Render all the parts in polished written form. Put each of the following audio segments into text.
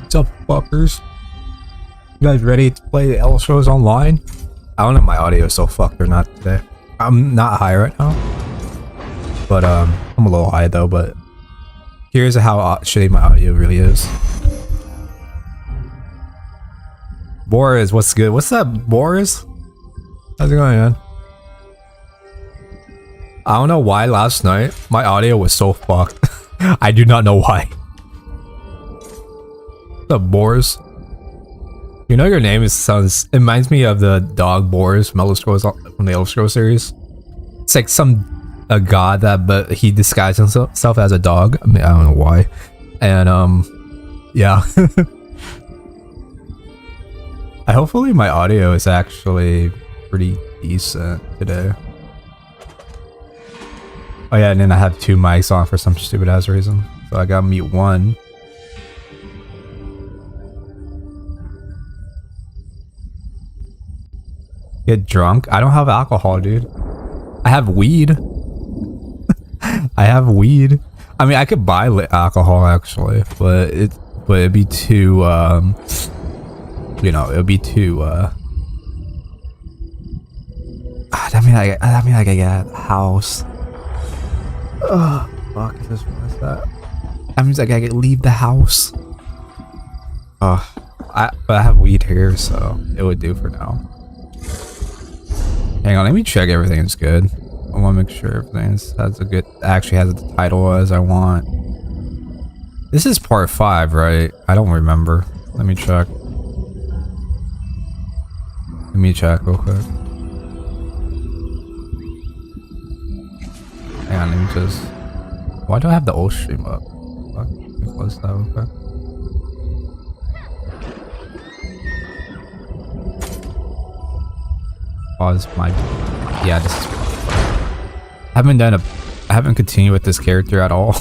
What's up, fuckers? You guys ready to play ESO online? I don't know if my audio is so fucked or not today. I'm not high right now. But, I'm a little high though, but... Here's how shitty my audio really is. Boris, what's good? What's up, Boris? How's it going, man? I don't know why last night my audio was so fucked. I do not know why. What's up, Boris? You know your name it reminds me of the dog Boris from the ESO series. It's like a god but he disguised himself as a dog. I mean, I don't know why. And yeah. Hopefully my audio is actually pretty decent today. Oh yeah, and then I have 2 mics on for some stupid ass reason. So I gotta mute one. Get drunk? I don't have alcohol, dude. I have weed. I have weed. I mean, I could buy alcohol actually, but it'd be too you know, it'd be too I mean I gotta get a house. Ugh, fuck, what is that? That means I gotta leave the house. But I have weed here, so it would do for now. Hang on, let me check everything's good. I want to make sure everything actually has the title as I want. This is part 5, right? I don't remember. Let me check. Let me check real quick. Hang on, let me just... Why do I have the old stream up? Fuck, let me close that real quick. Pause my... Yeah, this is... I haven't continued with this character at all.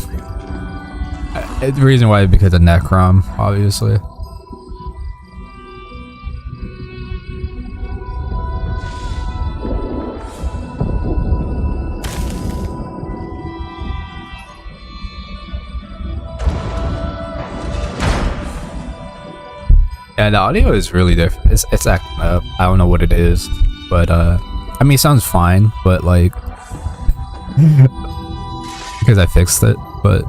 The reason why is because of Necrom, obviously. Yeah, the audio is really different. It's acting up. I don't know what it is, but I mean, it sounds fine, but like, because I fixed it, but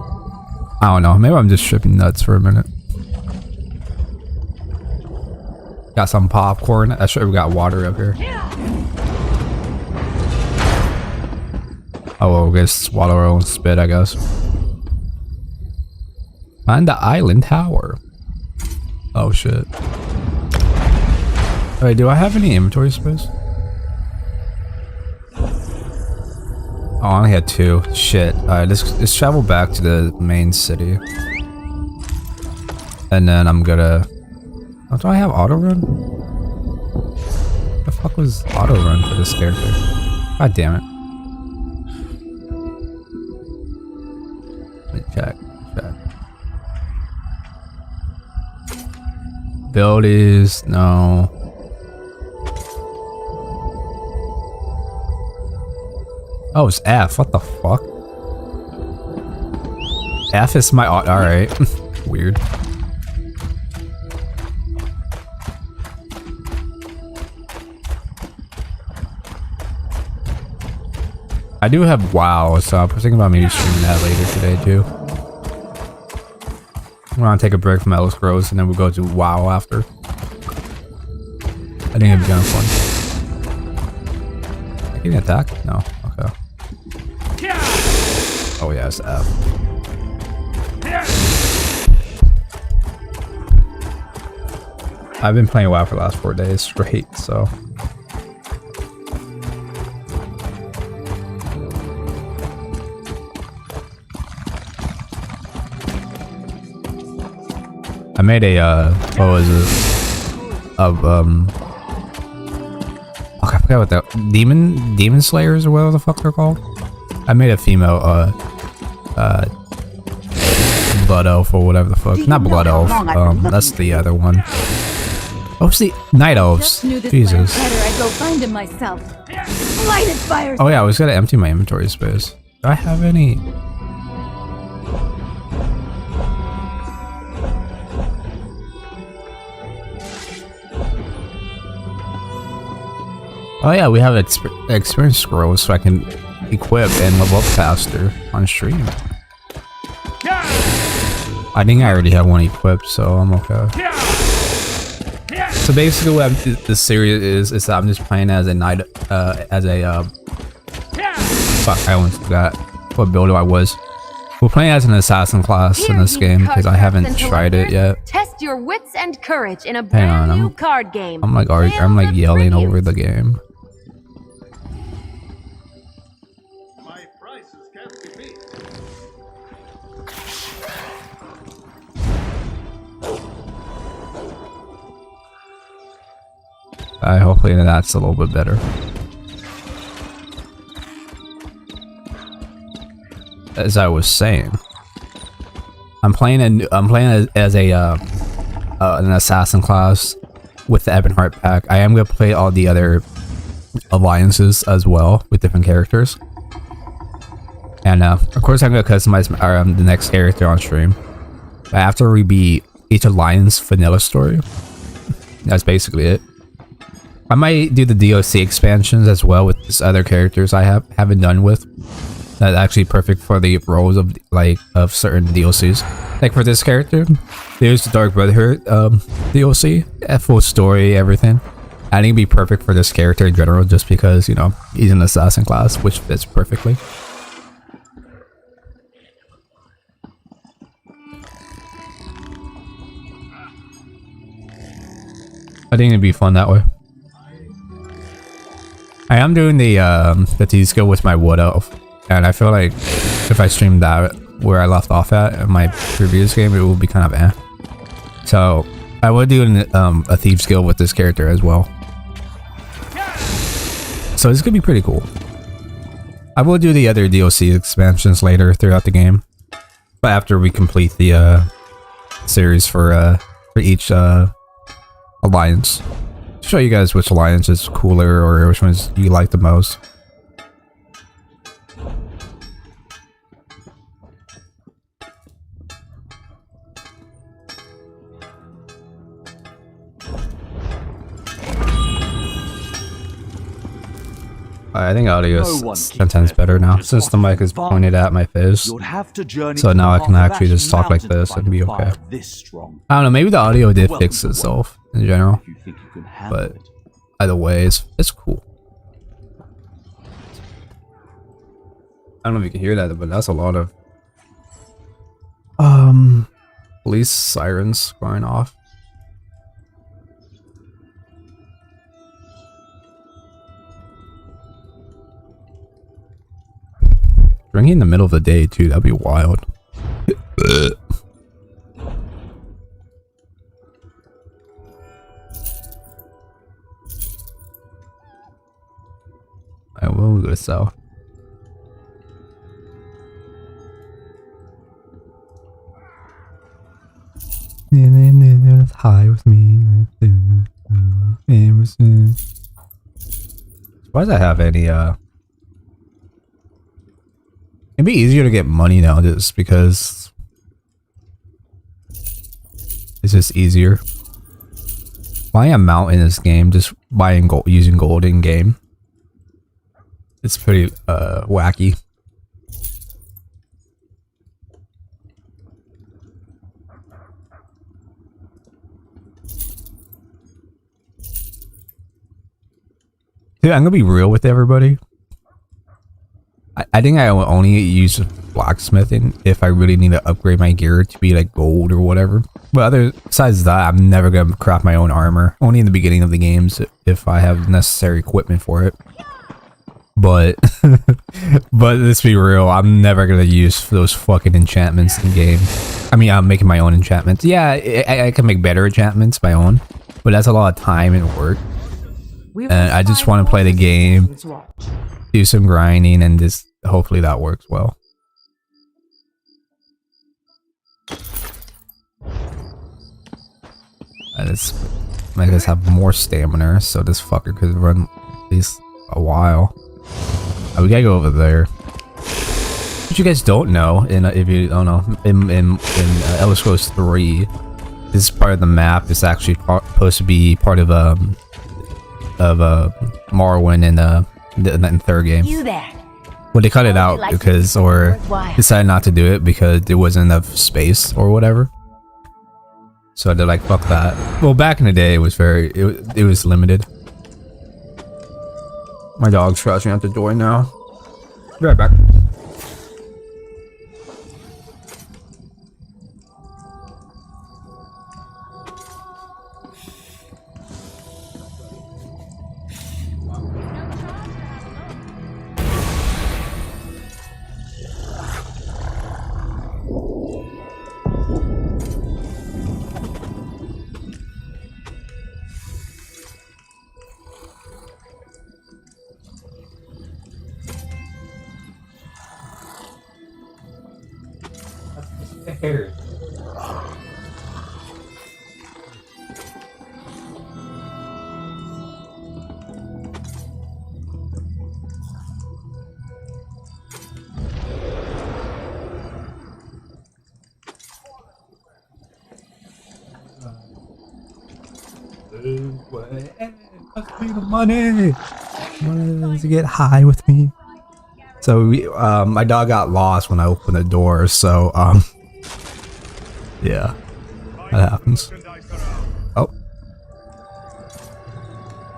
I don't know. Maybe I'm just tripping nuts for a minute. Got some popcorn. I sure we got water up here. Oh, well, we'll just swallow our own spit, I guess. Find the island tower. Oh shit. Wait, do I have any inventory space? Oh, I only had 2. Shit. Alright, let's travel back to the main city. And then I'm gonna... Oh, do I have auto run? What the fuck was auto run for this character? God damn it. Let me check. Abilities, no. Oh, it's F. What the fuck? F is my auto. Alright. Weird. I do have WoW, so I'm thinking about maybe streaming that later today too. I'm gonna take a break from Ellis Gross and then we'll go to WoW after. I think it'd be kind of fun. Can you attack? No. Okay. Oh yeah, it's F. I've been playing WoW for the last 4 days straight, so. I made a what was it? Okay, I forgot what that demon slayers or whatever the fuck they're called. I made a female blood elf or whatever the fuck. Not blood elf. That's the other one. Oh, it's the night elves. Jesus. Oh yeah, I was gonna empty my inventory space. Do I have any? Oh yeah, we have experience scrolls so I can equip and level up faster on stream. I think I already have one equipped, so I'm okay. So basically what this series is that I'm just playing as a knight, fuck, I almost forgot what build I was. We're playing as an assassin class in this game because I haven't tried it yet. Test your wits and courage in a brand new card game. I'm like yelling over the game. My prices can't be beat. Hopefully that's a little bit better. As I was saying, I'm playing as an assassin class with the Ebonheart Pact. I am gonna play all the other alliances as well with different characters, and of course I'm gonna customize the next character on stream. After we beat each alliance vanilla story, that's basically it. I might do the DLC expansions as well with these other characters I haven't done with. That's actually perfect for the roles of certain DLCs. Like for this character, there's the Dark Brotherhood DLC, full story, everything. I think it'd be perfect for this character in general, just because, you know, he's an assassin class, which fits perfectly. I think it'd be fun that way. I am doing the T skill with my Wood Elf. And I feel like if I stream that where I left off at in my previous game, it will be kind of eh. So I would do a thief skill with this character as well. So this could be pretty cool. I will do the other DLC expansions later throughout the game, but after we complete the series for each alliance, to show you guys which alliance is cooler or which ones you like the most. I think audio is 10 times better now since the mic is pointed at my face. So now I can actually just talk like this and be okay. I don't know, maybe the audio did fix itself in general, but either way, it's cool. I don't know if you can hear that, but that's a lot of police sirens going off. Drinking in the middle of the day too, that'd be wild. I will go south. High with me. Why does I have any it'd be easier to get money now just because it's just easier. Buying a mount in this game, just buying gold, using gold in game, it's pretty wacky. Dude, I'm gonna be real with everybody. I think I will only use blacksmithing if I really need to upgrade my gear to be like gold or whatever. But besides that, I'm never gonna craft my own armor. Only in the beginning of the games if I have necessary equipment for it. But but let's be real, I'm never gonna use those fucking enchantments in game. I mean, I'm making my own enchantments. Yeah, I can make better enchantments my own, but that's a lot of time and work. And I just want to play the game, do some grinding, and just hopefully that works well. And it's make us have more stamina, so this fucker could run at least a while. Oh, we gotta go over there. What you guys don't know, if you don't know, in Elder Scrolls 3, this part of the map is actually supposed to be part of of Morrowind in the third game. You there. Well, they cut it out because, or decided not to do it because there wasn't enough space or whatever. So they're like, fuck that. Well, back in the day, it was it was limited. My dog's crouching at the door now. Be right back. Money to get high with me. So my dog got lost when I opened the door, so yeah, that happens. Oh,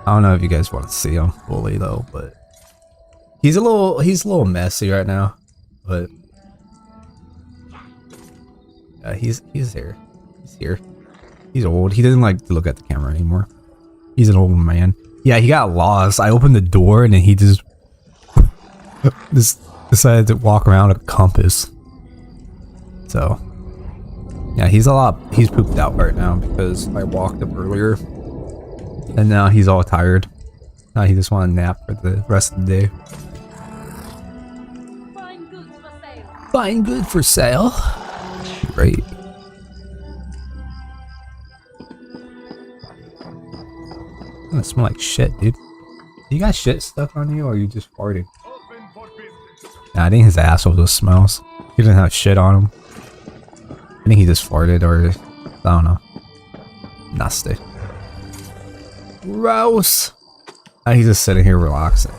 I don't know if you guys want to see him fully though, but he's a little messy right now, but yeah, he's here. He's old. He doesn't like to look at the camera anymore. He's an old man. Yeah, he got lost. I opened the door and then he just decided to walk around a compass. So yeah, he's pooped out right now because I walked up earlier and now he's all tired. Now he just wants to nap for the rest of the day. Fine good for sale. Great. That smell like shit, dude. You got shit stuck on you, or are you just farting? Nah, I think his asshole just smells. He doesn't have shit on him. I think he just farted, or I don't know. Nasty. Gross. Now he's just sitting here relaxing.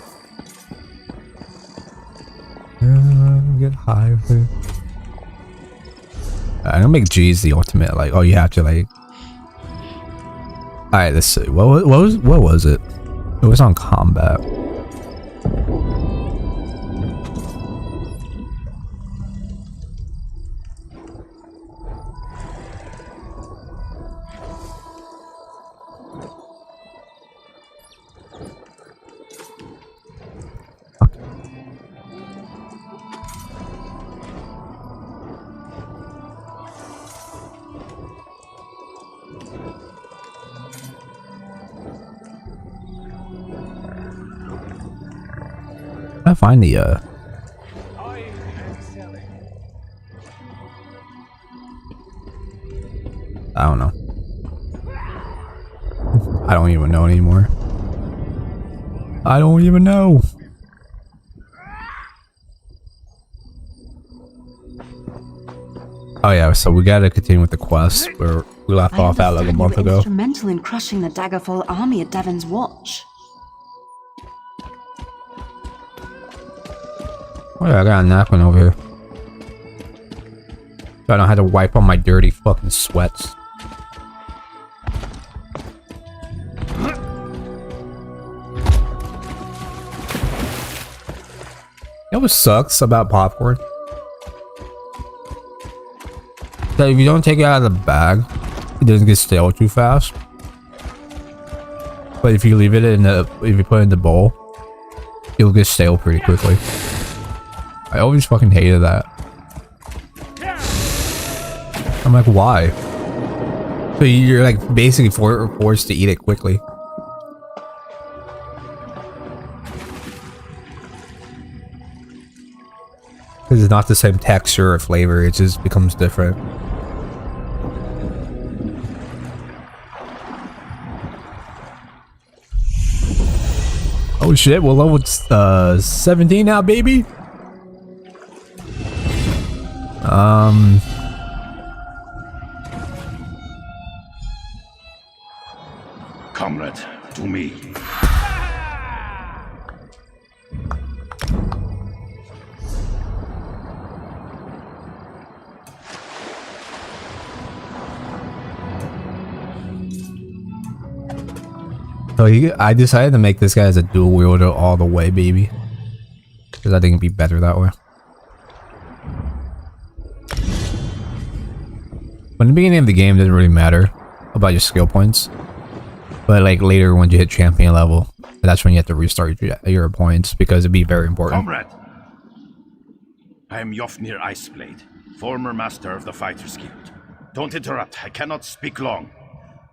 Get high with it. I'm gonna make G's the ultimate. Like, oh, you have to like. All right, let's see. What was it? It was on combat. I find the I don't know. I don't even know anymore. I don't even know. Oh yeah, so we gotta continue with the quest where we left off at like a month ago. Instrumental in crushing the Daggerfall army at Devon's watch. Oh yeah, I got a napkin over here. So I don't have to wipe on my dirty fucking sweats. You know what sucks about popcorn? That if you don't take it out of the bag, it doesn't get stale too fast. But if you leave it in if you put it in the bowl, it'll get stale pretty quickly. I always fucking hated that. I'm like, why? So you're like basically forced to eat it quickly. Because it's not the same texture or flavor, it just becomes different. Oh shit, we're level 17 now, baby. Comrade, do me me. So I decided to make this guy as a dual wielder all the way, baby. Because I think it'd be better that way. But in the beginning of the game, it doesn't really matter about your skill points. But like later when you hit champion level, that's when you have to restart your points because it'd be very important. Comrade, I am Yofnir Iceblade, former master of the Fighters Guild. Don't interrupt, I cannot speak long.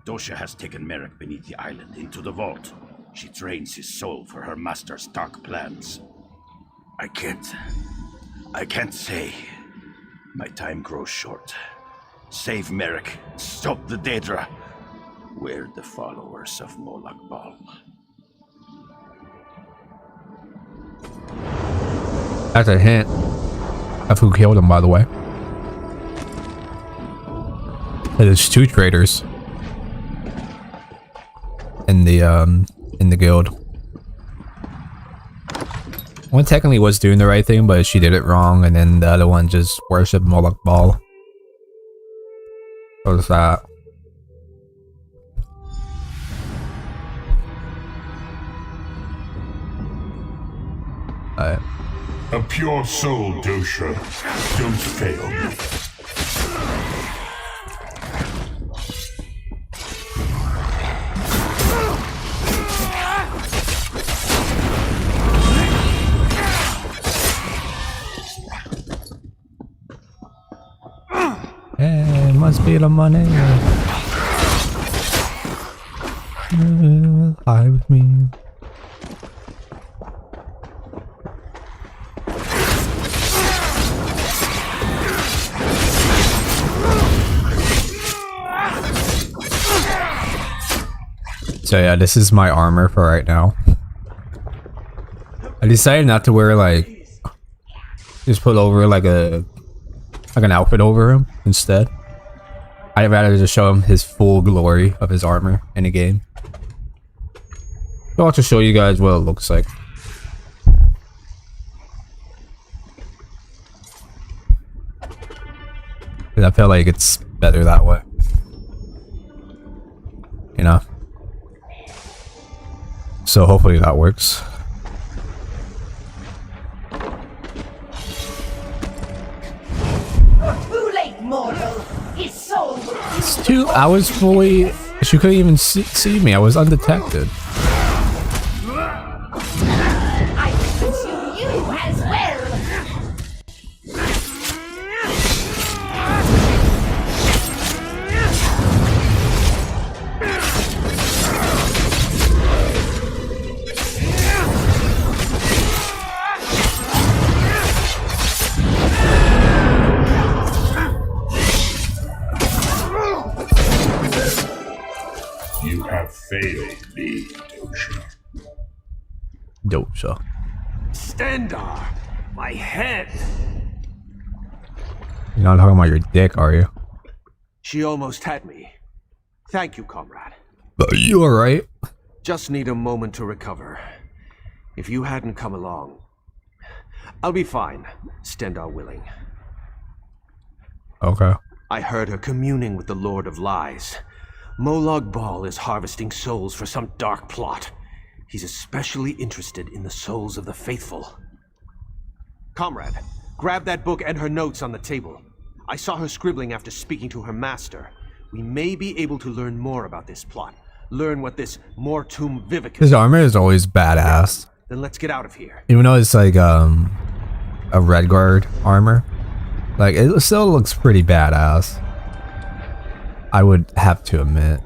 Dosha has taken Merrick beneath the island into the vault. She drains his soul for her master's dark plans. I can't say. My time grows short. Save Merrick, stop the Daedra. We're the followers of Molag Bal. That's a hint of who killed him, by the way. There's 2 traitors in the guild. One technically was doing the right thing, but she did it wrong, and then the other one just worshipped Molag Bal. What was that? A pure soul, Dosha. Don't fail me. Hey, must be the money. Fly with me. So yeah, this is my armor for right now. I decided not to wear like, just put over like an outfit over him instead. I'd rather just show him his full glory of his armor in the game. I'll just show you guys what it looks like. And I feel like it's better that way. You know? So hopefully that works. Too late, mortal. His soul. It's too. I was fully. She couldn't even see me. I was undetected. I consume you as well. You have failed me, Dosha. Dosha. Stendar, my head. You're not talking about your dick, are you? She almost had me. Thank you, comrade. You alright? Just need a moment to recover. If you hadn't come along, I'll be fine, Stendar willing. Okay. I heard her communing with the Lord of Lies. Molag Bal is harvesting souls for some dark plot. He's especially interested in the souls of the faithful. Comrade, grab that book and her notes on the table. I saw her scribbling after speaking to her master. We may be able to learn more about this plot. Learn what this Mortum Vivicus... His armor is always badass. Then let's get out of here. Even though it's like a red guard armor, like it still looks pretty badass. I would have to admit.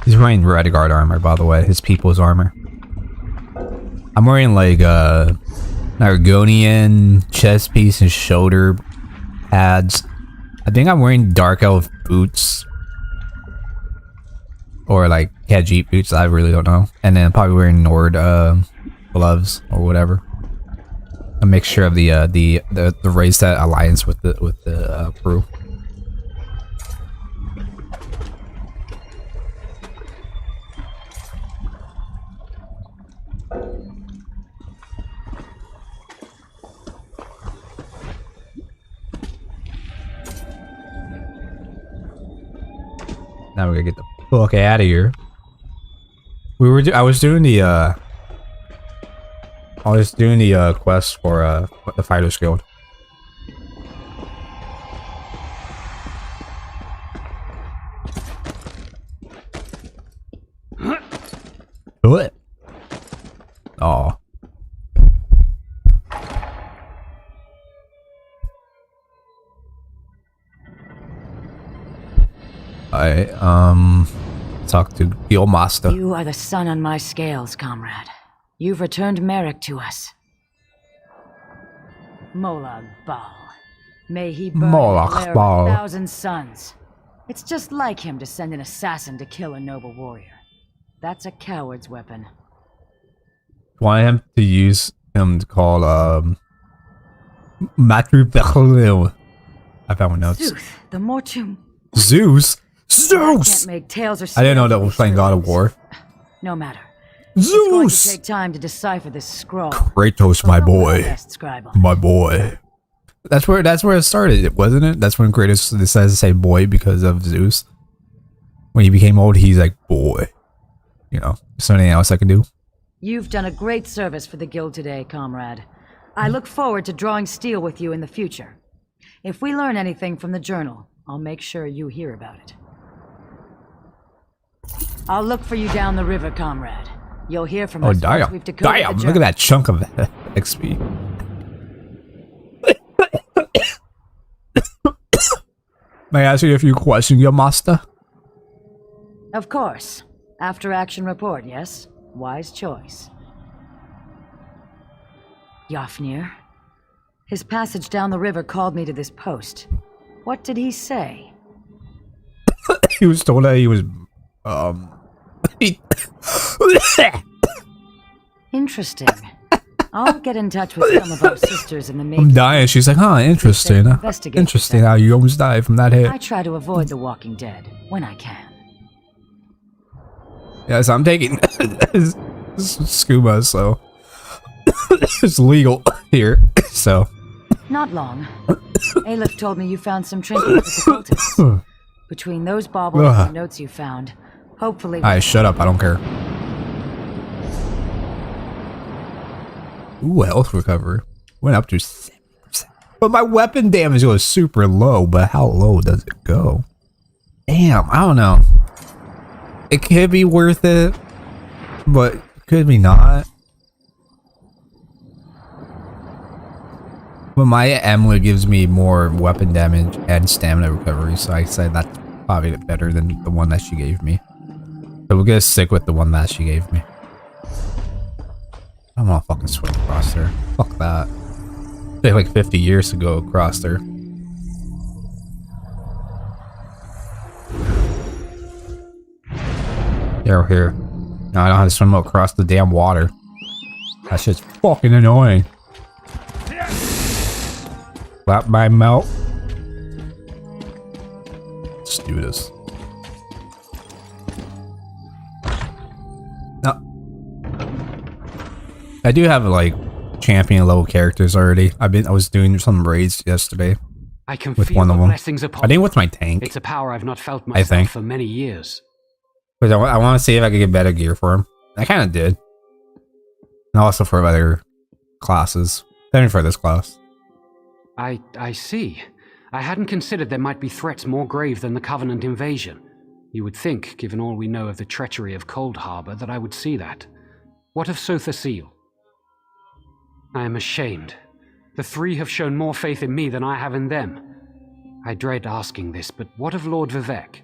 He's wearing red guard armor, by the way, his people's armor. I'm wearing like Argonian chest piece and shoulder pads. I think I'm wearing Dark Elf boots. Or like Khajiit boots, I really don't know. And then probably wearing Nord gloves or whatever. A mixture of the race that alliance with the crew. Now we're gonna get the fuck out of here. I was doing the quest for the Fighters Guild. What? Oh. I talk to the old master. You are the sun on my scales, comrade. You've returned Merrick to us. Molag Bal. May he burn Molag the glare Bal. of 1,000 suns. It's just like him to send an assassin to kill a noble warrior. That's a coward's weapon. Want him to use him to call Matru Bechlil. I found my notes. Zeus, the Mortum. Zeus? I Zeus! can't make tales or I didn't know that was playing God of War. No matter. It's going to Zeus! take time to decipher this scroll. Kratos, my boy. Best scribe on it. My boy. That's where it started, wasn't it? That's when Kratos decided to say boy because of Zeus. When he became old, he's like, boy. You know, is there anything else I can do? You've done a great service for the guild today, comrade. I look forward to drawing steel with you in the future. If we learn anything from the journal, I'll make sure you hear about it. I'll look for you down the river, comrade. You'll hear from us once we've decoded the Damn, look at journal. that chunk of XP. May I ask you a few questions, your master? Of course. After action report, yes? Wise choice. Yofnir. His passage down the river called me to this post. What did he say? He was told that he was, Interesting. I'll get in touch with some of our sisters in the main. I'm dying. She's like, huh, interesting. Investigate Interesting that. how you almost died from that hit. I try to avoid the Walking Dead when I can. Yes, I'm taking scuba, so it's legal here. So Not long. Aleph told me you found some trinkets with the cultists. Between those baubles and the notes you found, hopefully. Alright, shut up. I don't care. Ooh, health recovery. Went up to 70%. But my weapon damage was super low, but how low does it go? Damn, I don't know. It could be worth it, but could be not. But my amulet gives me more weapon damage and stamina recovery, so I say that's probably better than the one that she gave me. So we're gonna stick with the one that she gave me. I don't want to fucking swim across there. Fuck that. It took like 50 years to go across there. They're here. Now I don't have to swim across the damn water. That shit's fucking annoying. Slap my melt. Let's do this. No. I do have like champion level characters already. I was doing some raids yesterday. I can with feel one the of them. blessings upon I think with my tank. It's a power I've not felt I think. myself for many years. Because I want to see if I could get better gear for him. I kind of did. And also for other classes. Only for this class. I see. I hadn't considered there might be threats more grave than the Covenant invasion. You would think, given all we know of the treachery of Cold Harbor, that I would see that. What of Sotha Seal? I am ashamed. The three have shown more faith in me than I have in them. I dread asking this, but what of Lord Vivek?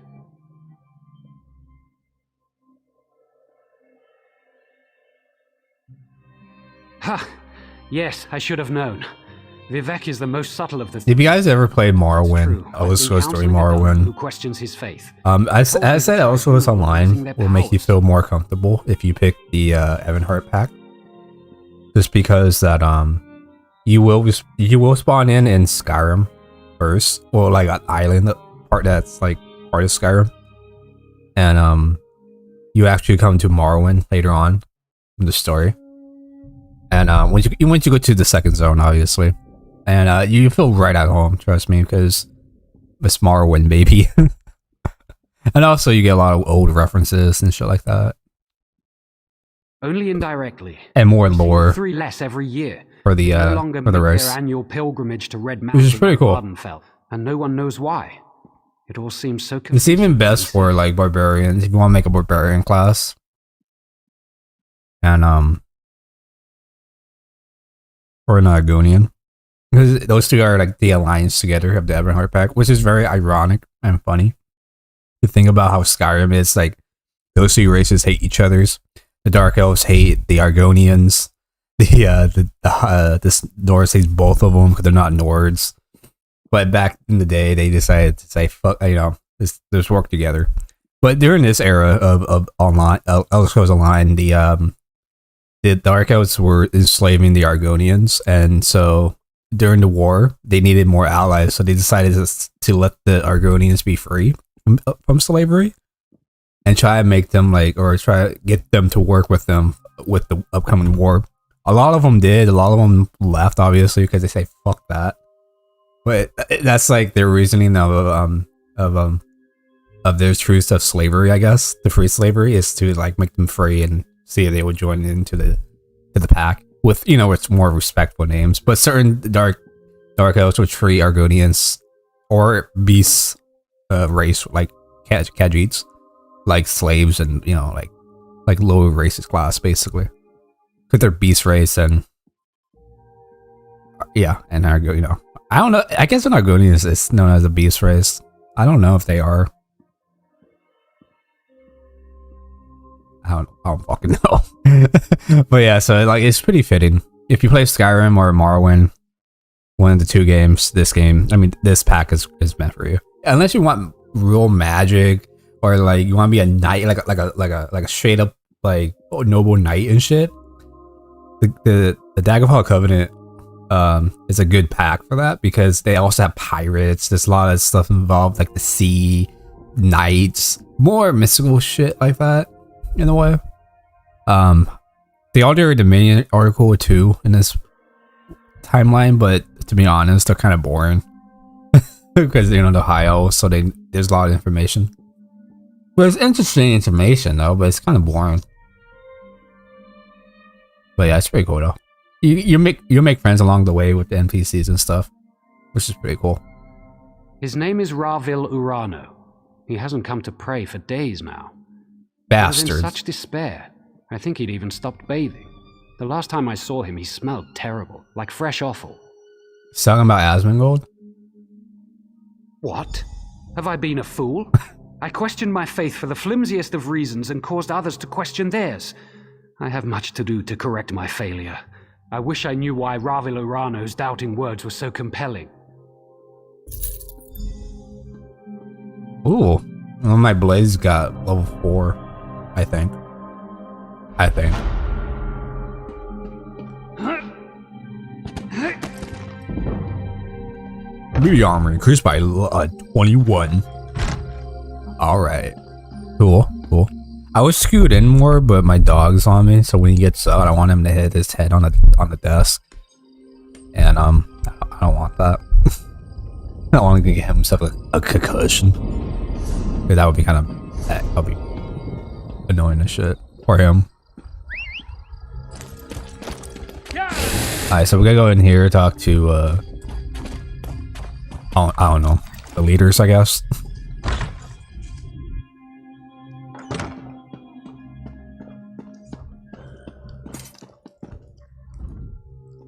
Ha! Yes, I should have known. Vivek is the most subtle of the. Have you guys ever played Morrowind? True, I was but supposed to in read counseling a dog Who Morrowind. questions his faith? I said also it's online will make you feel more comfortable if you pick the Ebonheart Pact. Just because that you will spawn in Skyrim first, or like an island part that's like part of Skyrim, and you actually come to Morrowind later on in the story. And once you go to the second zone, obviously, and you feel right at home. Trust me, because it's Morrowind, baby. And also, you get a lot of old references and shit like that, Only indirectly. and more lore 3 less every year. for the No longer for the make race. their annual pilgrimage to Red Which Mountain, is pretty cool. Ardenfell, and no one knows why. It all seems so confusing. It's even best for like barbarians if you want to make a barbarian class, and or an Argonian, because those two are like the alliance together of the Ebonheart Pact, which is very ironic and funny to think about how Skyrim is like those two races hate each other's. The Dark Elves hate the Argonians. The Norse hates both of them because they're not Nords. But back in the day, they decided to say, "Fuck, let's work together." But during this era of online, Elder Scrolls Online, the Dark Elves were enslaving the Argonians, and so during the war, they needed more allies. So they decided to let the Argonians be free from slavery, and try to make them try to get them to work with them with the upcoming war. A lot of them did. A lot of them left, obviously, because they say "fuck that." But that's like their reasoning of their truth of slavery. I guess the free slavery is to like make them free and see if they would join into the pack with it's more respectful names. But certain dark elves would treat Argonians or beasts race like Khajiits like slaves, and like low racist class basically, because they're beast race and I don't know. I guess an Argonian is known as a beast race. I don't know if they are. I don't fucking know. But yeah, so like it's pretty fitting. If you play Skyrim or Morrowind, one of the two games, this pack is meant for you. Unless you want real magic, or like you want to be a knight, like a straight up like noble knight and shit. The Daggerfall Covenant is a good pack for that, because they also have pirates. There's a lot of stuff involved, like the sea, knights, more mystical shit like that in a way. The Alder Dominion article too in this timeline, but to be honest, they're kind of boring because the high elves, so there's a lot of information. But it's interesting information though, but it's kind of boring. But yeah, it's pretty cool though. You make friends along the way with the NPCs and stuff, which is pretty cool. His name is Ravil Urano. He hasn't come to pray for days now. Bastards. He was in such despair. I think he'd even stopped bathing. The last time I saw him, he smelled terrible, like fresh offal. He's talking about Asmongold? What? Have I been a fool? I questioned my faith for the flimsiest of reasons and caused others to question theirs. I have much to do to correct my failure. I wish I knew why Ravil Urano's doubting words were so compelling. Ooh, well, my blaze got level 4, I think. Beauty armor increased by 21. Alright. Cool. I was skewed in more, but my dog's on me, so when he gets out, I want him to hit his head on the desk. And I don't want that. I don't want to get himself a concussion. That would be that would be annoying as shit for him. Alright, so we gotta go in here, talk to I don't know, the leaders, I guess.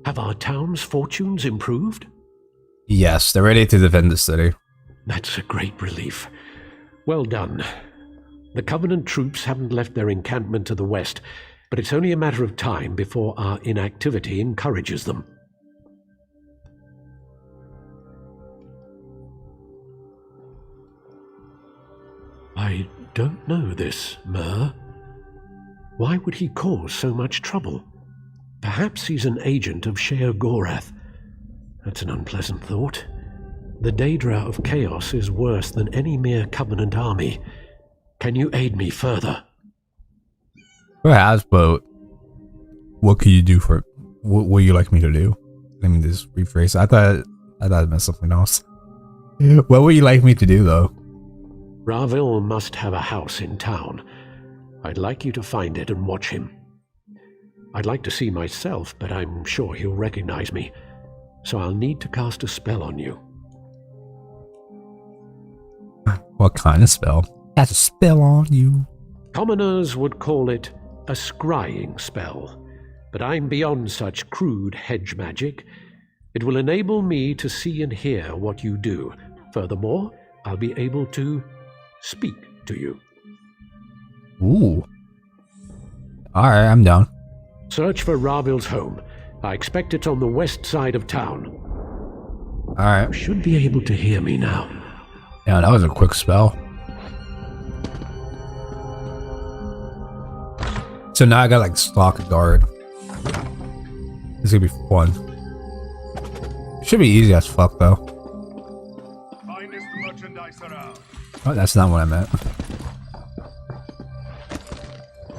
Have our town's fortunes improved? Yes, they're ready to defend the city. That's a great relief. Well done. The Covenant troops haven't left their encampment to the west, but it's only a matter of time before our inactivity encourages them. I don't know this, Mer. Why would he cause so much trouble? Perhaps he's an agent of Sheer Gorath. That's an unpleasant thought. The Daedra of Chaos is worse than any mere Covenant army. Can you aid me further? Perhaps, but what could you do for it? What would you like me to do? Let me just rephrase. I thought it meant something else. What would you like me to do, though? Ravil must have a house in town. I'd like you to find it and watch him. I'd like to see myself, but I'm sure he'll recognize me. So I'll need to cast a spell on you. What kind of spell? Cast a spell on you. Commoners would call it a scrying spell, but I'm beyond such crude hedge magic. It will enable me to see and hear what you do. Furthermore, I'll be able to speak to you. Ooh. Alright, I'm down. Search for Ravil's home. I expect it's on the west side of town. Alright. You should be able to hear me now. Yeah, that was a quick spell. So now I got like stalk a guard. This is gonna be fun. Should be easy as fuck though. Oh, that's not what I meant.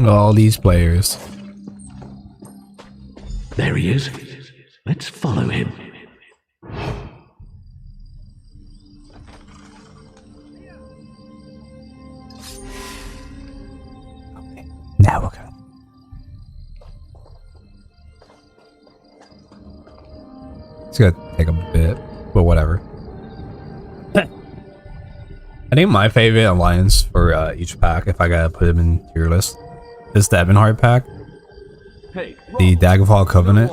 All these players. There he is. Let's follow him. Now we're going. It's gonna take a bit, but whatever. I think my favorite alliance for each pack, if I gotta put them in tier list, is the Ebonheart pack, the Daggerfall Covenant,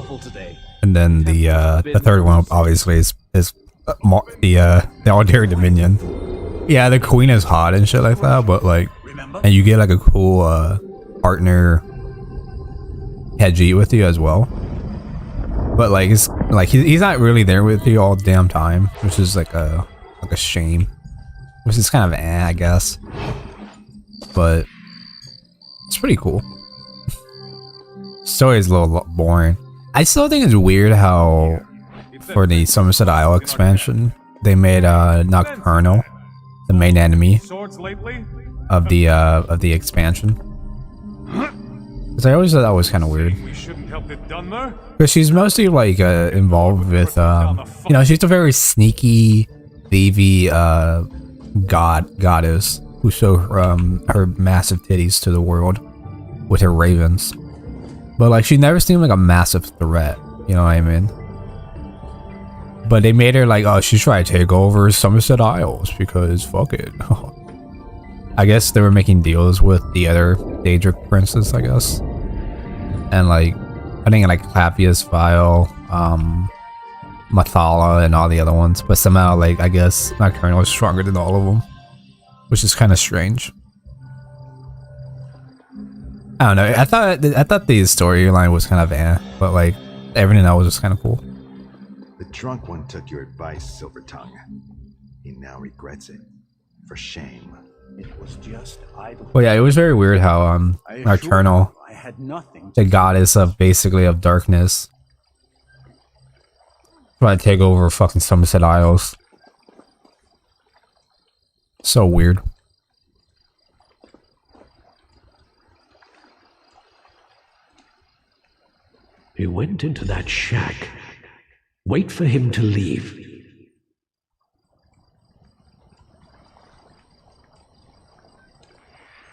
and then the third one obviously is the Aldari Dominion. Yeah, the queen is hot and shit like that, but like, and you get like a cool partner Hedgie with you as well. But like, it's like he's not really there with you all the damn time, which is like a shame. Which is kind of I guess, but it's pretty cool. Story is a little boring. I still think it's weird how for the Somerset Isle expansion they made Nocturnal the main enemy of the expansion. Because I always thought that was kind of weird. Because she's mostly like involved with you know, she's a very sneaky, thievy goddess who show her massive titties to the world with her ravens, but like she never seemed like a massive threat, you know what I mean? But they made her like, oh, she's trying to take over Somerset Isles because fuck it. I guess they were making deals with the other Daedric princes, I guess, and like I think like Clapius, Vile, Mathala, and all the other ones, but somehow like I guess Nocturnal is stronger than all of them, which is kind of strange. I don't know. I thought the storyline was kind of but like everything else was just kind of cool. The drunk one took your advice, Silver Tongue. He now regrets it. For shame. It was just idle. Well, yeah, it was very weird how Nocturnal, the goddess of basically of darkness, trying to take over fucking Somerset Isles. So weird. He went into that shack. Wait for him to leave.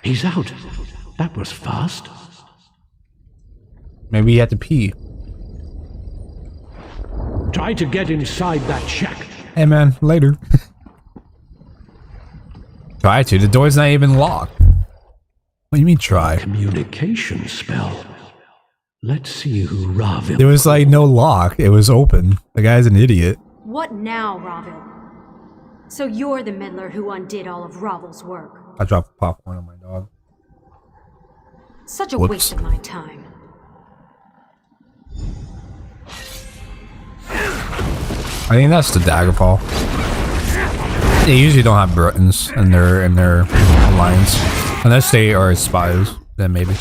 He's out. That was fast. Maybe he had to pee. Try to get inside that shack. Hey man, later. Try to. The door's not even locked. What do you mean try? Communication spell. Let's see who Ravil. There was like no lock. It was open. The guy's an idiot. What now, Ravil? So you're the meddler who undid all of Ravil's work. I dropped popcorn on my dog. Such a waste of my time. I think that's the Daggerfall. They usually don't have Britons in their alliance, unless they are spies. Then maybe.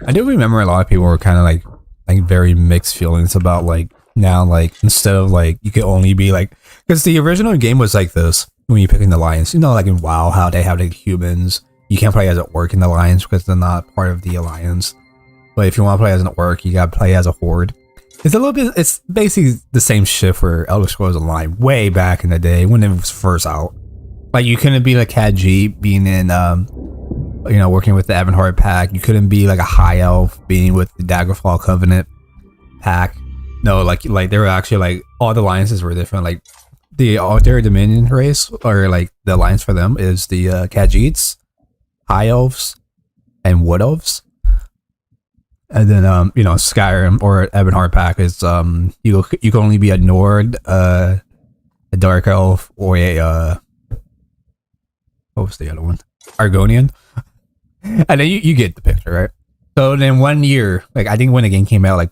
I do remember a lot of people were kind of like very mixed feelings about like now, like instead of like you could only be like, because the original game was like this when you pick in the alliance, you know, like in WoW how they have the humans, you can't play as an orc in the alliance because they're not part of the alliance. But if you want to play as an orc, you gotta play as a horde. It's a little bit, it's basically the same shit for Elder Scrolls Online way back in the day when it was first out. Like you couldn't be like Cat G being in you know, working with the Ebonheart Pact. You couldn't be like a high elf being with the Daggerfall Covenant Pact. No, like they were actually like all the alliances were different. Like the Altair Dominion race, or like the alliance for them is the Khajiits, High Elves, and Wood Elves. And then you know, Skyrim or Ebonheart Pact is you can only be a Nord, a Dark Elf, or a what was the other one? Argonian. And then you get the picture, right? So then 1 year, like I think when the game came out, like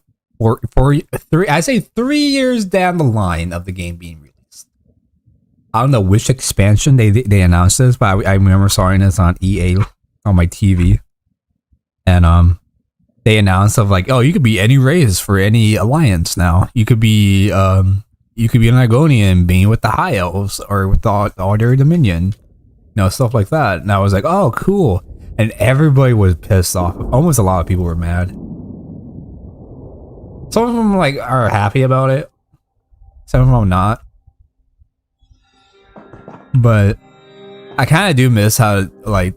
I say 3 years down the line of the game being released. I don't know which expansion they announced this, but I remember seeing this on EA on my TV, and they announced of like, oh, you could be any race for any alliance now. You could be an Argonian being with the High Elves or with the Altair Dominion, you know, stuff like that. And I was like, oh, cool. And everybody was pissed off. Almost a lot of people were mad. Some of them like are happy about it. Some of them not. But I kind of do miss how like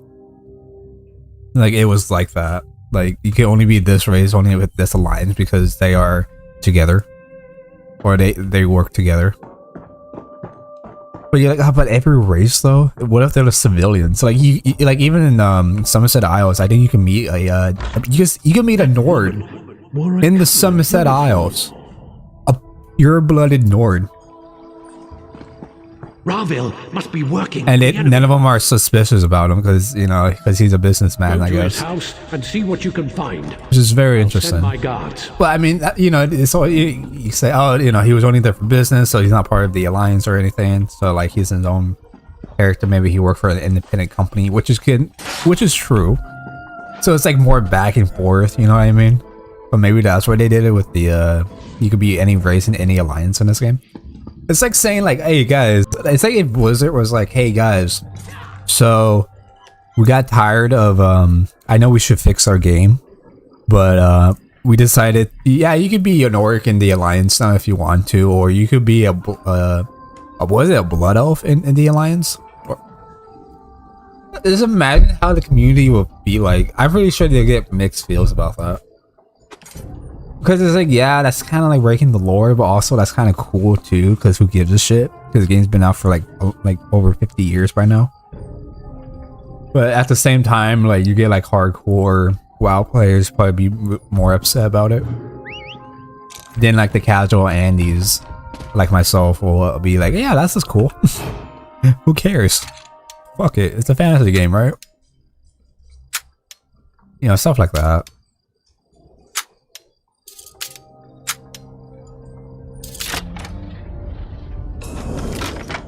it was like that. Like you can only be this race, only with this alliance because they are together, or they work together. But you're like, how about every race though? What if they're the civilians? Like you like even in Somerset Isles, I think you can meet a you can meet a Nord in the Somerset Isles, a pure-blooded Nord. Ravel must be working. And none of them are suspicious about him because he's a businessman. Go I to guess. his house and see what you can find. Which is very interesting. Send my guards. Well, I mean, it's all you say. Oh, he was only there for business, so he's not part of the alliance or anything. So like, he's his own character. Maybe he worked for an independent company, which is true. So it's like more back and forth. You know what I mean? But maybe that's why they did it with the you could be any race in any alliance in this game. It's like saying like, hey guys, it's like if Blizzard was like, hey guys, so we got tired of I know we should fix our game, but we decided, yeah, you could be an orc in the alliance now if you want to, or you could be a was it a blood elf in the alliance? Just imagine how the community would be like. I'm pretty sure they get mixed feels about that. Because it's like, yeah, that's kind of like breaking the lore, but also that's kind of cool too, because who gives a shit? Because the game's been out for like over 50 years by now. But at the same time, like you get like hardcore WoW players probably be more upset about it. Then like the casual Andes, like myself, will be like, yeah, that's just cool. Who cares? Fuck it, it's a fantasy game, right? Stuff like that.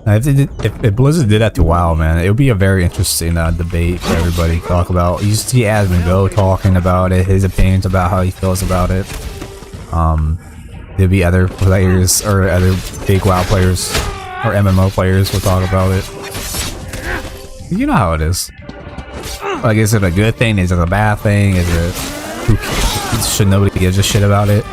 If Blizzard did that to WoW, man, it would be a very interesting debate for everybody to talk about. You see Asmongo talking about it, his opinions about how he feels about it. There'd be other players or other big WoW players or MMO players will talk about it. You know how it is. Like, is it a good thing? Is it a bad thing? Is it should nobody give a shit about it?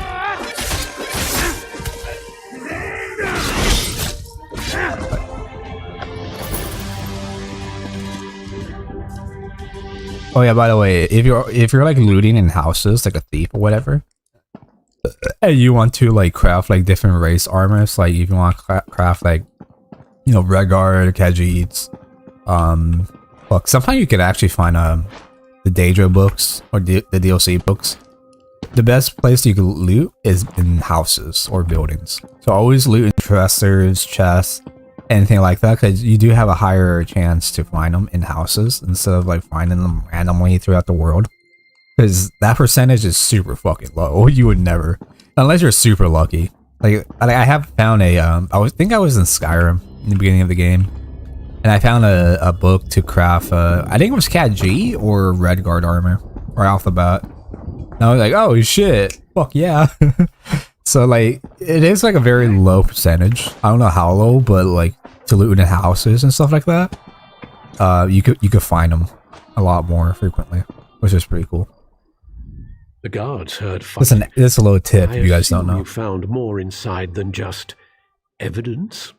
Oh yeah, by the way, if you're like looting in houses like a thief or whatever, and you want to like craft like different race armors, like if you want to craft like Redguard, Khajiits, look, sometimes you can actually find the Daedra books or the DLC books. The best place you can loot is in houses or buildings. So always loot in dressers, chests, anything like that, because you do have a higher chance to find them in houses instead of like finding them randomly throughout the world. because that percentage is super fucking low. You would never, unless you're super lucky. Like I have found a think I was in Skyrim in the beginning of the game, and I found a book to craft. I think it was Cat G or Red Guard armor right off the bat. And I was like, oh shit, fuck yeah. So like it is like a very low percentage. I don't know how low, but like to loot in houses and stuff like that, you could find them a lot more frequently, which is pretty cool. The guards heard fighting. Listen, it's a little tip if you guys don't know. You found more inside than just evidence?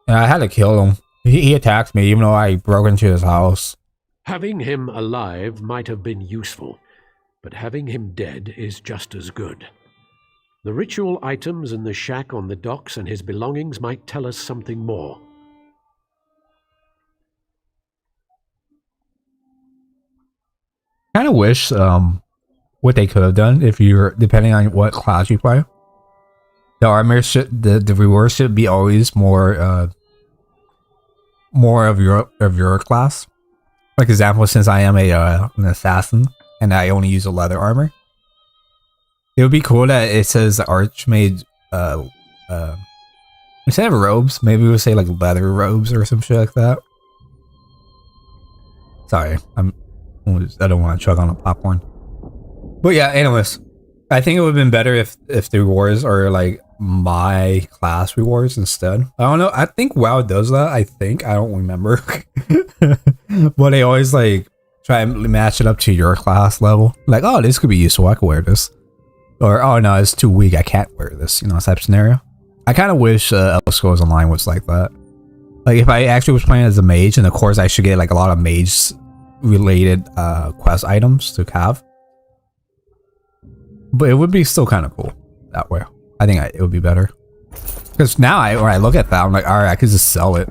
And I had to kill him. He attacked me even though I broke into his house. Having him alive might have been useful, but having him dead is just as good. The ritual items in the shack on the docks and his belongings might tell us something more. Kind of wish what they could have done if you're depending on what class you play. The armor should the reward should be always more of your class. Like example, since I am an assassin and I only use a leather armor, it would be cool that it says Archmage instead of robes, maybe we would say like leather robes or some shit like that. Sorry, I don't want to chug on a popcorn. But yeah, anyways, I think it would have been better if the rewards are like my class rewards instead. I don't know. I think WoW does that. I don't remember. But they always like try and match it up to your class level. Like, oh, this could be useful. I could wear this. Or, oh no, it's too weak. I can't wear this. You know, type scenario. I kind of wish Elder Scrolls Online was like that. Like if I actually was playing as a mage, and of course I should get like a lot of mage related quest items to have. But it would be still kind of cool that way. I think it would be better. Because now when I look at that, I'm like, all right, I could just sell it.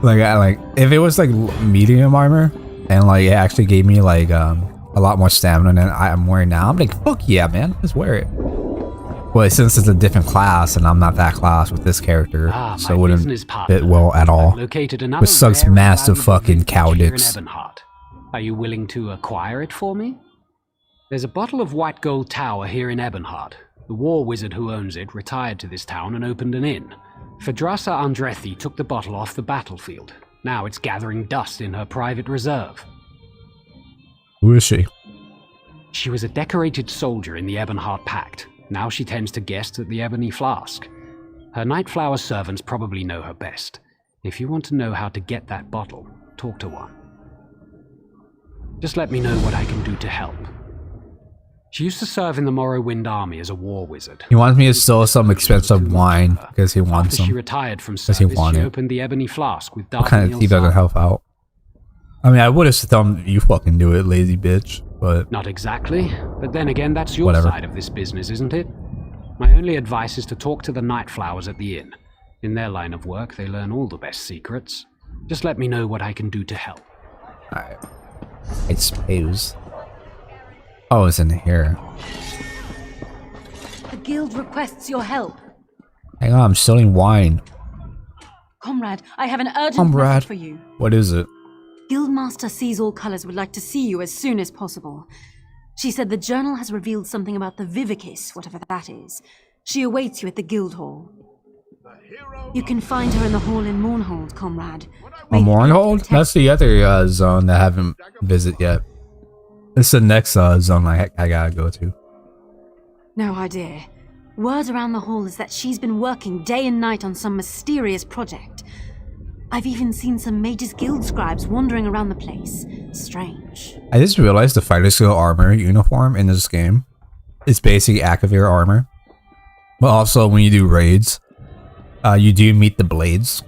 like if it was like medium armor and like it actually gave me like a lot more stamina than I'm wearing now, I'm like, fuck yeah, man, just wear it. Well, since it's a different class and I'm not that class with this character, so it wouldn't fit well at all. Which sucks massive fucking cow dicks. Are you willing to acquire it for me? There's a bottle of white gold tower here in Ebonheart. The war wizard who owns it retired to this town and opened an inn. Phadrasa Andrethi took the bottle off the battlefield. Now it's gathering dust in her private reserve. Who is she? She was a decorated soldier in the Ebonheart Pact. Now she tends to guest at the Ebony Flask. Her Nightflower servants probably know her best. If you want to know how to get that bottle, talk to one. Just let me know what I can do to help. She used to serve in the Morrowind army as a war wizard. He wants me to sell some expensive wine because he wants some. After she retired from service, she opened the Ebony Flask with dark. What kind of tea doesn't help out? I mean, I would have told you fucking do it, lazy bitch, but... Not exactly, but then again, that's your side of this business, isn't it? My only advice is to talk to the Nightflowers at the inn. In their line of work, they learn all the best secrets. Just let me know what I can do to help. Alright. I suppose. Oh, it's in here. The guild requests your help. Hang on, I'm selling wine. Comrade, I have an urgent message for you. What is it? Guildmaster Sees All Colors would like to see you as soon as possible. She said the journal has revealed something about the Vivicis, whatever that is. She awaits you at the guild hall. You can find her in the hall in Mournhold, comrade. Mournhold? That's the other zone that I haven't visited yet. It's the next zone I gotta go to. No idea. Word around the hall is that she's been working day and night on some mysterious project. I've even seen some Mages Guild scribes wandering around the place. Strange. I just realized the fighter skill armor uniform in this game is basically Activator armor. But also when you do raids, you do meet the blades.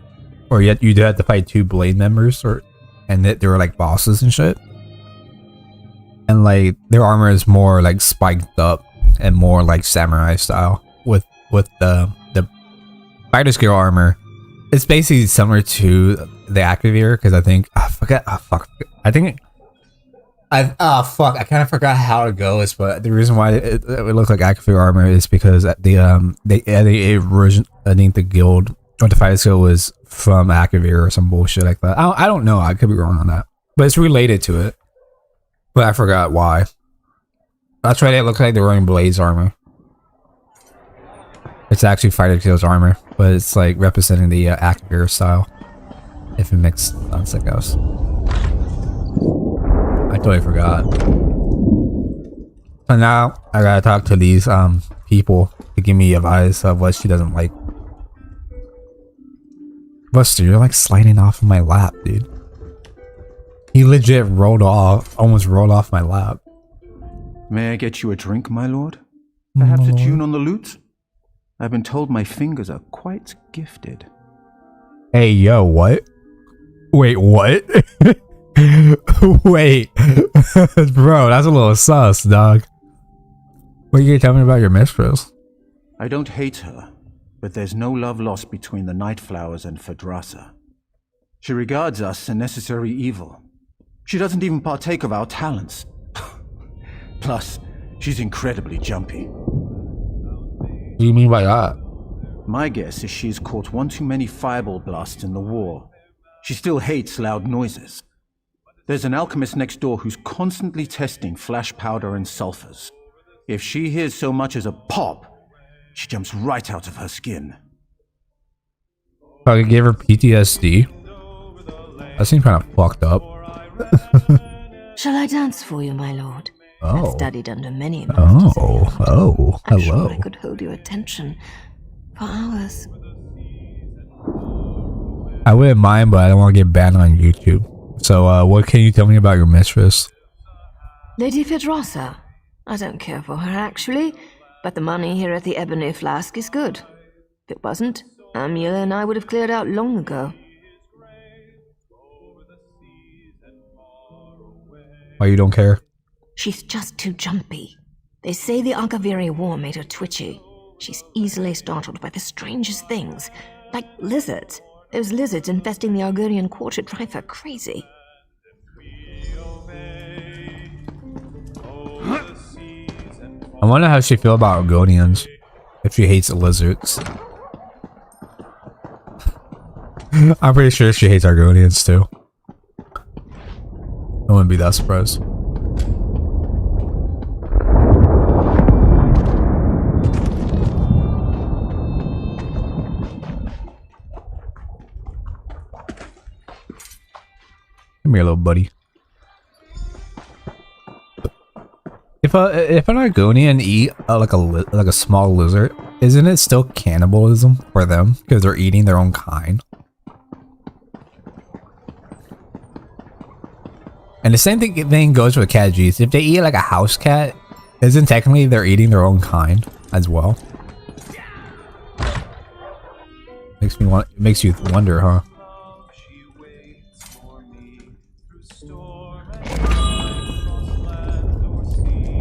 Or yet you do have to fight 2 blade members, and they were like bosses and shit. And like their armor is more like spiked up and more like samurai style. With the fighter skill armor, it's basically similar to the Activator because I think I kind of forgot how it goes. But the reason why it looks like Activator armor is because the original, I think the guild or the fighter skill was from Activator or some bullshit like that. I don't know. I could be wrong on that, but it's related to it. But I forgot why. That's why they look like they're wearing Blade's armor. It's actually Fighter Tail's armor, but it's like representing the Active style. If it makes sense, I guess. I totally forgot. So now I gotta talk to these people to give me advice of what she doesn't like. Buster, you're like sliding off of my lap, dude. He legit almost rolled off my lap. May I get you a drink, my lord? Perhaps a tune on the lute? I've been told my fingers are quite gifted. Hey, yo, what? Wait, what? Wait. Bro, that's a little sus, dog. What are you gonna tell me about your mistress? I don't hate her, but there's no love lost between the Nightflowers and Phaedrasa. She regards us a necessary evil. She doesn't even partake of our talents. Plus, she's incredibly jumpy. What do you mean by that? My guess is she's caught one too many fireball blasts in the war. She still hates loud noises. There's an alchemist next door who's constantly testing flash powder and sulfurs. If she hears so much as a pop, she jumps right out of her skin. I gave her PTSD. That seems kind of fucked up. Shall I dance for you, my lord? Oh. I've studied under many masters. Oh, I'm hello. sure I could hold your attention for hours. I wouldn't mind, but I don't want to get banned on YouTube. So, what can you tell me about your mistress? Lady Phaedrasa. I don't care for her, actually, but the money here at the Ebony Flask is good. If it wasn't, Amelia and I would have cleared out long ago. Why you don't care? She's just too jumpy. They say the Agaviri War made her twitchy. She's easily startled by the strangest things, like lizards. Those lizards infesting the Argonian quarter drive her crazy. I wonder how she feel about Argonians. If she hates lizards. I'm pretty sure she hates Argonians too. I wouldn't be that surprised. Come here, little buddy. If an Argonian eat like a small lizard, isn't it still cannibalism for them because they're eating their own kind? And the same thing goes with cat G's. If they eat like a house cat, isn't technically they're eating their own kind as well? Makes you wonder, huh?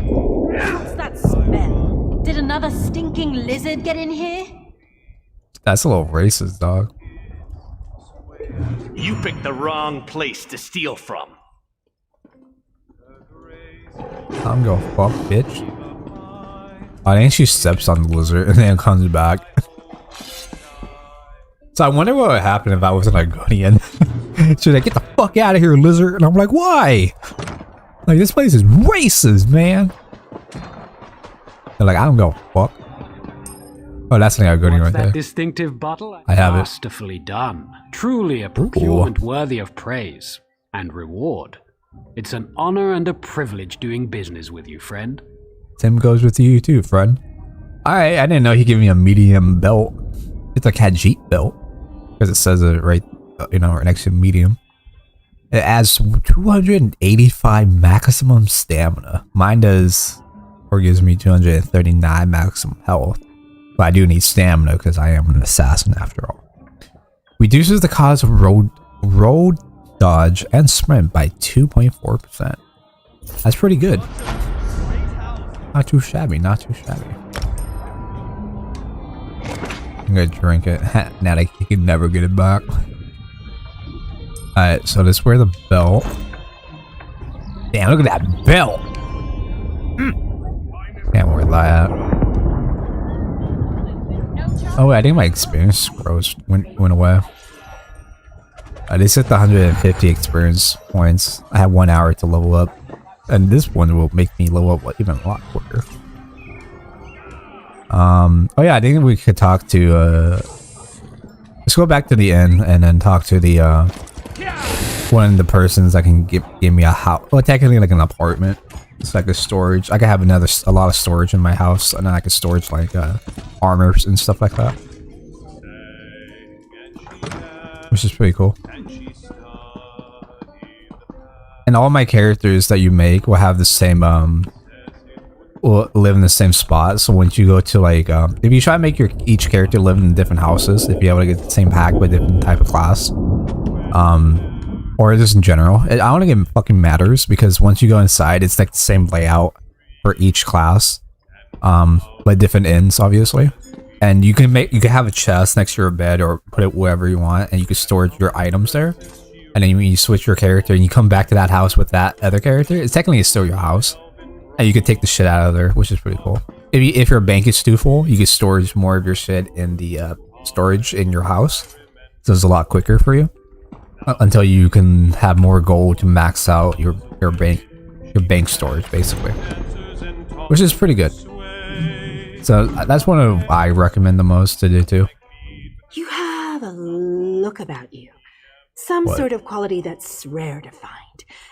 What's that smell? Did another stinking lizard get in here? That's a little racist, dog. You picked the wrong place to steal from. I'm gonna fuck, bitch. I think she steps on the lizard and then comes back. So I wonder what would happen if I was an Argonian. She's like, get the fuck out of here, lizard. And I'm like, why? Like, this place is racist, man. They're like, I don't go fuck. Oh, that's an Argonian right there. That distinctive bottle? I have it. Masterfully done. Truly a procurement worthy of praise and reward. It's an honor and a privilege doing business with you, friend. Same goes with you too, friend. I didn't know he gave me a medium belt. It's a Khajiit belt. Because it says it right, right next to medium. It adds 285 maximum stamina. Mine does, or gives me 239 maximum health. But I do need stamina because I am an assassin after all. Reduces the cost of road dodge and sprint by 2.4%. That's pretty good. Not too shabby, not too shabby. I'm gonna drink it. Now I can never get it back. Alright, so let's wear the belt. Damn, look at that belt! Can't wear that. Oh wait, I think my experience scrolls went away. I just hit the 150 experience points. I have 1 hour to level up. And this one will make me level up even a lot quicker. Oh yeah, I think we could talk to let's go back to the inn and then talk to the one of the persons that can give me a house. Well, technically like an apartment. It's like a storage. I could have a lot of storage in my house, and then I could storage like armors and stuff like that, which is pretty cool. And all my characters that you make will have the same will live in the same spot. So once you go to like if you try to make each character live in different houses, if you able to get the same pack but different type of class, or just in general, I don't think it fucking matters, because once you go inside, it's like the same layout for each class, but different inns obviously. And you can have a chest next to your bed or put it wherever you want, and you can store your items there. And then when you switch your character and you come back to that house with that other character, it's technically still your house. And you can take the shit out of there, which is pretty cool. If your bank is too full, you can storage more of your shit in the storage in your house. So it's a lot quicker for you. Until you can have more gold to max out your bank storage, basically. Which is pretty good. So that's one of I recommend the most to do too. You have a look about you. Some sort of quality that's rare to find.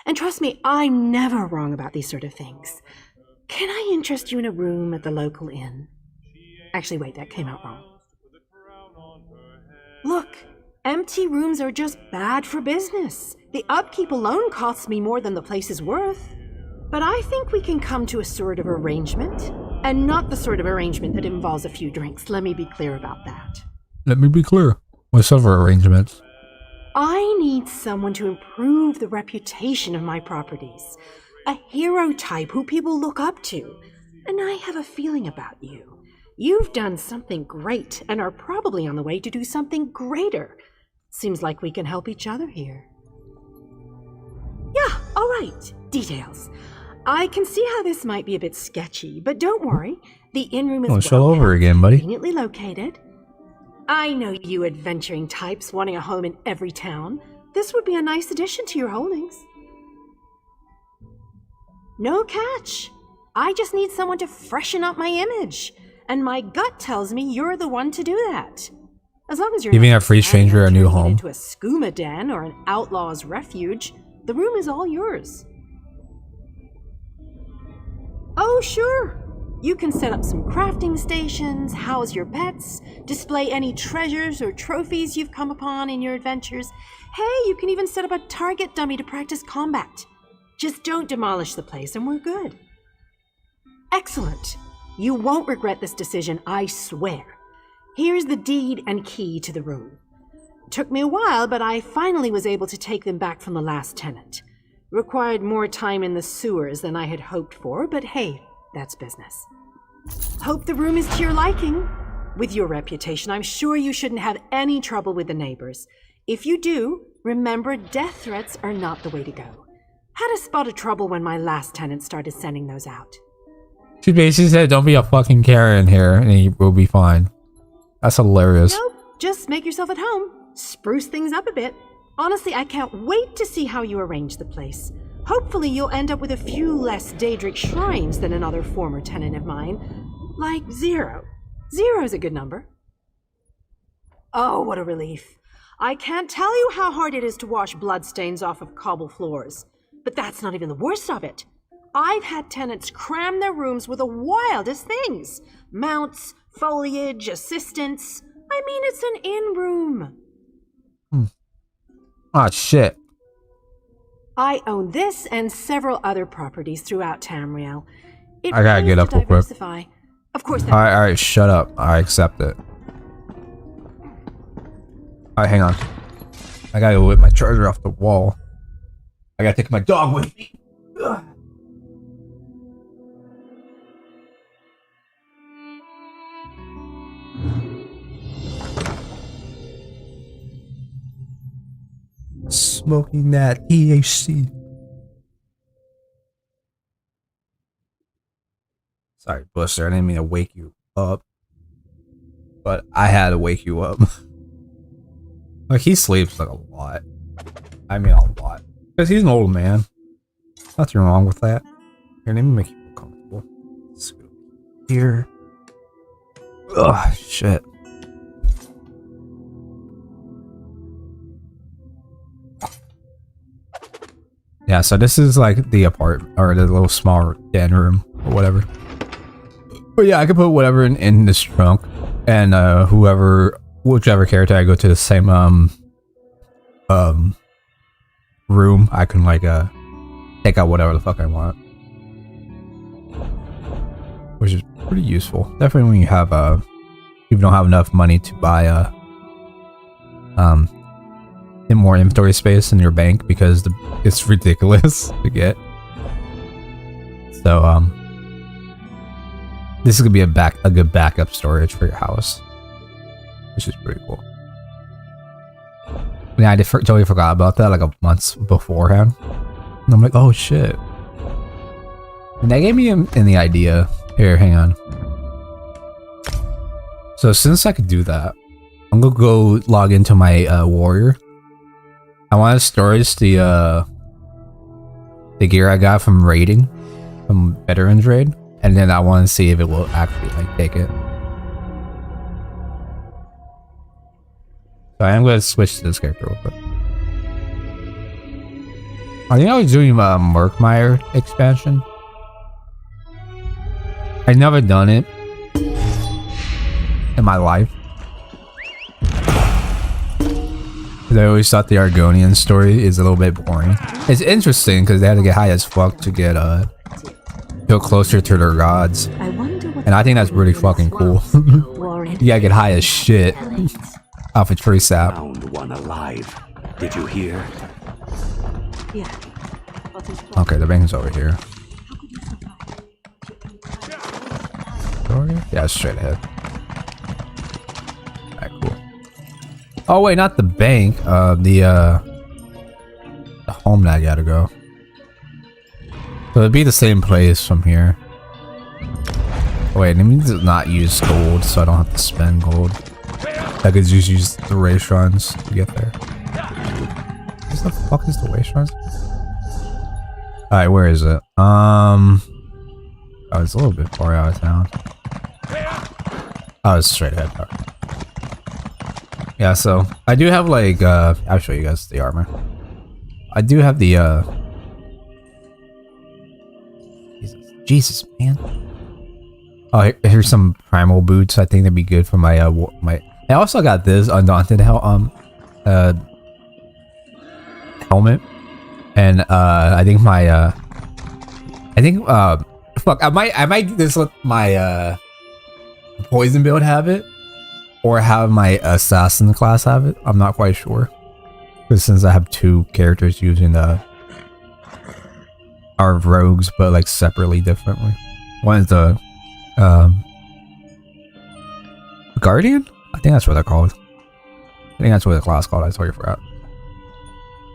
And trust me, I'm never wrong about these sort of things. Can I interest you in a room at the local inn? Actually, wait, that came out wrong. Look, empty rooms are just bad for business. The upkeep alone costs me more than the place is worth. But I think we can come to a sort of arrangement. And not the sort of arrangement that involves a few drinks. Let me be clear about that. Let me be clear. What sort of arrangements? I need someone to improve the reputation of my properties. A hero type who people look up to. And I have a feeling about you. You've done something great and are probably on the way to do something greater. Seems like we can help each other here. Yeah, all right. Details. I can see how this might be a bit sketchy, but don't worry. The inn room is all over again, buddy. Conveniently located. I know you adventuring types wanting a home in every town. This would be a nice addition to your holdings. No catch. I just need someone to freshen up my image. And my gut tells me you're the one to do that. As long as you're giving a free stranger a new home into a skooma den or an outlaw's refuge, the room is all yours. Oh, sure. You can set up some crafting stations, house your pets, display any treasures or trophies you've come upon in your adventures. Hey, you can even set up a target dummy to practice combat. Just don't demolish the place and we're good. Excellent. You won't regret this decision, I swear. Here's the deed and key to the room. Took me a while, but I finally was able to take them back from the last tenant. Required more time in the sewers than I had hoped for, but hey, that's business. Hope the room is to your liking. With your reputation, I'm sure you shouldn't have any trouble with the neighbors. If you do, remember death threats are not the way to go. Had a spot of trouble when my last tenant started sending those out. She basically said, don't be a fucking Karen here and you will be fine. That's hilarious. Nope, just make yourself at home. Spruce things up a bit. Honestly, I can't wait to see how you arrange the place. Hopefully you'll end up with a few less Daedric shrines than another former tenant of mine. Like 0. 0's a good number. Oh, what a relief. I can't tell you how hard it is to wash bloodstains off of cobble floors. But that's not even the worst of it. I've had tenants cram their rooms with the wildest things. Mounts, foliage, assistants. I mean, it's an inn room. Ah, shit. I own this and several other properties throughout Tamriel. I gotta get up real quick. Of course. Alright, shut up. I accept it. Alright, hang on. I gotta whip my charger off the wall. I gotta take my dog with me. Ugh. Smoking that THC. Sorry, Buster, I didn't mean to wake you up. But I had to wake you up. Like, he sleeps like a lot. I mean a lot. Because he's an old man. Nothing wrong with that. Here, let me make you feel comfortable. Let's go here. Ugh, shit. Yeah, so this is like the apartment, or the little small den room, or whatever. But yeah, I can put whatever in this trunk, and whichever character I go to the same room, I can like take out whatever the fuck I want, which is pretty useful. Definitely when you have you don't have enough money to buy more inventory space in your bank, because it's ridiculous to get. So this is gonna be a good backup storage for your house, which is pretty cool. Yeah, I totally forgot about that like a month beforehand, and I'm like, oh shit. And that gave me the idea. Here, hang on. So since I could do that, I'm gonna go log into my warrior. I want to storage the gear I got from raiding, from veterans raid, and then I want to see if it will actually like take it. So I am going to switch to this character real quick. I think I was doing Murkmire expansion. I've never done it in my life. I always thought the Argonian story is a little bit boring. It's interesting because they had to get high as fuck to get feel closer to their gods, and I think that's pretty fucking cool. You gotta get high as shit off a tree sap. Found one alive. Did you hear? Yeah. Okay, the bank's over here. Over here? Yeah, straight ahead. Alright, cool. Oh wait, not the bank. The home that I gotta go. So it'd be the same place from here. Wait, let me just not use gold, so I don't have to spend gold. I could just use the race shrines to get there. What the fuck is the race shrines? Alright, where is it? Oh, it's a little bit far out of town. Oh, it's straight ahead. Okay. Yeah, so I do have like I'll show you guys the armor. I do have the Jesus, man. Oh, here's some primal boots. I think that'd be good for my my. I also got this undaunted helmet, and I think my fuck, I might just let my poison build have it, or have my assassin class have it. I'm not quite sure, because since I have two characters using our rogues, but like separately, differently. One is the Guardian? I think that's what they're called. I think that's what the class called. I totally forgot.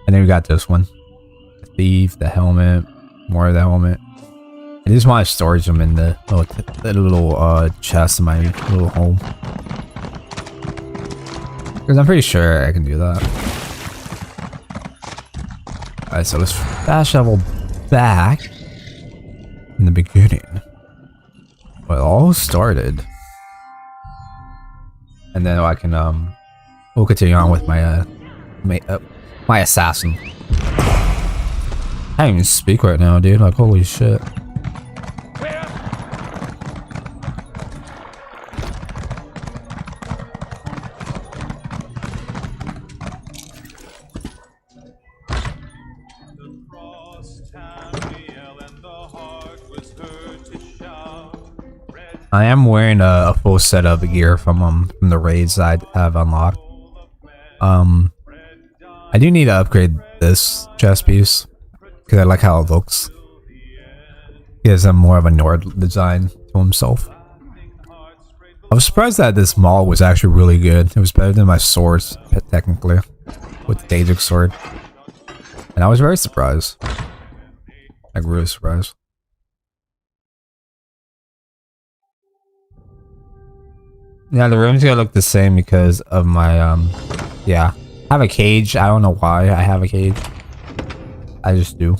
And then we got this one. The thief, the helmet, more of the helmet. I just want to storage them in the little chest in my little home. Because I'm pretty sure I can do that. Alright, so let's fast travel back in the beginning. Well, it all started. And then I can we'll continue on with my my assassin. I can't even speak right now, dude. Like, holy shit. I am wearing a full set of gear from the raids I have unlocked. I do need to upgrade this chest piece because I like how it looks. He has a more of a Nord design to himself. I was surprised that this maul was actually really good. It was better than my swords, technically, with the Daedric sword. And I was very surprised. Like, really surprised. Yeah, the room's gonna look the same because of my, yeah. I have a cage. I don't know why I have a cage. I just do.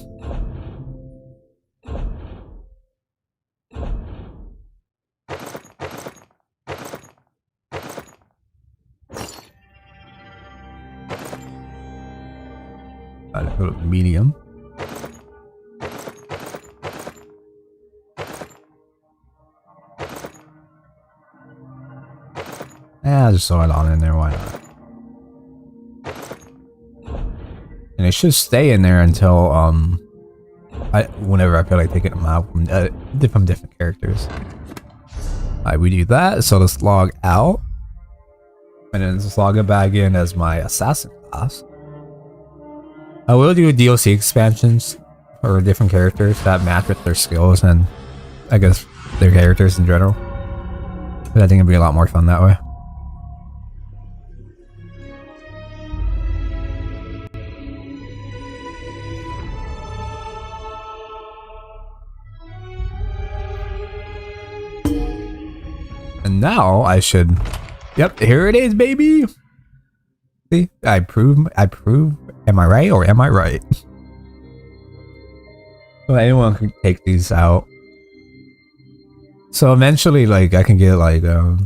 Medium. Yeah, I'll just throw it on in there, why not? And it should stay in there until, whenever I feel like taking them out from different characters. Alright, we do that, so let's log out. And then let's log it back in as my assassin class. I will do DLC expansions for different characters that match with their skills and I guess their characters in general. But I think it'd be a lot more fun that way. And now I should, yep, here it is, baby. See, I prove, am I right or am I right? Well, anyone can take these out. So eventually, like, I can get, like, I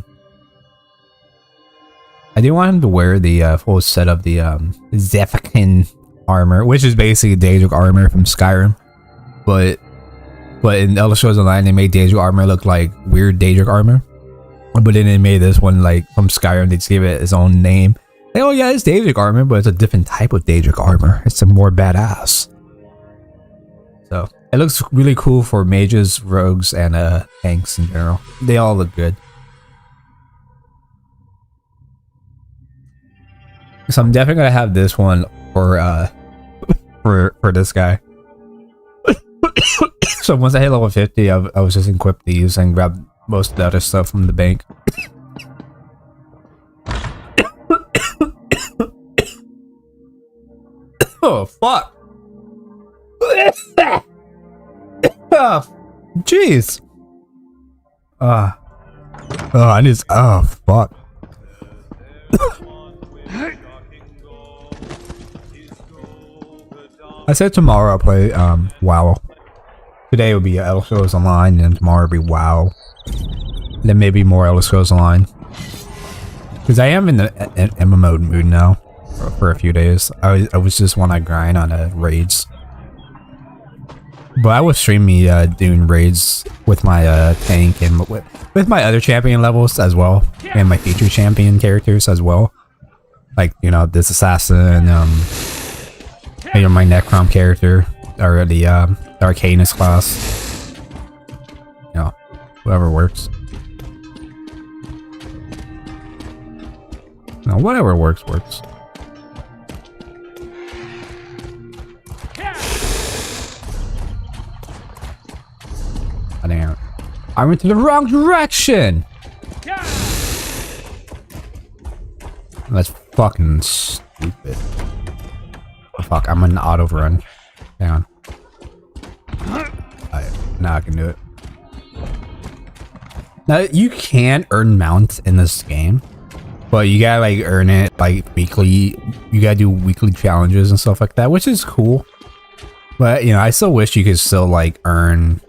do want him to wear the full set of the Zephyrin armor, which is basically Daedric armor from Skyrim. But in Elder Scrolls Online, they made Daedric armor look like weird Daedric armor. But then they made this one, like, from Skyrim, they just gave it its own name. Like, oh yeah, it's Daedric armor, but it's a different type of Daedric armor. It's a more badass. So, it looks really cool for mages, rogues, and tanks in general. They all look good. So I'm definitely gonna have this one for for this guy. So once I hit level 50, I was just equip these and grab most of the other stuff from the bank. Oh fuck! Jeez. I just, oh fuck. I said tomorrow I'll play WoW. Today will be Elder Scrolls Online, and tomorrow will be WoW. Then maybe more Elder Scrolls Online. Because I am in the MMO mood now for a few days. I was just want to grind on raids. But I was streaming doing raids with my tank and with my other champion levels as well, and my featured champion characters as well. Like, you know, this assassin, you know, my Necrom character, or the Arcanist class. You know, whoever works. No, whatever works. Damn. I went to the wrong direction! That's fucking stupid. Oh, fuck, I'm an auto run. Hang on. Now I can do it. Now, you can earn mounts in this game, but you gotta like earn it like weekly. You gotta do weekly challenges and stuff like that, which is cool. But, you know, I still wish you could still like earn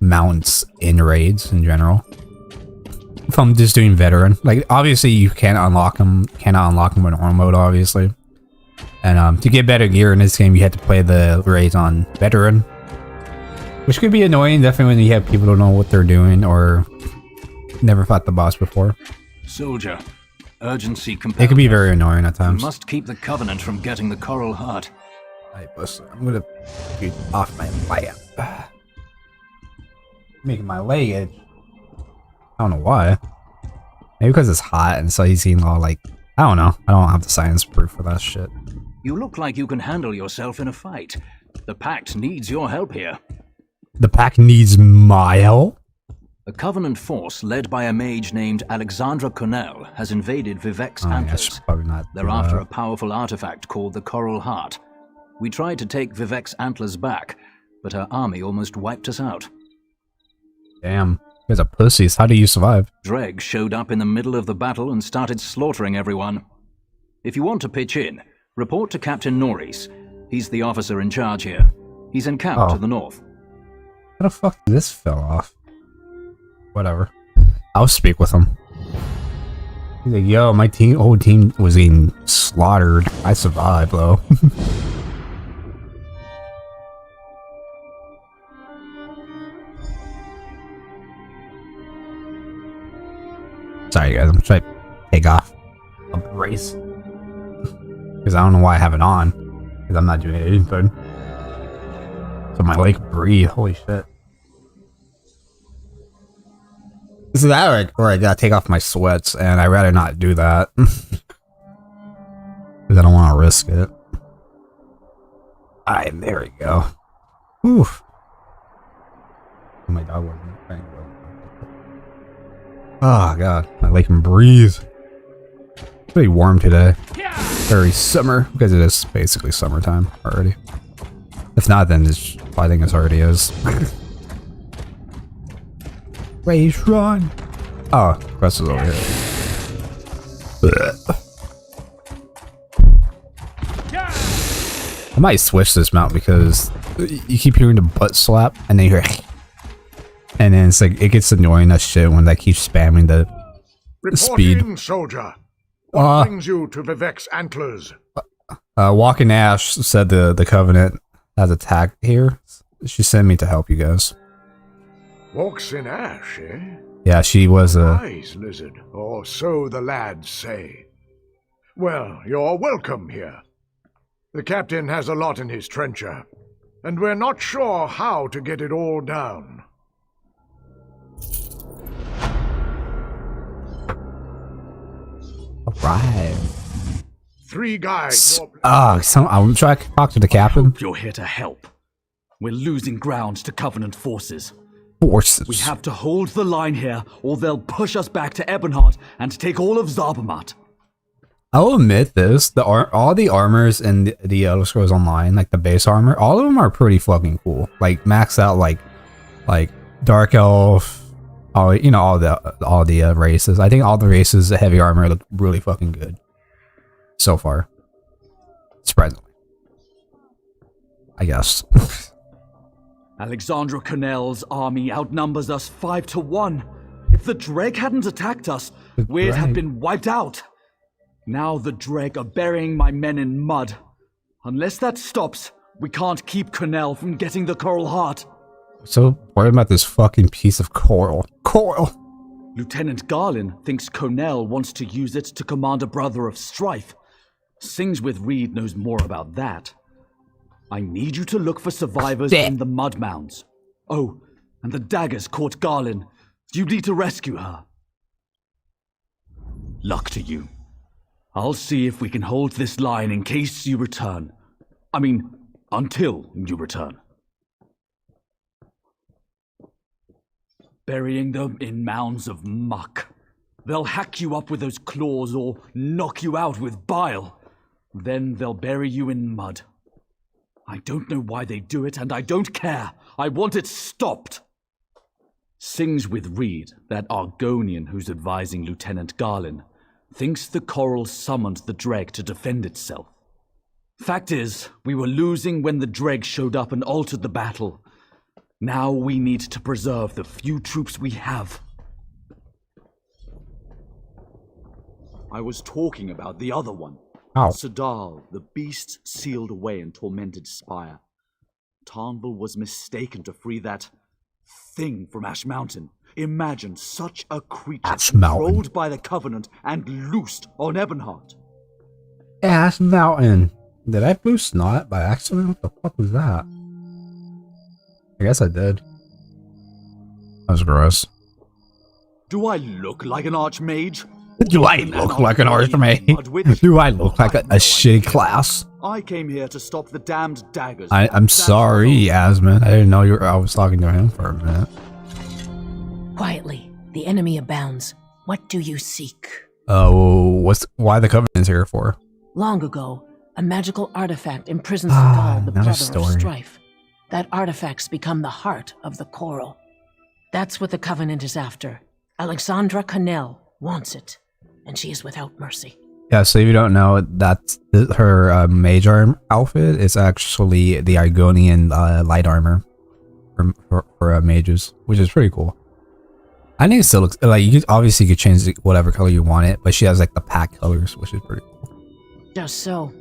mounts in raids in general. If I'm just doing veteran, like obviously you cannot unlock them in normal mode, obviously. And to get better gear in this game, you have to play the raids on veteran, which could be annoying, definitely when you have people who don't know what they're doing or never fought the boss before. Soldier, urgency compelled. It can be very annoying at times. You must keep the Covenant from getting the Coral Heart. Alright, I'm gonna get off my lamp. Making my leg itch. I don't know why. Maybe because it's hot and so he's eating all like, I don't know. I don't have the science proof for that shit. You look like you can handle yourself in a fight. The Pact needs your help here. The Pact needs my help? A Covenant force led by a mage named Alexandra Cornell has invaded Vivek's antlers. They're after a powerful artifact called the Coral Heart. We tried to take Vivek's antlers back, but her army almost wiped us out. Damn, you guys are pussies. How do you survive? Dreg showed up in the middle of the battle and started slaughtering everyone. If you want to pitch in, report to Captain Norris. He's the officer in charge here. He's in camp to the north. How the fuck did this fell off? Whatever. I'll speak with him. He's like, yo, my whole team was getting slaughtered. I survived, though. Sorry guys, I'm trying to take off a brace. Because I don't know why I have it on. Because I'm not doing anything. So my leg can breathe. Holy shit. Is that or I gotta take off my sweats, and I'd rather not do that. Because I don't want to risk it. Alright, there we go. Whew. Oh, my dog wasn't playing. Oh god, my leg can breathe. It's pretty warm today. Very summer, because it is basically summertime already. If not, then I think it already is. Race run! Oh, Quest is over here. I might switch this mount because you keep hearing the butt slap and then you hear and then it's like it gets annoying as shit when they keep spamming the speed. In, soldier. What brings you to Vivek's antlers? Walking Ash said the Covenant has attacked here. She sent me to help you guys. Walks in ash, eh? Yeah, she was a wise lizard, or so the lads say. Well, you're welcome here. The captain has a lot in his trencher, and we're not sure how to get it all down. Alright. 3 guys. I'm trying to talk to the captain. You're here to help. We're losing ground to Covenant forces. We have to hold the line here, or they'll push us back to Ebonheart and take all of Zarbamat. I'll admit this: all the armors in the Elder Scrolls Online, like the base armor, all of them are pretty fucking cool. Like maxed out, like Dark Elf, all the races. I think all the races, the heavy armor, look really fucking good so far. Surprisingly, I guess. Alexandra Connell's army outnumbers us 5-1. If the Dreg hadn't attacked us, we'd have been wiped out. Now the Dreg are burying my men in mud. Unless that stops, we can't keep Connell from getting the Coral Heart. So, what about this fucking piece of coral? Coral! Lieutenant Garlin thinks Connell wants to use it to command a brother of strife. Sings with Reed knows more about that. I need you to look for survivors in the mud mounds. Oh, and the daggers caught Garlin. You need to rescue her. Luck to you. I'll see if we can hold this line in case you return. I mean, until you return. Burying them in mounds of muck. They'll hack you up with those claws or knock you out with bile. Then they'll bury you in mud. I don't know why they do it, and I don't care. I want it stopped. Sings with Reed, that Argonian who's advising Lieutenant Garlin, thinks the Coral summoned the Dreg to defend itself. Fact is, we were losing when the Dreg showed up and altered the battle. Now we need to preserve the few troops we have. I was talking about the other one. Sadal, the beast sealed away in tormented spire. Tarnval was mistaken to free that thing from Ash Mountain. Imagine such a creature controlled by the Covenant and loosed on Ebonheart. Ash Mountain. Did I blew snot by accident? What the fuck was that? I guess I did. That was gross. Do I look like an archmage? Do I look like an archmage? Do I look like a shitty class? I came here to stop the damned daggers. I'm sorry, Yasmin. I didn't know I was talking to him for a minute. Quietly, the enemy abounds. What do you seek? Why the Covenant's here for? Long ago, a magical artifact imprisons Sadal, the brother of strife. That artifact's become the heart of the Coral. That's what the Covenant is after. Alexandra Connell wants it, and she is without mercy. Yeah, so if you don't know, that's her mage arm outfit is actually the Argonian light armor for mages, which is pretty cool. I think it still looks like you could change whatever color you want it, but she has like the Pact colors, which is pretty cool. Just so.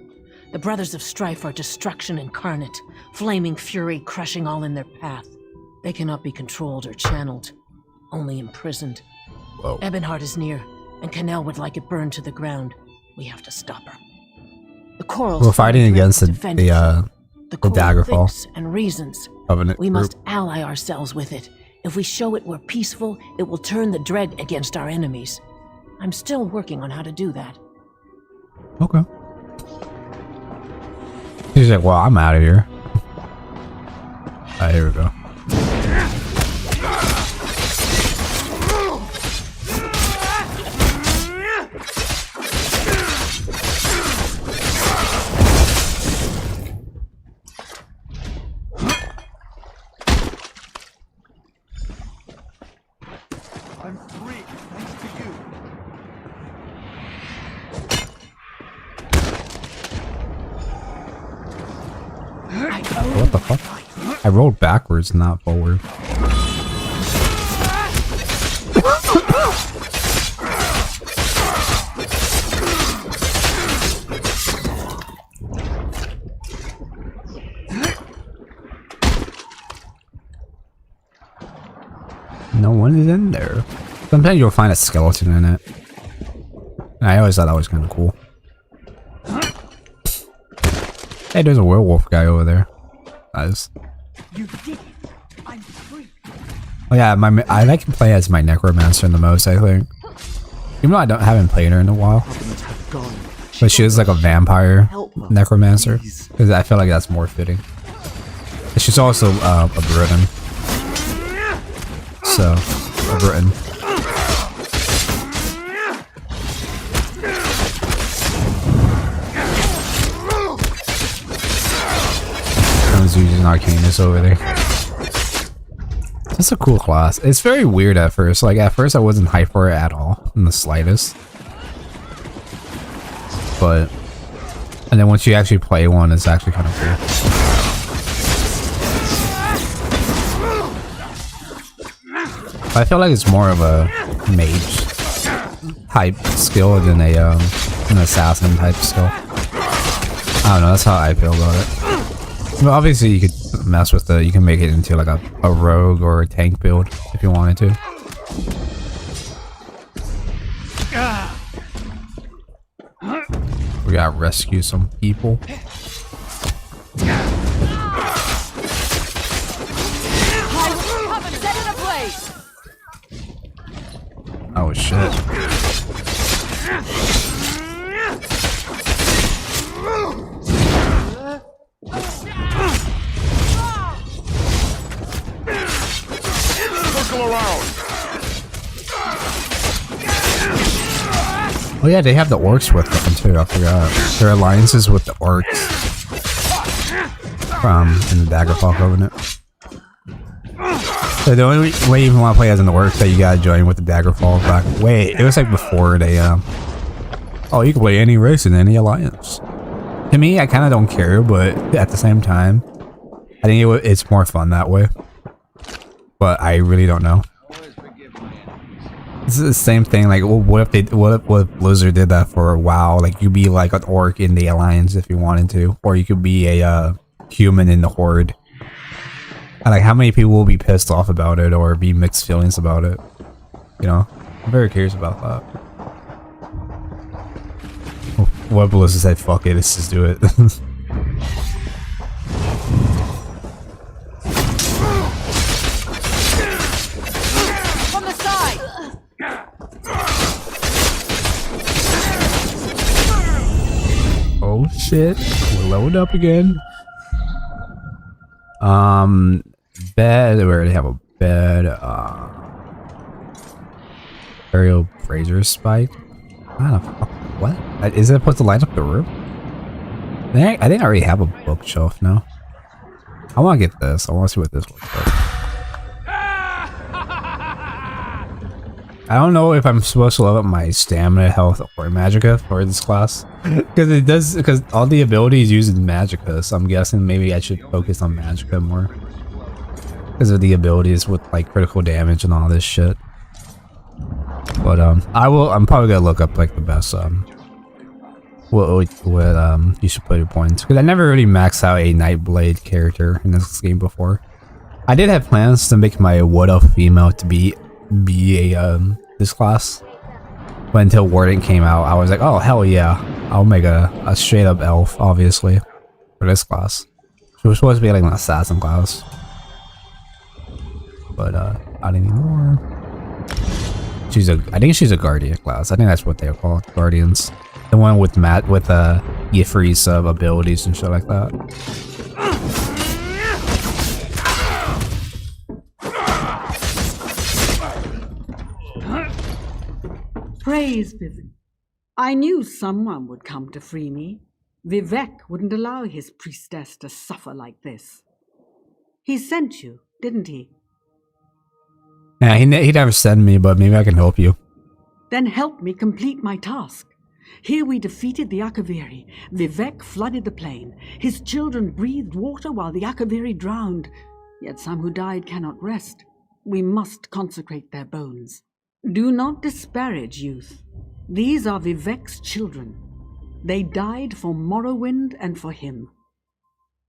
The Brothers of Strife are destruction incarnate, flaming fury crushing all in their path. They cannot be controlled or channeled, only imprisoned. Whoa. Ebonheart is near. and Canal would like it burned to the ground. We have to stop her. The Corals. We're fighting against the Daggerfall and reasons. Covenant We group. must ally ourselves with it. If we show it we're peaceful, it will turn the Dread against our enemies. I'm still working on how to do that. Okay. He's like, well, I'm out of here. Alright, here we go. I'm free, thanks to you. What the fuck? I rolled backwards, not forward. No one is in there. Sometimes you'll find a skeleton in it. I always thought that was kind of cool. Hey, there's a werewolf guy over there. Nice. You did it. I'm free. Oh yeah, I like to play as my necromancer the most, I think. Even though haven't played her in a while. But she is like a vampire necromancer. Because I feel like that's more fitting. And she's also a Briton. So, a Briton. Someone's using Arcanus over there. That's a cool class. It's very weird at first. Like, at first I wasn't hyped for it at all. In the slightest. But... And then once you actually play one, it's actually kind of cool. I feel like it's more of a mage type skill than an assassin type skill. I don't know, that's how I feel about it. Well, obviously you could mess with you can make it into like a rogue or a tank build if you wanted to. We gotta rescue some people. Oh shit. Circle around. Oh yeah, they have the orcs with them too, I forgot. Their alliances with the orcs from in the Daggerfall Covenant. So the only way you want to play as an orc that you gotta join with the Daggerfall back. Wait, it was like before they oh, you can play any race in any alliance. To me, I kind of don't care, but at the same time, I think it's more fun that way. But I really don't know. It's the same thing. Like, well, what if Blizzard did that for WoW? Like, you'd be like an orc in the alliance if you wanted to, or you could be a human in the horde. And like, how many people will be pissed off about it or be mixed feelings about it? You know, I'm very curious about that. What Blizzard said, fuck it, let's just do it. From the side. Oh shit, we're loaded up again. Bed, we already have a bed. Aerial Brazier Spike. I don't know. What? Is it supposed to light up the room? I think I already have a bookshelf now. I want to get this. I want to see what this looks like. I don't know if I'm supposed to level up my stamina, health, or magicka for this class. Because all the abilities use magicka, so I'm guessing maybe I should focus on magicka more. Because of the abilities with like critical damage and all this shit. But I'm probably gonna look up like the best what you should put your points, because I never really maxed out a Nightblade character in this game before. I did have plans to make my Wood Elf female to be a this class, but But until Warden came out, I was like, oh hell yeah, I'll make a straight up elf, obviously, for this class. She was supposed to be like an assassin class, but not anymore. I think she's a guardian class. I think that's what they're called, guardians. The one with Yifri's abilities and shit like that. Praise Vivek. I knew someone would come to free me. Vivek wouldn't allow his priestess to suffer like this. He sent you, didn't he? Yeah, he never sent me, but maybe I can help you. Then help me complete my task. Here we defeated the Akaviri. Vivek flooded the plain. His children breathed water while the Akaviri drowned. Yet some who died cannot rest. We must consecrate their bones. Do not disparage youth. These are Vivek's children. They died for Morrowind and for him.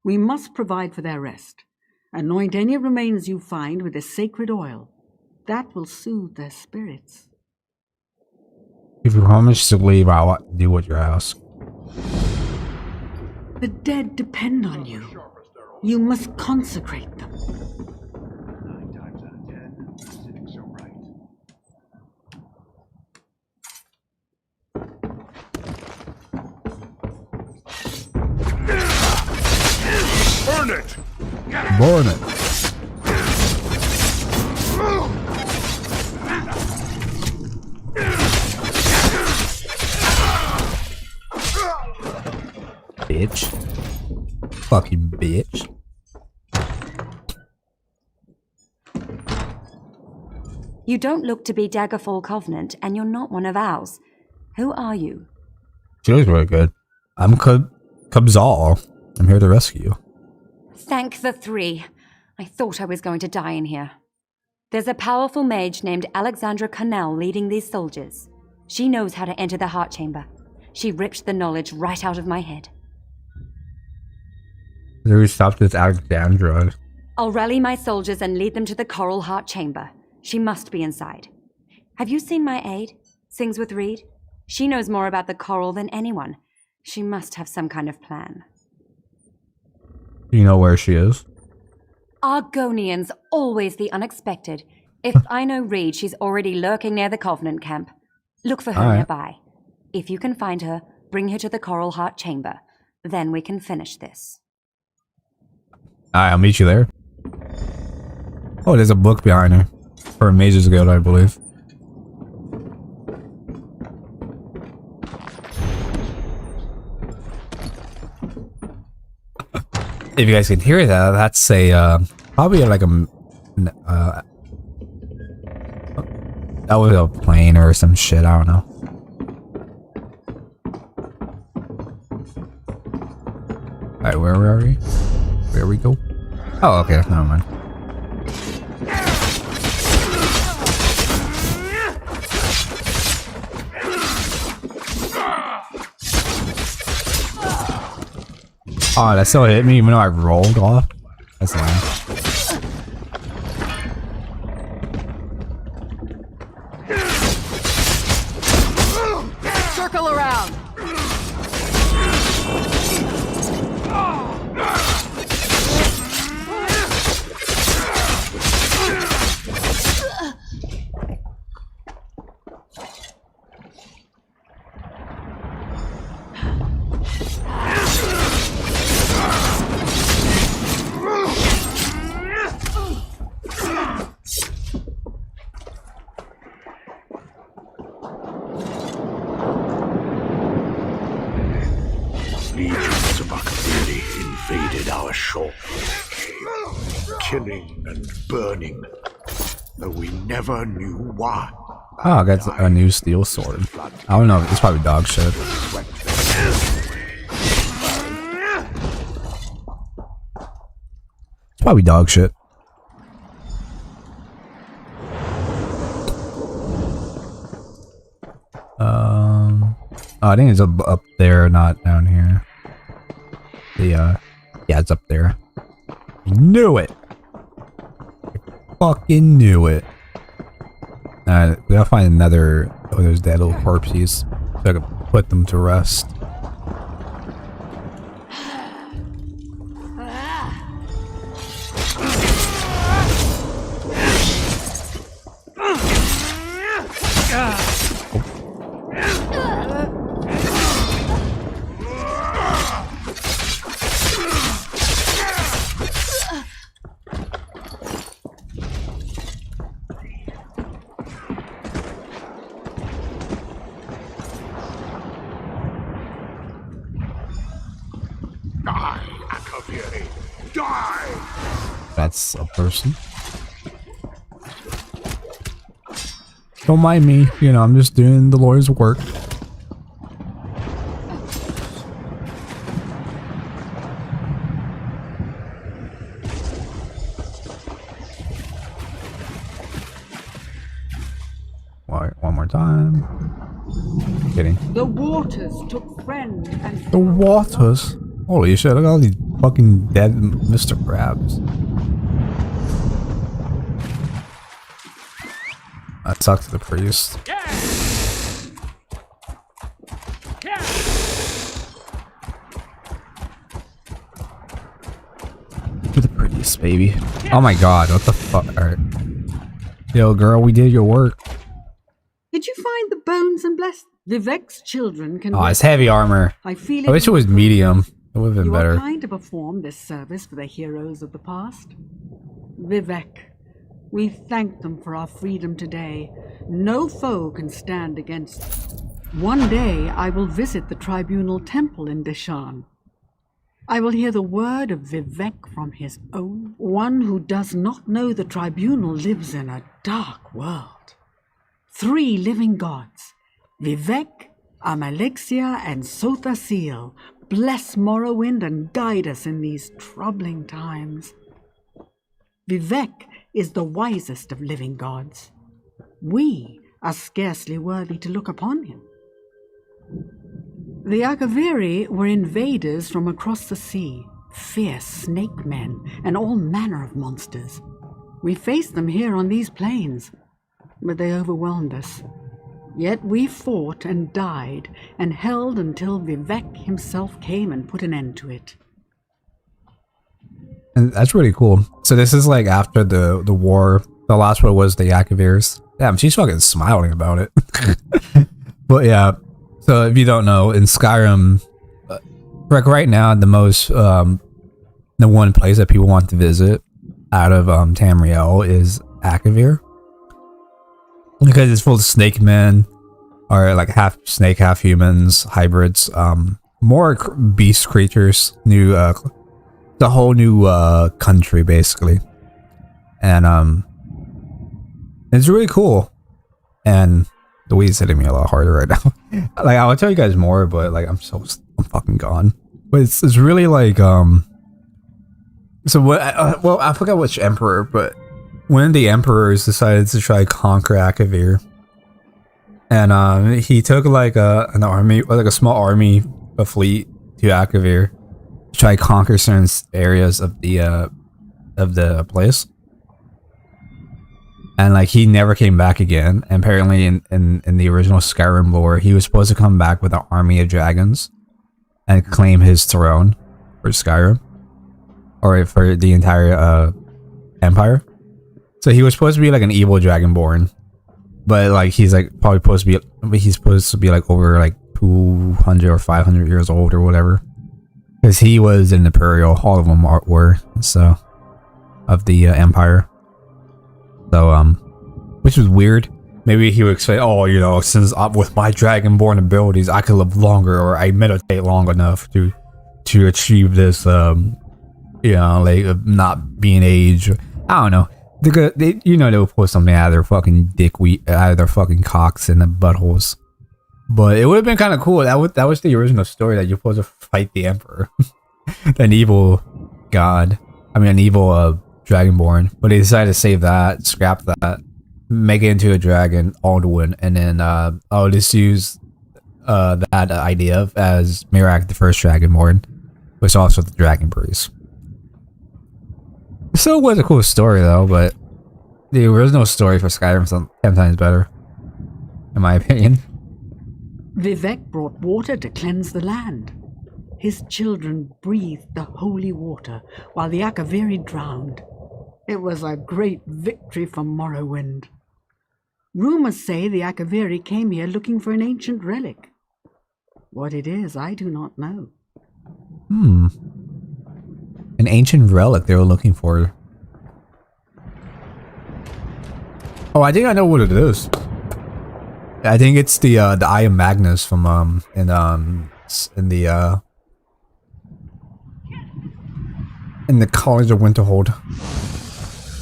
We must provide for their rest. Anoint any remains you find with the sacred oil. That will soothe their spirits. If you promise to leave, I'll do what you ask. The dead depend on you. You must consecrate them. Burn it! Burn it! Bitch. Fucking bitch. You don't look to be Daggerfall Covenant, and you're not one of ours. Who are you? She looks really good. I'm Kabzal. I'm here to rescue you. Thank the three. I thought I was going to die in here. There's a powerful mage named Alexandra Connell leading these soldiers. She knows how to enter the heart chamber. She ripped the knowledge right out of my head. There we stopped with Alexandra. I'll rally my soldiers and lead them to the Coral Heart chamber. She must be inside. Have you seen my aide? Sings with Reed? She knows more about the coral than anyone. She must have some kind of plan. You know where she is? Argonians, always the unexpected. If I know Reed, she's already lurking near the Covenant camp. Look for her nearby. If you can find her, bring her to the Coral Heart chamber. Then we can finish this. Alright, I'll meet you there. Oh, there's a book behind her. For Mage's Guild, I believe. If you guys can hear that, that's a probably like a that was a plane or some shit. I don't know. All right, where are we? Where we go? Oh, okay, never mind. Oh, that still hit me even though I rolled off. That's lame. Circle around. Legions of Akaviri invaded our shore, killing and burning, though we never knew why. Oh, I got a new steel sword. I don't know, it's probably dog shit. It's probably dog shit. Oh, I think it's up there, not down here. Yeah, it's up there. I knew it. I fucking knew it. We gotta find another of those dead little corpses so I can put them to rest. That's a person. Don't mind me, you know, I'm just doing the Lord's work. One more time. Kidding. The waters took friend and The waters? Holy shit, look at all these fucking dead Mr. Krabs. I talked to the priest. To the priest, baby. Oh my god, what the fuck? Alright. Yo, girl, we did your work. Did you find the bones and bless Vivek's children can Oh, it's heavy armor. I feel I wish it was medium. It would have been you better. are kind to perform this service for the heroes of the past. Vivek, we thank them for our freedom today. No foe can stand against them. One day I will visit the tribunal temple in Deshan. I will hear the word of Vivek from his own. One who does not know the tribunal lives in a dark world. 3 living gods, Vivek, Amalexia, and Sothasil, bless Morrowind and guide us in these troubling times. Vivek is the wisest of living gods. We are scarcely worthy to look upon him. The Akaviri were invaders from across the sea, fierce snake men and all manner of monsters. We faced them here on these plains, but they overwhelmed us. Yet we fought and died and held until Vivek himself came and put an end to it. And that's really cool. So this is like after the war. The last one was the Akavirs. Damn, she's fucking smiling about it. But yeah, so if you don't know, in Skyrim, like right now, the one place that people want to visit out of Tamriel is Akavir. Because it's full of snake men, or like half snake, half humans, hybrids, more beast creatures, new, the whole new country basically, and it's really cool. And the weed's hitting me a lot harder right now. Like I'll tell you guys more, but like I'm fucking gone. But it's really like So what? Well, I forgot which emperor, but one of the emperors decided to try to conquer Akavir, and he took like an army, like a small army, a fleet to Akavir to try to conquer certain areas of the place. And like he never came back again. And apparently in the original Skyrim lore, he was supposed to come back with an army of dragons and claim his throne for Skyrim, or for the entire empire. So he was supposed to be like an evil dragonborn, but like he's like probably supposed to be like over like 200 or 500 years old or whatever, because he was an imperial. All of them were, so, of the empire. So which was weird. Maybe he would say, oh, you know, since with my dragonborn abilities I could live longer, or I meditate long enough to achieve this you know, like not being aged. I don't know. They, you know, they'll pull something out of their fucking out of their fucking cocks and the buttholes. But it would have been kind of cool. That was the original story, that you're supposed to fight the emperor, an evil god. I mean, an evil dragonborn. But they decided to save that, scrap that, make it into a dragon, Alduin, and then I'll just use that idea as Mirak, the first dragonborn, which also the dragon priest. So it was a cool story though, but The original story for Skyrim's 10 times better, in my opinion. Vivek brought water to cleanse the land. His children breathed the holy water while the Akaviri drowned. It was a great victory for Morrowind. Rumors say the Akaviri came here looking for an ancient relic. What it is, I do not know. An ancient relic they were looking for. Oh, I think I know what it is. I think it's the Eye of Magnus from in the College of Winterhold.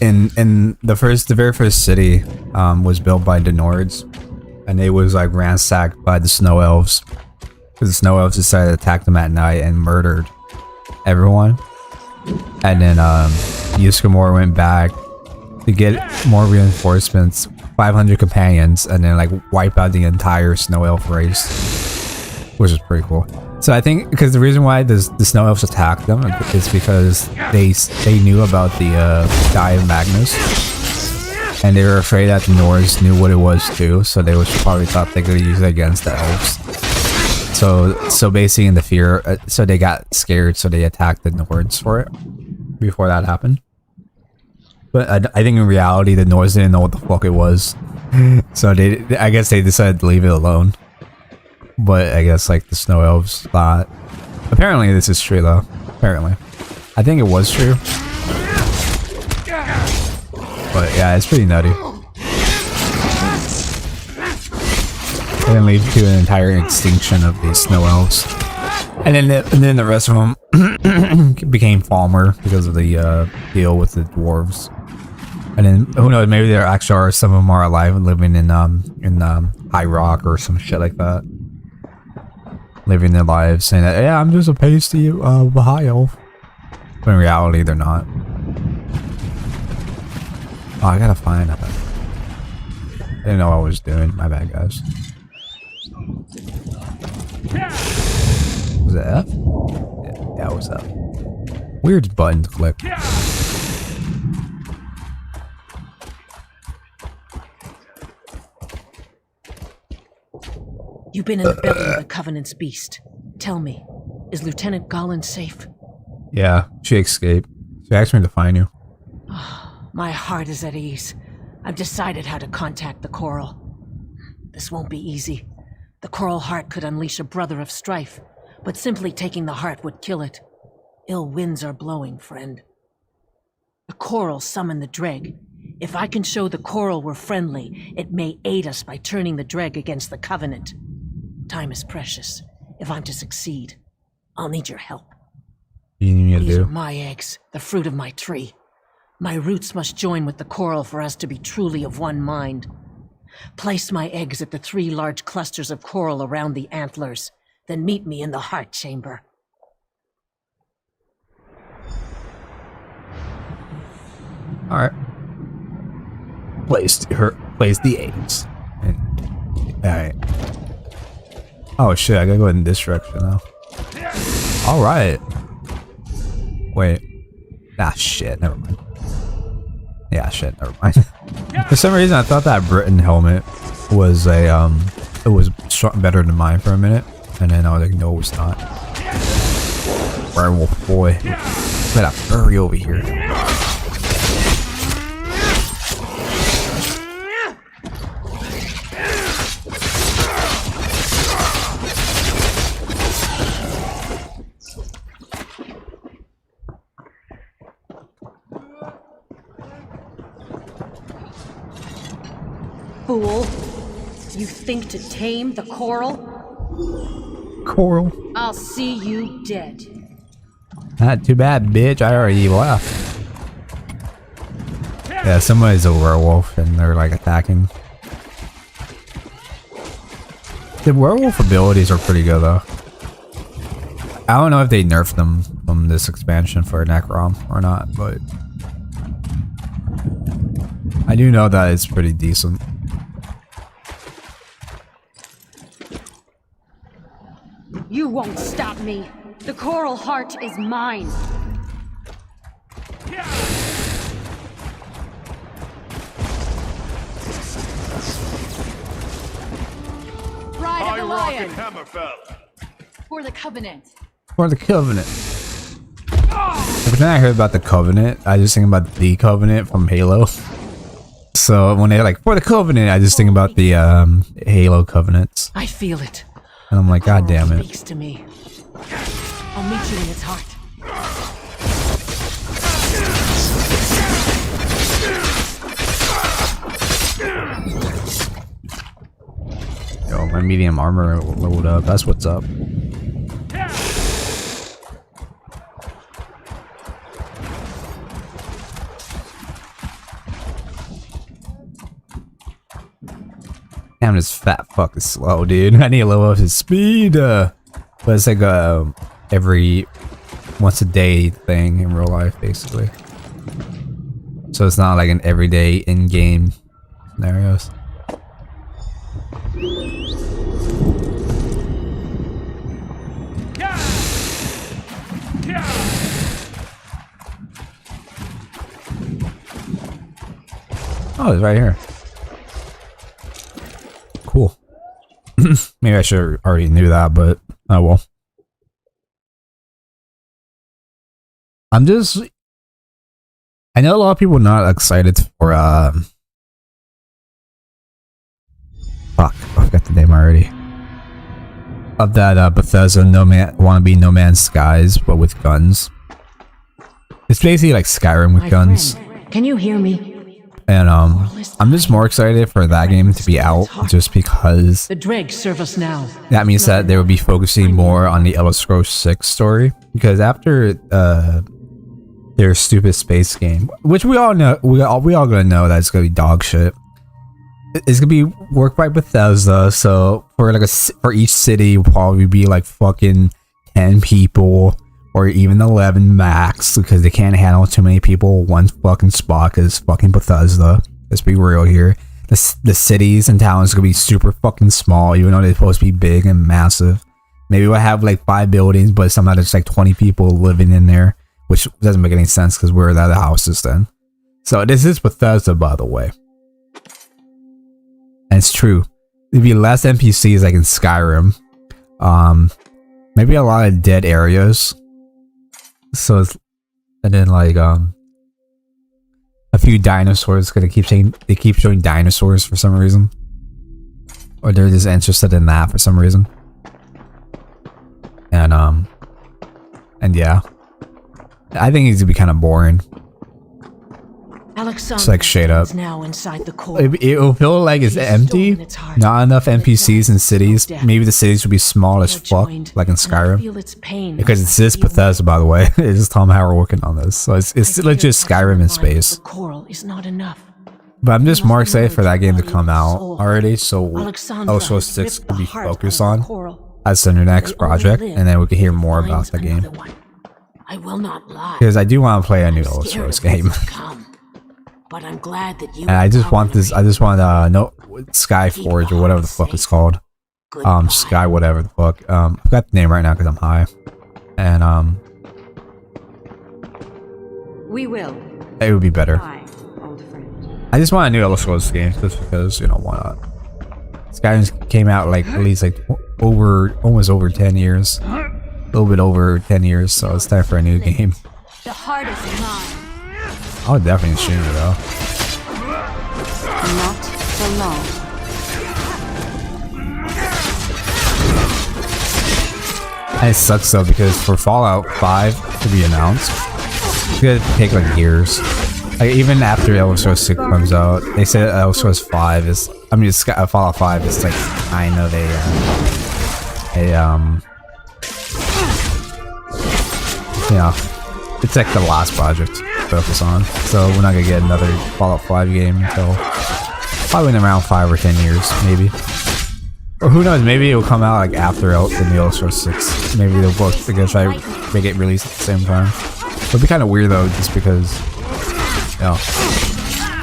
In the very first city was built by the Nords, and it was like ransacked by the Snow Elves. Because the Snow Elves decided to attack them at night and murdered everyone. And then Ysgramor went back to get more reinforcements, 500 companions, and then like wipe out the entire Snow Elf race, which is pretty cool. So I think because the reason why the Snow Elves attacked them is because they knew about the Eye of Magnus, and they were afraid that the Nords knew what it was too. So they probably thought they could use it against the elves. So basically in the fear, so they got scared, so they attacked the Nords for it before that happened. But I think in reality the Nords didn't know what the fuck it was, so I guess they decided to leave it alone. But I guess like the Snow Elves thought. Apparently this is true though. Apparently, I think it was true. But yeah, it's pretty nutty. And then lead to an entire extinction of the Snow Elves, and then the rest of them became Falmer because of the deal with the dwarves. And then who knows? Maybe there actually are some of them are alive and living in High Rock or some shit like that, living their lives saying that yeah, I'm just a pasty High Elf, but in reality they're not. Oh, I gotta find that. I didn't know what I was doing. My bad, guys. Was it F? Yeah, it was F. Weird button to click. You've been in the belly of the Covenant's beast. Tell me, is Lieutenant Gollin safe? Yeah, she escaped. She asked me to find you. My heart is at ease. I've decided how to contact the Coral. This won't be easy. The Coral Heart could unleash a brother of strife, but simply taking the heart would kill it. Ill winds are blowing, friend. The Coral summoned the Dreg. If I can show the Coral we're friendly, it may aid us by turning the Dreg against the Covenant. Time is precious. If I'm to succeed, I'll need your help. You need me to These do? are my eggs, the fruit of my tree. My roots must join with the Coral for us to be truly of one mind. Place my eggs at the 3 large clusters of coral around the antlers, then meet me in the heart chamber. All right. Place the eggs. All right. Oh shit! I gotta go in this direction now. All right. Wait. Ah shit. Never mind. Yeah, shit. Never mind. For some reason, I thought that Britain helmet was a it was better than mine for a minute, and then I was like, no, it's not. Werewolf boy, better hurry over here. Fool! You think to tame the Coral? Coral. I'll see you dead. Not too bad, bitch. I already left. Yeah, somebody's a werewolf and they're like attacking. The werewolf abilities are pretty good though. I don't know if they nerfed them from this expansion for Necrom or not, but I do know that it's pretty decent. You won't stop me. The Coral Heart is mine. the lion. For the Covenant. For the Covenant. Every time I heard about the Covenant, I just think about the Covenant from Halo. So when they're like, for the Covenant, I just think about the Halo Covenants. I feel it. And I'm like, God damn it. Speaks to me. I'll meet you in its heart. Yo, my medium armor leveled up. That's what's up. Damn, this fat fuck is slow, dude. I need to level up his speed. But it's like every once a day thing in real life, basically. So it's not like an everyday in-game scenarios. Oh, it's right here. Cool. Maybe I should already knew that, but oh well. I know a lot of people are not excited for fuck, I forgot the name already. Of that Bethesda wannabe No Man's Skies, but with guns. It's basically like Skyrim with guns. Can you hear me? And I'm just more excited for that game to be out just because The dregs serve us now. that means that they will be focusing more on the Elder Scrolls 6 story. Because after their stupid space game, which we all know, we all gonna know that it's gonna be dog shit. It's gonna be worked by Bethesda, so for like for each city will probably be like fucking 10 people or even 11 max, because they can't handle too many people one fucking spot because fucking Bethesda. Let's be real here. The cities and towns are gonna be super fucking small, even though they're supposed to be big and massive. Maybe we'll have like 5 buildings, but somehow there's like 20 people living in there, which doesn't make any sense because we're at the houses then. So this is Bethesda, by the way. And it's true. There'd be less NPCs like in Skyrim. Maybe a lot of dead areas. So it's, and then like a few dinosaurs, because they keep showing dinosaurs for some reason. Or they're just interested in that for some reason. And yeah. I think it's gonna be kind of boring. It's like shade up. Now inside the core. It'll feel like it's empty. Not enough NPCs in cities. Maybe the cities will be small as fuck, like in Skyrim. Because it's this Bethesda, by the way. It's just Tom Howard working on this. So it's legit Skyrim in space. But I'm just more excited for that game to come out already. So Elder Scrolls 6 can be focused on as the next project, and then we can hear more about the game. I will not lie. Because I do want to play a new Elder Scrolls game. But I'm glad that you And I just want this. I just want no Skyforge or whatever the fuck it's called. Sky whatever the fuck. I forgot the name right now because I'm high. And we will. It would be better. I just want a new Elder Scrolls game just because, you know, why not? Skyrim came out like at least like almost over 10 years. A little bit over 10 years, so it's time for a new game. The heart is mine. I'll definitely stream it though. Not for long. And it sucks though because for Fallout 5 to be announced, it's gonna take like years. Like even after Elder Scrolls 6 comes out, they said Elder Scrolls 5 is. I mean, Fallout 5 is like kind of yeah, it's like the last project to focus on. So we're not gonna get another Fallout 5 game until probably in around 5 or 10 years, maybe. Or who knows? Maybe it will come out like after the Elder Scrolls 6. Maybe they're gonna try to make it released at the same time. It'd be kind of weird though, just because, you know,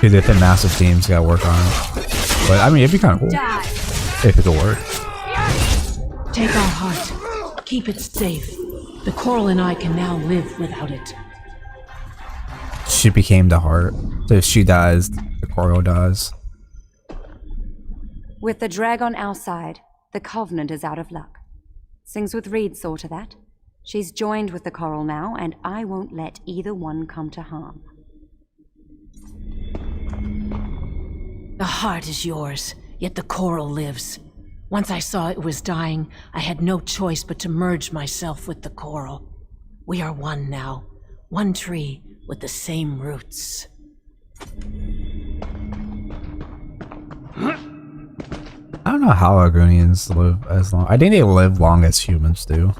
two different massive teams gotta work on it. But I mean, it'd be kind of cool if it could work. Take our heart. Keep it safe. The coral and I can now live without it. She became the heart. So if she dies, the coral dies. With the drag on our side, The Covenant is out of luck. Sings with Reed saw to that. She's joined with the Coral now, and I won't let either one come to harm. The heart is yours, yet the Coral lives. Once I saw it was dying, I had no choice but to merge myself with the Coral. We are one now, one tree with the same roots. I don't know how Argonians live as long. I think they live long as humans do.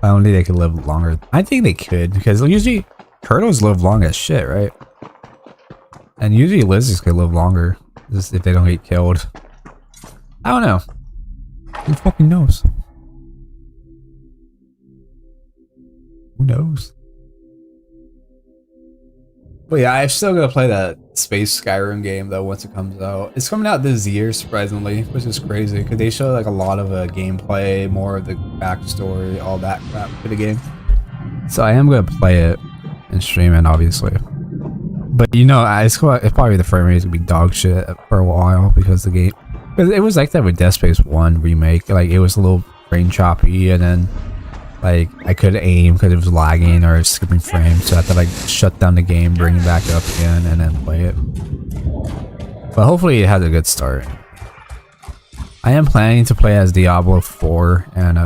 I don't think they could live longer. I think they could, because usually turtles live long as shit, right? And usually lizards could live longer, just if they don't get killed. I don't know. Who fucking knows? Who knows? But yeah, I'm still gonna play that Space Skyrim game though once it comes out. It's coming out this year, surprisingly, which is crazy because they show like a lot of gameplay, more of the backstory, all that crap for the game. So I am gonna play it and stream it, obviously. But you know, it's probably the frame rate is gonna be dog shit for a while because the game, because it was like that with Dead Space 1 remake. Like it was a little brain choppy, and then like I couldn't aim because it was lagging or skipping frames, so I had to like shut down the game, bring it back up again, and then play it. But hopefully it has a good start. I am planning to play as Diablo 4 and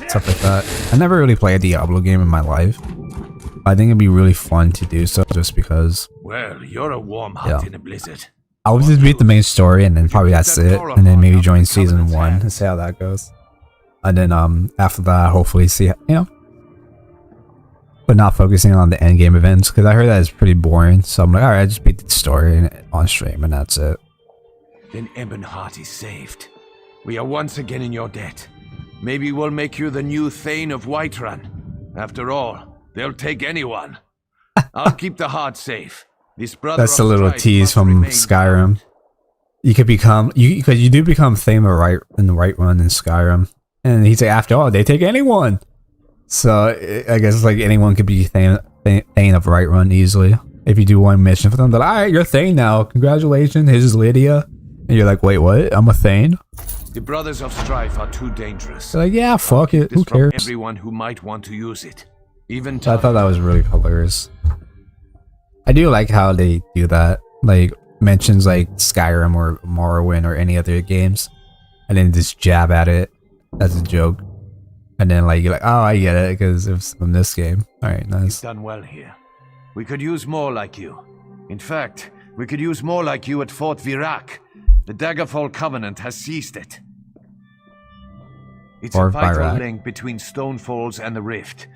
stuff like that. I never really played a Diablo game in my life. I think it'd be really fun to do so just because. Well, you're a warm heart in a blizzard. I'll just beat the main story and then probably that's it, and then maybe join season 1 and see how that goes. And then after that, hopefully see, you know, but not focusing on the end game events because I heard that it's pretty boring. So I'm like, all right, just beat the story on stream and that's it. Then Ebonheart is saved. We are once again in your debt. Maybe we'll make you the new Thane of Whiterun. After all, they'll take anyone. I'll keep the heart safe. This brother. That's a little tease from Skyrim. You could become because you do become Thane of in the Whiterun in Skyrim. And he's like, after all, they take anyone. So I guess it's like anyone could be Thane of Whiterun easily. If you do one mission for them, they're like, alright, you're Thane now. Congratulations, here's Lydia. And you're like, wait, what? I'm a Thane? The Brothers of Strife are too dangerous. They're like, yeah, fuck it. Who cares? Everyone who might want to use it. Even so I thought that was really hilarious. I do like how they do that. Like, mentions like Skyrim or Morrowind or any other games. And then just jab at it. As a joke, and then like you're like, oh, I get it because it's from this game. All right, nice. You've done well here. We could use more like you. In fact, we could use more like you at Fort Virac. The Daggerfall Covenant has seized it. It's a vital link between Stonefalls and the Rift.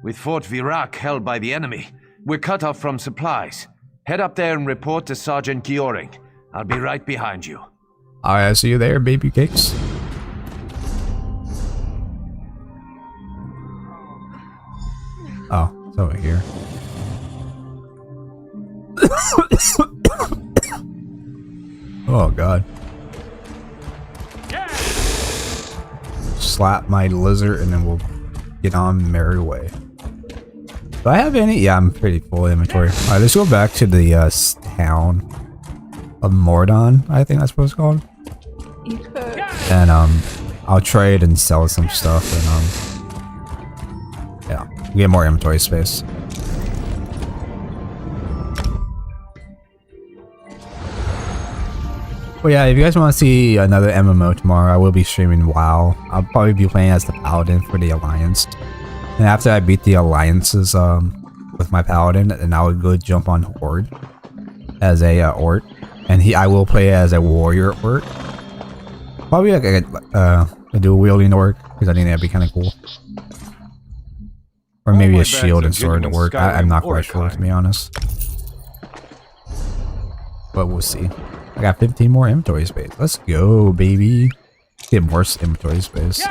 With Fort Virac held by the enemy, we're cut off from supplies. Head up there and report to Sergeant Gioring. I'll be right behind you. All right, I see you there, baby cakes. Oh, it's over here. Oh god. Slap my lizard and then we'll get on merry way. Do I have any? Yeah, I'm pretty full inventory. Alright, let's go back to the town of Mordon, I think that's what it's called. And I'll trade and sell some stuff and yeah, get more inventory space. But yeah, if you guys want to see another MMO tomorrow, I will be streaming WoW. I'll probably be playing as the Paladin for the Alliance. And after I beat the Alliances with my Paladin, then I would go jump on Horde as a Orc. And I will play as a Warrior Orc. Probably like a dual wielding Orc, because I think that'd be kind of cool. Or maybe a shield and sword to work. I'm not quite sure, to be honest. But we'll see. I got 15 more inventory space. Let's go, baby. Get more inventory space.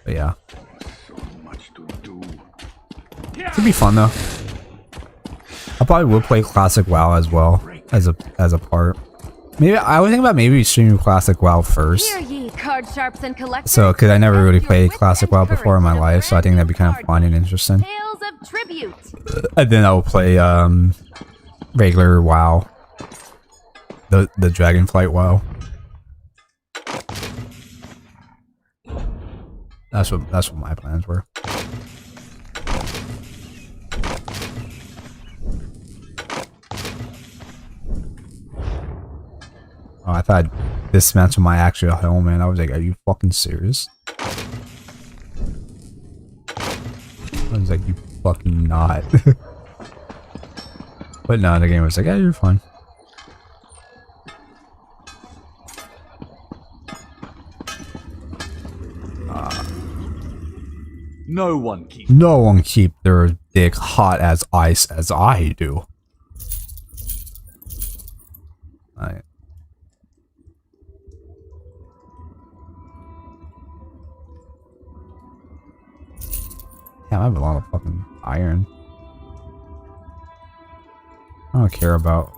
But yeah. Should be fun though. I probably will play Classic WoW as well as a part. Maybe I was thinking about maybe streaming Classic WoW first. So, because I never really played Classic WoW before in my life, so I think that'd be kind of fun and interesting. And then I'll play regular WoW, the dragonflight WoW. That's what my plans were. Oh, I thought dismantle my actual helmet. I was like, are you fucking serious? I was like, you fucking not. But no, the game was like, yeah, you're fine. No one keep their dick hot as ice as I do. Alright. Damn, I have a lot of fucking iron. I don't care about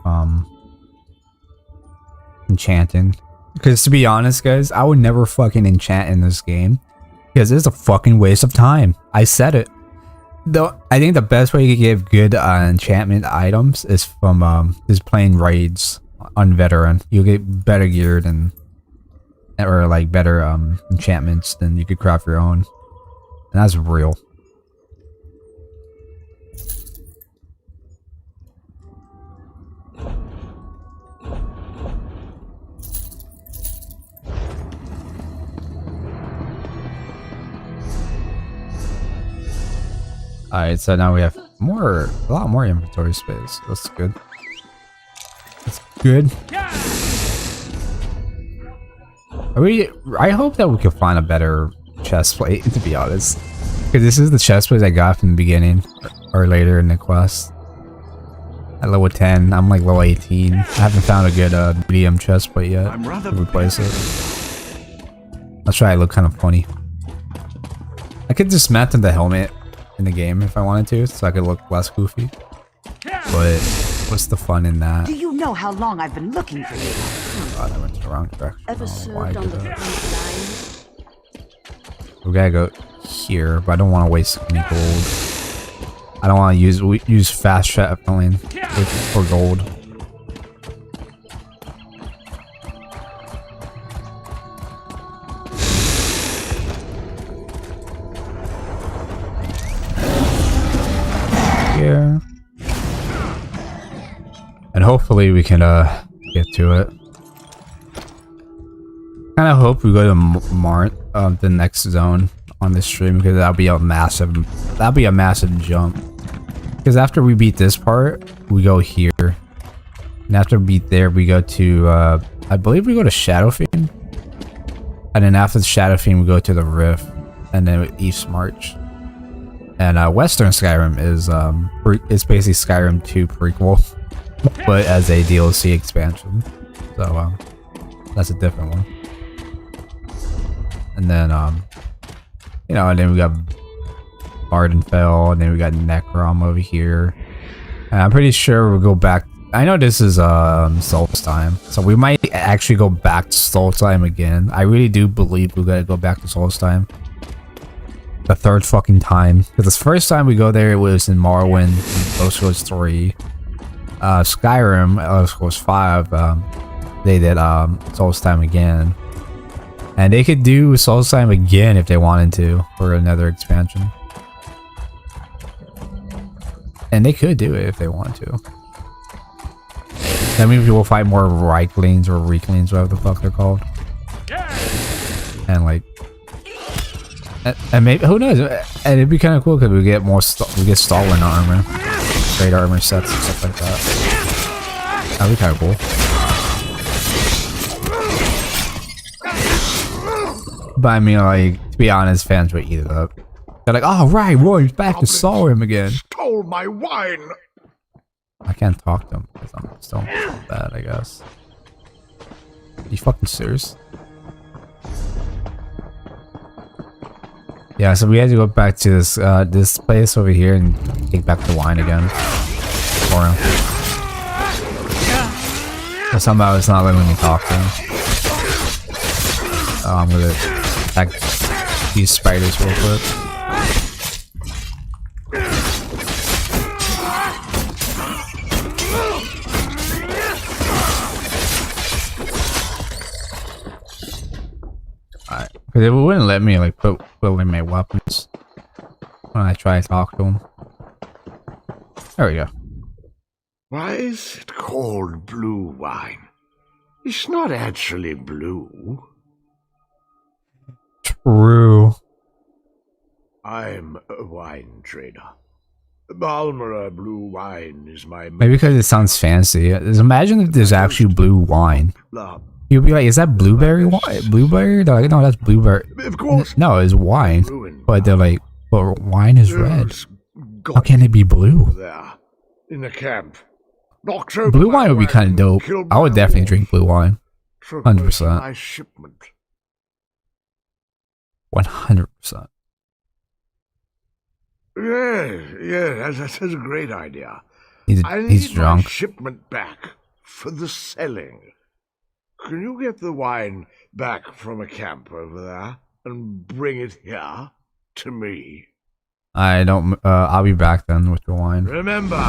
enchanting. Because to be honest, guys, I would never fucking enchant in this game. Because it's a fucking waste of time. I said it. Though I think the best way to get good enchantment items is from just playing raids on veteran. You'll get better gear than, or like better enchantments than you could craft your own. And that's real. Alright, so now we have a lot more inventory space. That's good. That's good. I hope that we can find a better chest plate, to be honest. Because this is the chest plate I got from the beginning, or later in the quest. At level 10, I'm like level 18. I haven't found a good medium chest plate yet to replace it. That's why I look kind of funny. I could dismantle the helmet in the game if I wanted to, so I could look less goofy. But what's the fun in that? Do you know how long I've been looking for you? Oh god, I went the wrong direction. Ever served on the front line? We gotta go here, but I don't want to waste any gold. I don't want to use fast traveling for gold. Here. And hopefully we can get to it. Kind of hope we go to Mart, the next zone on this stream, because that'll be a massive jump. Because after we beat this part, we go here, and after we beat there, we go to I believe we go to Shadowfiend, and then after the Shadowfiend, we go to the Rift, and then East March. And Western Skyrim is it's basically Skyrim 2 prequel, but as a DLC expansion. So that's a different one. And then you know, and then we got Ardenfell, and then we got Necrom over here. And I'm pretty sure we'll go back. I know this is Solstheim, so we might actually go back to Solstheim again. I really do believe we're gonna go back to Solstheim. The third fucking time. Because the first time we go there, it was in Morrowind, in Elder Scrolls 3. Skyrim, Elder Scrolls 5, they did Solstheim again. And they could do Solstheim again if they wanted to, for another expansion. And they could do it if they wanted to. That means we will fight more Reiklings or Reeklings, whatever the fuck they're called. And like... And maybe, who knows? And it'd be kind of cool because we get more, we get Stalin armor, great armor sets and stuff like that. That'd be kind of cool. But I mean, like, to be honest, fans would eat it up. They're like, "Oh right, Roy's back to Stalin again." Stole my wine. I can't talk to him because I'm still bad, I guess. Are you fucking serious? Yeah, so we had to go back to this this place over here and take back the wine again for him. But somehow it's not letting me talk to him. I'm gonna attack these spiders real quick. Because it wouldn't let me like put away my weapons when I try to talk to him. There we go. Why is it called blue wine? It's not actually blue. True. I'm a wine trader. Balmoral blue wine is my... Maybe because it sounds fancy. Just imagine if there's actually blue wine. You'd be like, is that blueberry wine? Blueberry? They're like, no, that's blueberry. Of course. No, it's wine. But they're like, but wine is red. How can it be blue? There, in the camp. October Blue wine would be kind of dope. I would definitely drink blue wine. 100%. My shipment. 100%. Yeah, that's a great idea. I need He's drunk. my shipment back for the selling. Can you get the wine back from a camp over there and bring it here to me? I don't. I'll be back then with the wine. Remember,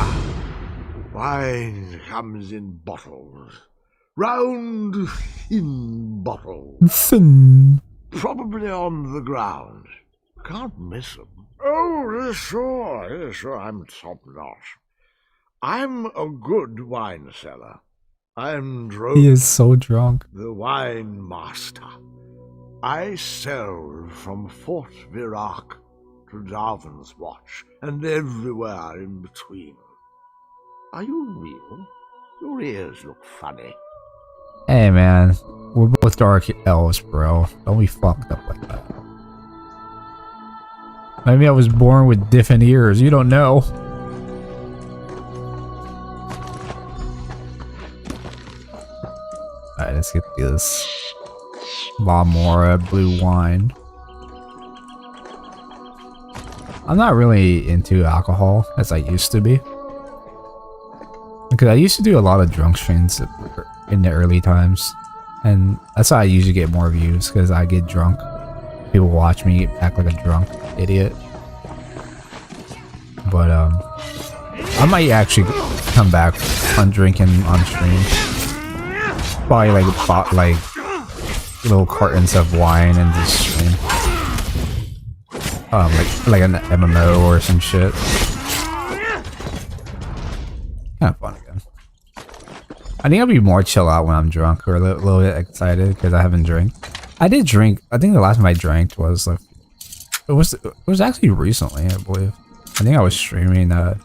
wine comes in bottles, round thin bottles. Thin. Probably on the ground. Can't miss them. Oh, sure, I'm top-notch. I'm a good wine seller. I'm drunk. He is so drunk. The wine master. I sell from Fort Virac to Darwin's Watch and everywhere in between. Are you real? Your ears look funny. Hey man, we're both dark elves, bro. Don't be fucked up like that. Maybe I was born with different ears. You don't know. Alright, let's get this Balmora blue wine. I'm not really into alcohol as I used to be. Because I used to do a lot of drunk streams in the early times. And that's how I usually get more views, because I get drunk. People watch me act like a drunk idiot. But I might actually come back on drinking on stream. Probably like bought like little cartons of wine and just stream. Like an MMO or some shit. Kind of fun again. I think I'll be more chill out when I'm drunk or a little bit excited because I haven't drank. I did drink. I think the last time I drank was like it was actually recently, I believe. I think I was streaming I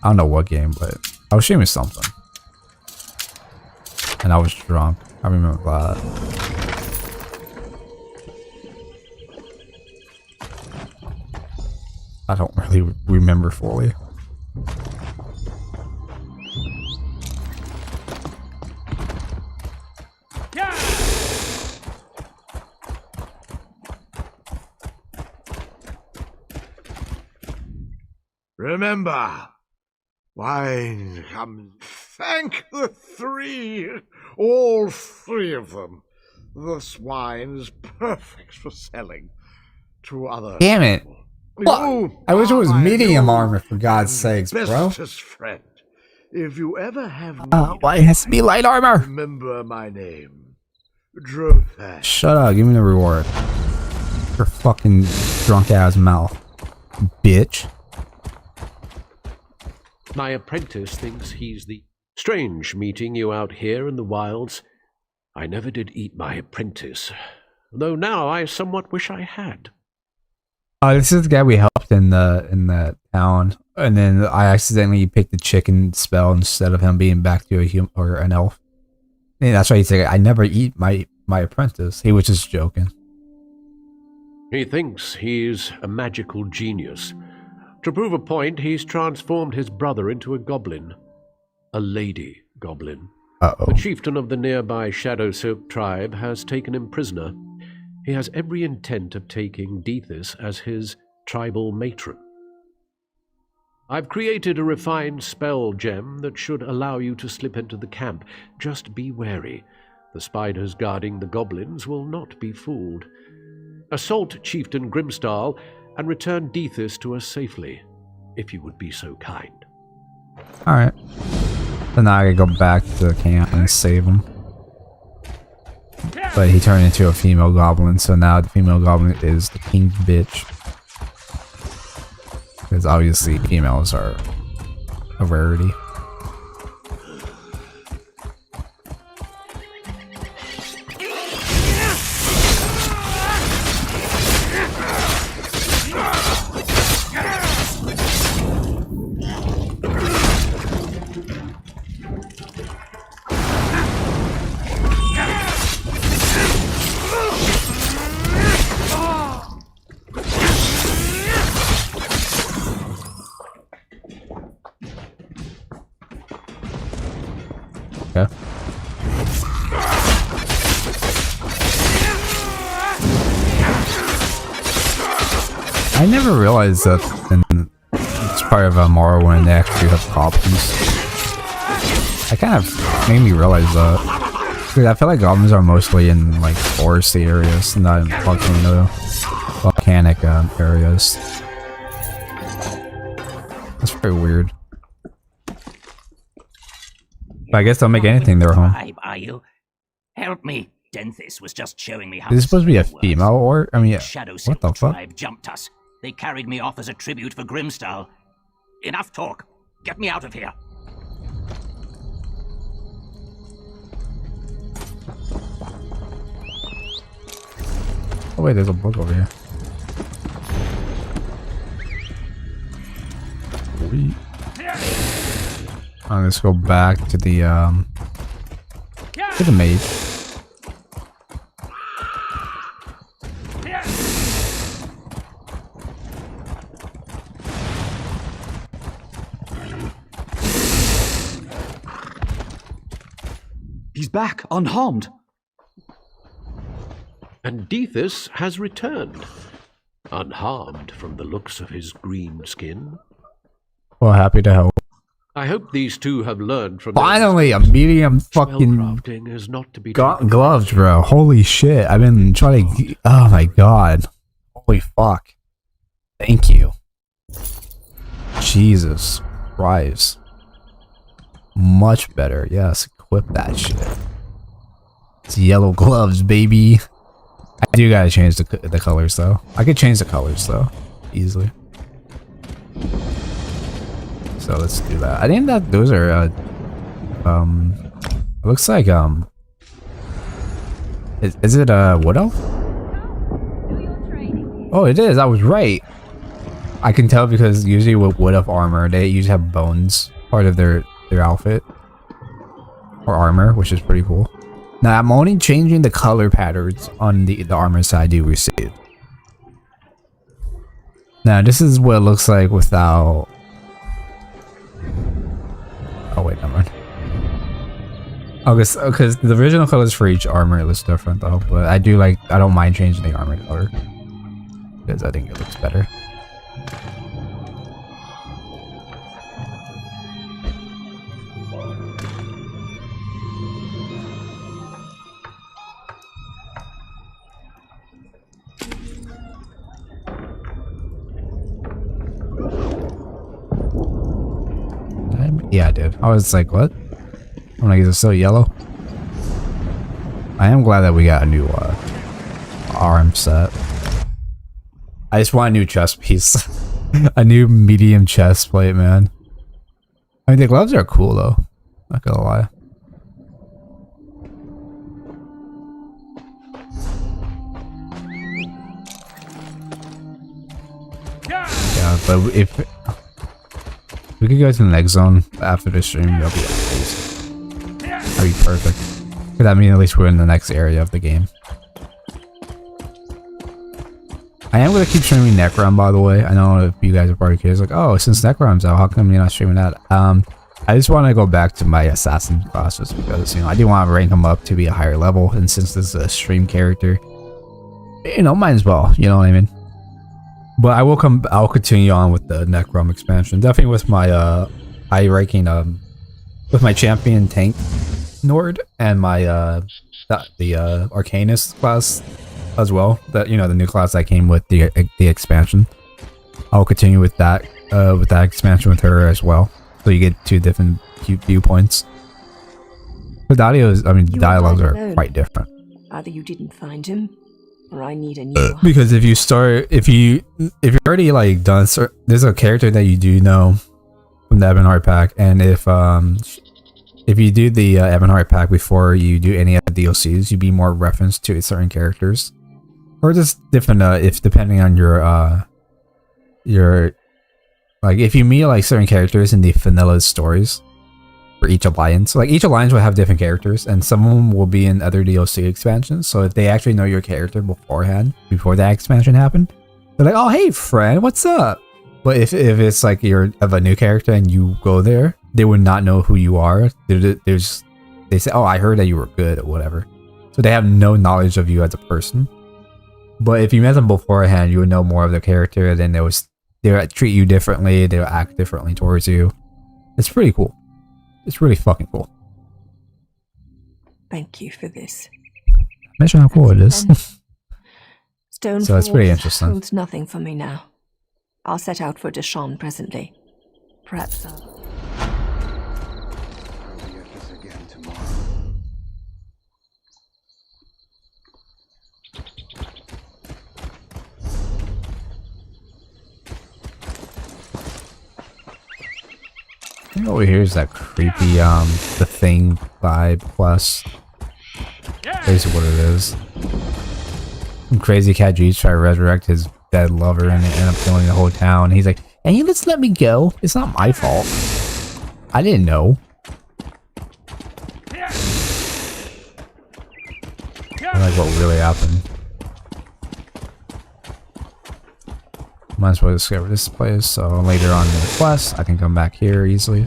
don't know what game, but I was streaming something. And I was drunk. I remember that. I don't really remember fully. Remember, wine comes. Thank the three, all three of them. This wine is perfect for selling to others. Damn it! Fuck. I wish it was medium armor, for God's sakes, bro. Bestest friend. If you ever have need, why it has to be light armor? Remember my name. Drofat. Shut up, give me the reward. Your fucking drunk ass mouth. Bitch. My apprentice thinks he's the... Strange meeting you out here in the wilds. I never did eat my apprentice, though now I somewhat wish I had. This is the guy we helped in the town, and then I accidentally picked the chicken spell instead of him being back to a human or an elf. And that's why he said, "I never eat my apprentice." He was just joking. He thinks he's a magical genius. To prove a point, he's transformed his brother into a goblin. A lady goblin. The chieftain of the nearby Shadow Silk tribe has taken him prisoner. He has every intent of taking Deethis as his tribal matron. I've created a refined spell gem that should allow you to slip into the camp. Just be wary. The spiders guarding the goblins will not be fooled. Assault Chieftain Grimstal and return Deethis to us safely, if you would be so kind. Alright. So now I gotta go back to the camp and save him. But he turned into a female goblin, so now the female goblin is the king bitch. Because obviously females are a rarity. Okay. I never realized that it's part of Morrowind they actually have goblins. I kind of made me realize that. Because I feel like goblins are mostly in like foresty areas, not in volcanic areas. That's very weird. But I guess they'll make anything their home. Are you? Help me. Denthis was just showing me how. Is this supposed to be a female or? I mean, what the fuck? Tribe jumped us. They carried me off as a tribute for Grimstall. Enough talk. Get me out of here. Oh wait, there's a book over here. Let's go back to the mage. He's back, unharmed. And Dethys has returned, unharmed from the looks of his green skin. Well, happy to help. I hope these two have learned from. Finally, a medium fucking is not to be gloves, bro. Holy shit! I've been trying to. Oh my god! Holy fuck! Thank you. Jesus Christ! Much better. Yes, equip that shit. It's yellow gloves, baby. I do gotta change the colors though. I could change the colors though, easily. So let's do that. I think that those are it looks like is it Wood Elf? Oh, it is. I was right. I can tell because usually with Wood Elf armor, they usually have bones part of their outfit or armor, which is pretty cool. Now I'm only changing the color patterns on the armor side I do receive. Now this is what it looks like without. Oh wait, never mind. Oh, because the original colors for each armor looks different though, but I don't mind changing the armor color because I think it looks better. Yeah, I did. I was like, what? I'm like, is it still yellow? I am glad that we got a new arm set. I just want a new chest piece. A new medium chest plate, man. I mean, the gloves are cool though. Not gonna lie. Yeah, but if we could go to the next zone after the stream, that'll be amazing. That'd be perfect. Because that means at least we're in the next area of the game. I am going to keep streaming Necron, by the way. I know if you guys are probably curious, like, oh, since Necron's out, how come you're not streaming that? I just want to go back to my assassin classes because, you know, I do want to rank him up to be a higher level. And since this is a stream character, you know, might as well, you know what I mean? But I'll continue on with the Necrom expansion. Definitely with my high ranking with my champion tank Nord and my the Arcanist class as well. That, you know, the new class that came with the expansion. I'll continue with that expansion with her as well. So you get two different viewpoints. But the dialogues are quite different. Either you didn't find him, or I need a new one. Because if you already like done, there's a character that you do know from the Ebonheart pack, and if you do the Ebonheart pack before you do any of the DLCs, you'd be more referenced to certain characters, or just different. If depending on your like, if you meet like certain characters in the vanilla stories for each alliance, like each alliance will have different characters, and some of them will be in other DLC expansions. So if they actually know your character beforehand, before that expansion happened, they're like, "Oh, hey, friend, what's up?" But if it's like you're of a new character and you go there, they would not know who you are. They say, "Oh, I heard that you were good," or whatever. So they have no knowledge of you as a person. But if you met them beforehand, you would know more of their character. Then they would treat you differently. They would act differently towards you. It's pretty cool. It's really fucking cool. Thank you for this. Imagine how cool it is. Stone So it's pretty Falls interesting. holds nothing for me now. I'll set out for Deshawn presently. Perhaps I'll... I think over here is that creepy the Thing vibe quest. Basically what it is. Crazy Cat G try to resurrect his dead lover and they end up killing the whole town. He's like, "Hey, just let me go. It's not my fault. I didn't know." I like what really happened. Might as well discover this place, so later on in the quest, I can come back here easily.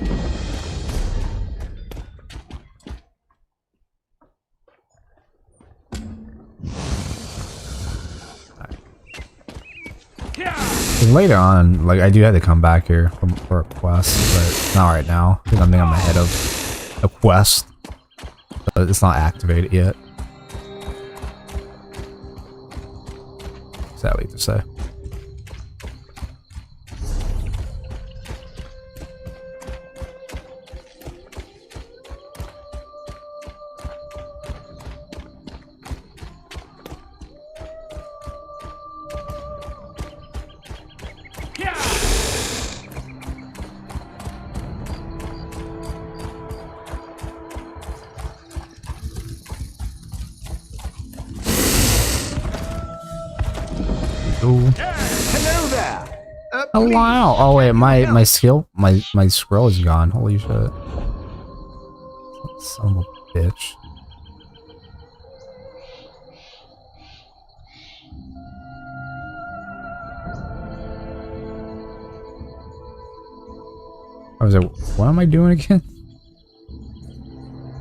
Later on, like, I do have to come back here for a quest, but not right now, because I think I'm ahead of a quest, but it's not activated yet. Sadly to say. Hello there. Oh wow! Oh wait, my scroll is gone. Holy shit! Son of a bitch. I was like, what am I doing again?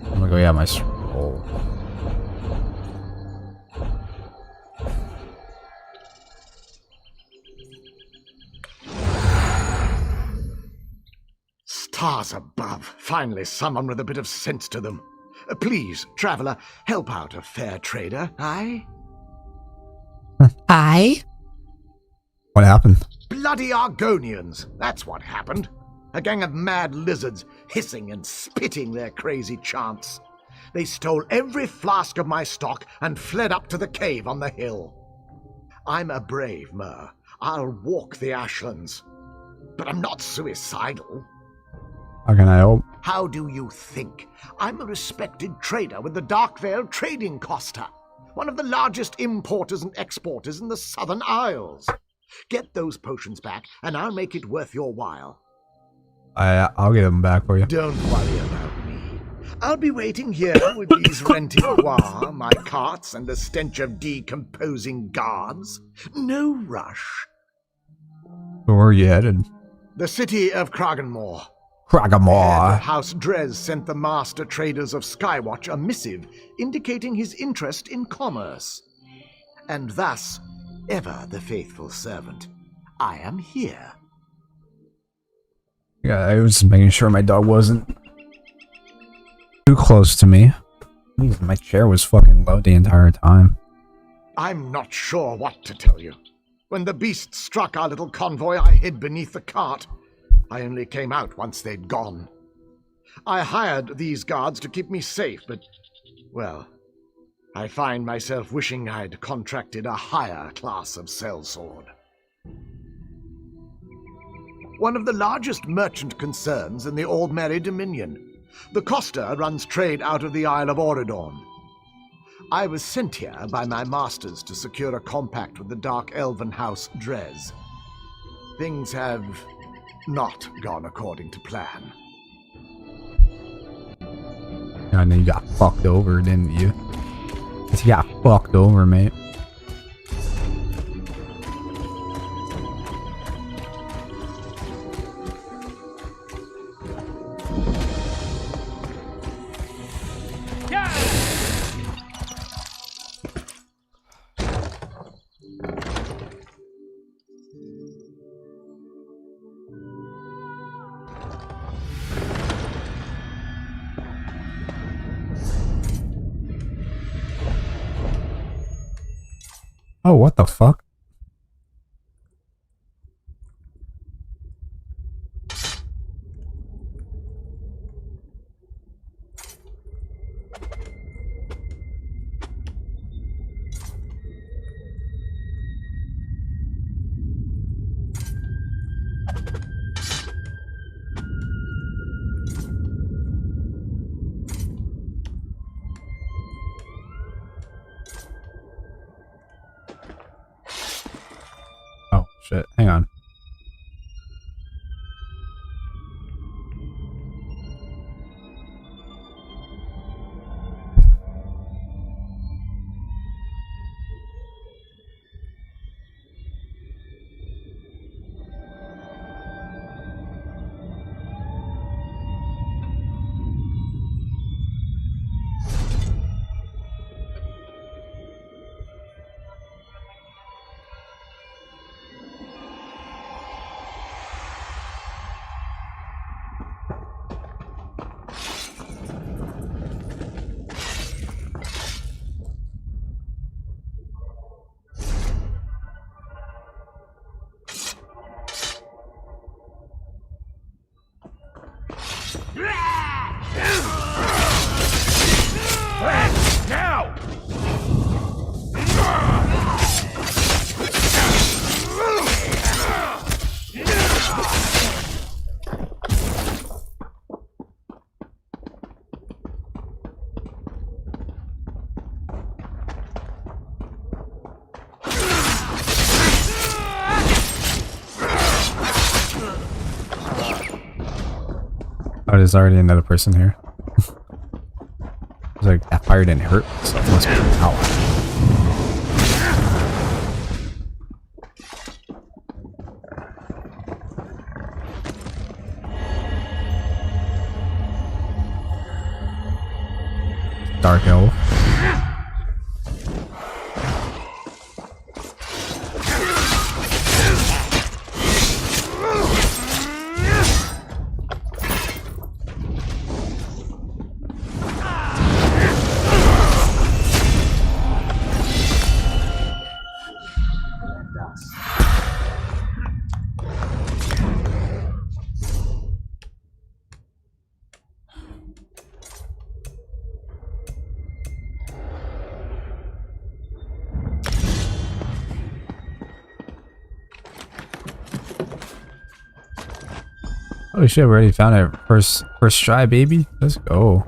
I'm gonna go, yeah, my scroll. Stars above. Finally, someone with a bit of sense to them. Please, traveler, help out a fair trader, aye? Aye? What happened? Bloody Argonians, that's what happened. A gang of mad lizards hissing and spitting their crazy chants. They stole every flask of my stock and fled up to the cave on the hill. I'm a brave mer. I'll walk the ashlands. But I'm not suicidal. How can I help? How do you think? I'm a respected trader with the Darkvale Trading Costa, one of the largest importers and exporters in the Southern Isles. Get those potions back, and I'll make it worth your while. I'll get them back for you. Don't worry about me. I'll be waiting here with these rented bois, my carts, and the stench of decomposing guards. No rush. Where are you headed? The city of Kraganmore. Kraganmore. House Drez sent the master traders of Skywatch a missive indicating his interest in commerce. And thus, ever the faithful servant, I am here. Yeah, I was just making sure my dog wasn't too close to me. My chair was fucking low the entire time. I'm not sure what to tell you. When the beast struck our little convoy, I hid beneath the cart. I only came out once they'd gone. I hired these guards to keep me safe, but, well, I find myself wishing I'd contracted a higher class of sellsword. One of the largest merchant concerns in the Aldmeri Dominion. The Costa runs trade out of the Isle of Oridorn. I was sent here by my masters to secure a compact with the Dark Elven House Drez. Things have not gone according to plan. I know you got fucked over, didn't you? You got fucked over, mate. Oh, what the fuck? Oh, shit. Hang on. Now! Oh, there's already another person here. It's like that fire didn't hurt, so it must be an ally. Dark elf. Holy shit, we already found our first try, baby. Let's go.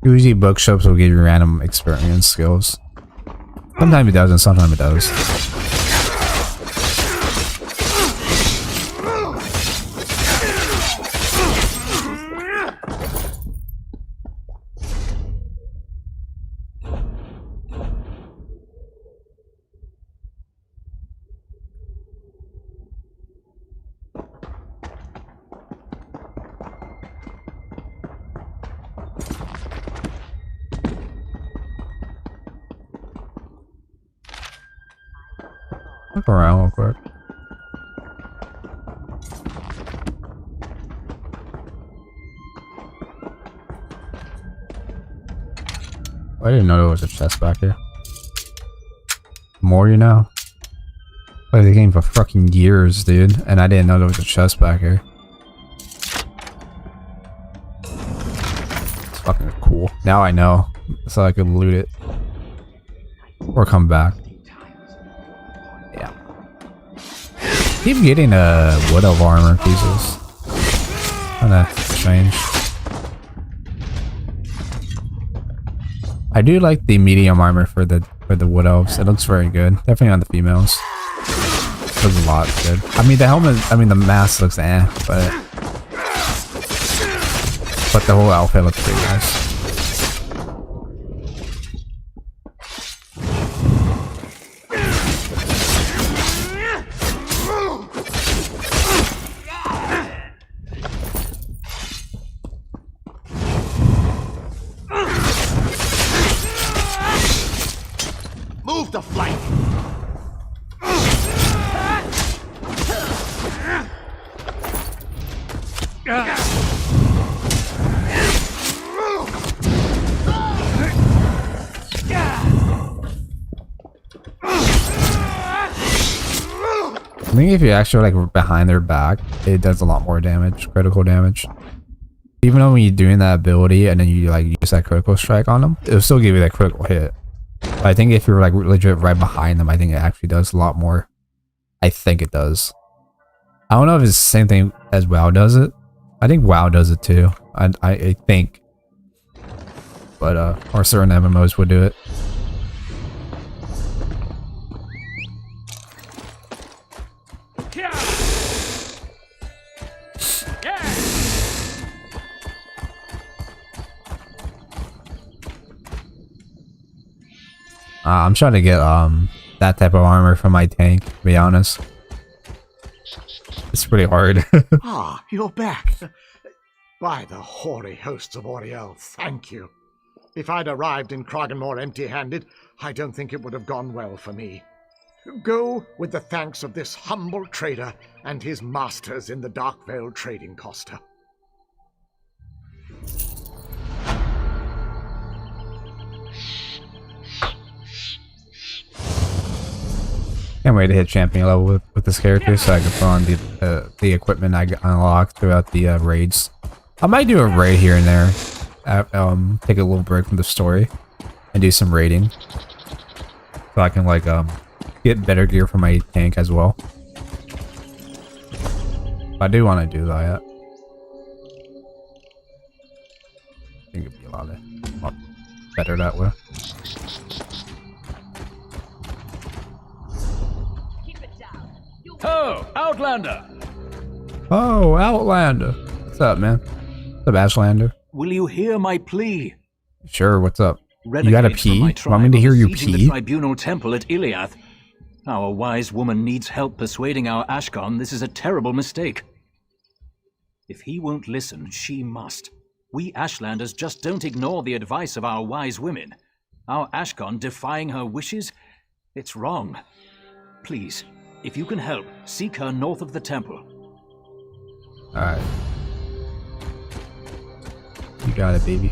Usually bookshops will give you random experience skills. Sometimes it doesn't, sometimes it does. Look around real quick. I didn't know there was a chest back here. More, you know? Played the game for fucking years, dude, and I didn't know there was a chest back here. It's fucking cool. Now I know, so I could loot it. Or come back. Yeah. Keep getting wood elf armor pieces. Kinda strange. I do like the medium armor for the wood elves. It looks very good. Definitely on the females. Looks a lot good. I mean the helmet, the mask looks but the whole outfit looks pretty nice. Move the flank! I think if you actually like behind their back, it does a lot more damage, critical damage. Even though when you're doing that ability and then you like use that critical strike on them, it'll still give you that critical hit. But I think if you're like legit right behind them, I think it actually does a lot more. I think it does. I don't know if it's the same thing as WoW does it. I think WoW does it too. I think. But or certain MMOs would do it. I'm trying to get that type of armor for my tank, to be honest. It's pretty hard. Ah, you're back. By the hoary hosts of Oriel, thank you. If I'd arrived in Kraganmore empty-handed, I don't think it would have gone well for me. Go with the thanks of this humble trader and his masters in the Darkvale Trading Costa. Can't wait to hit champion level with this character so I can put on the equipment I unlocked throughout the raids. I might do a raid here and there. Take a little break from the story and do some raiding, so I can like get better gear for my tank as well. I do want to do that. I think it'd be a lot better that way. Oh, Outlander! Oh, Outlander. What's up, man? What's up, Ashlander? Will you hear my plea? Sure, what's up? You got a Renegades from pee? my Want me to hear you besieging pee? the tribunal temple at Iliath. Our wise woman needs help persuading our Ashkon this is a terrible mistake. If he won't listen, she must. We Ashlanders just don't ignore the advice of our wise women. Our Ashkon defying her wishes? It's wrong. Please, if you can help, seek her north of the temple. Alright. You got it, baby.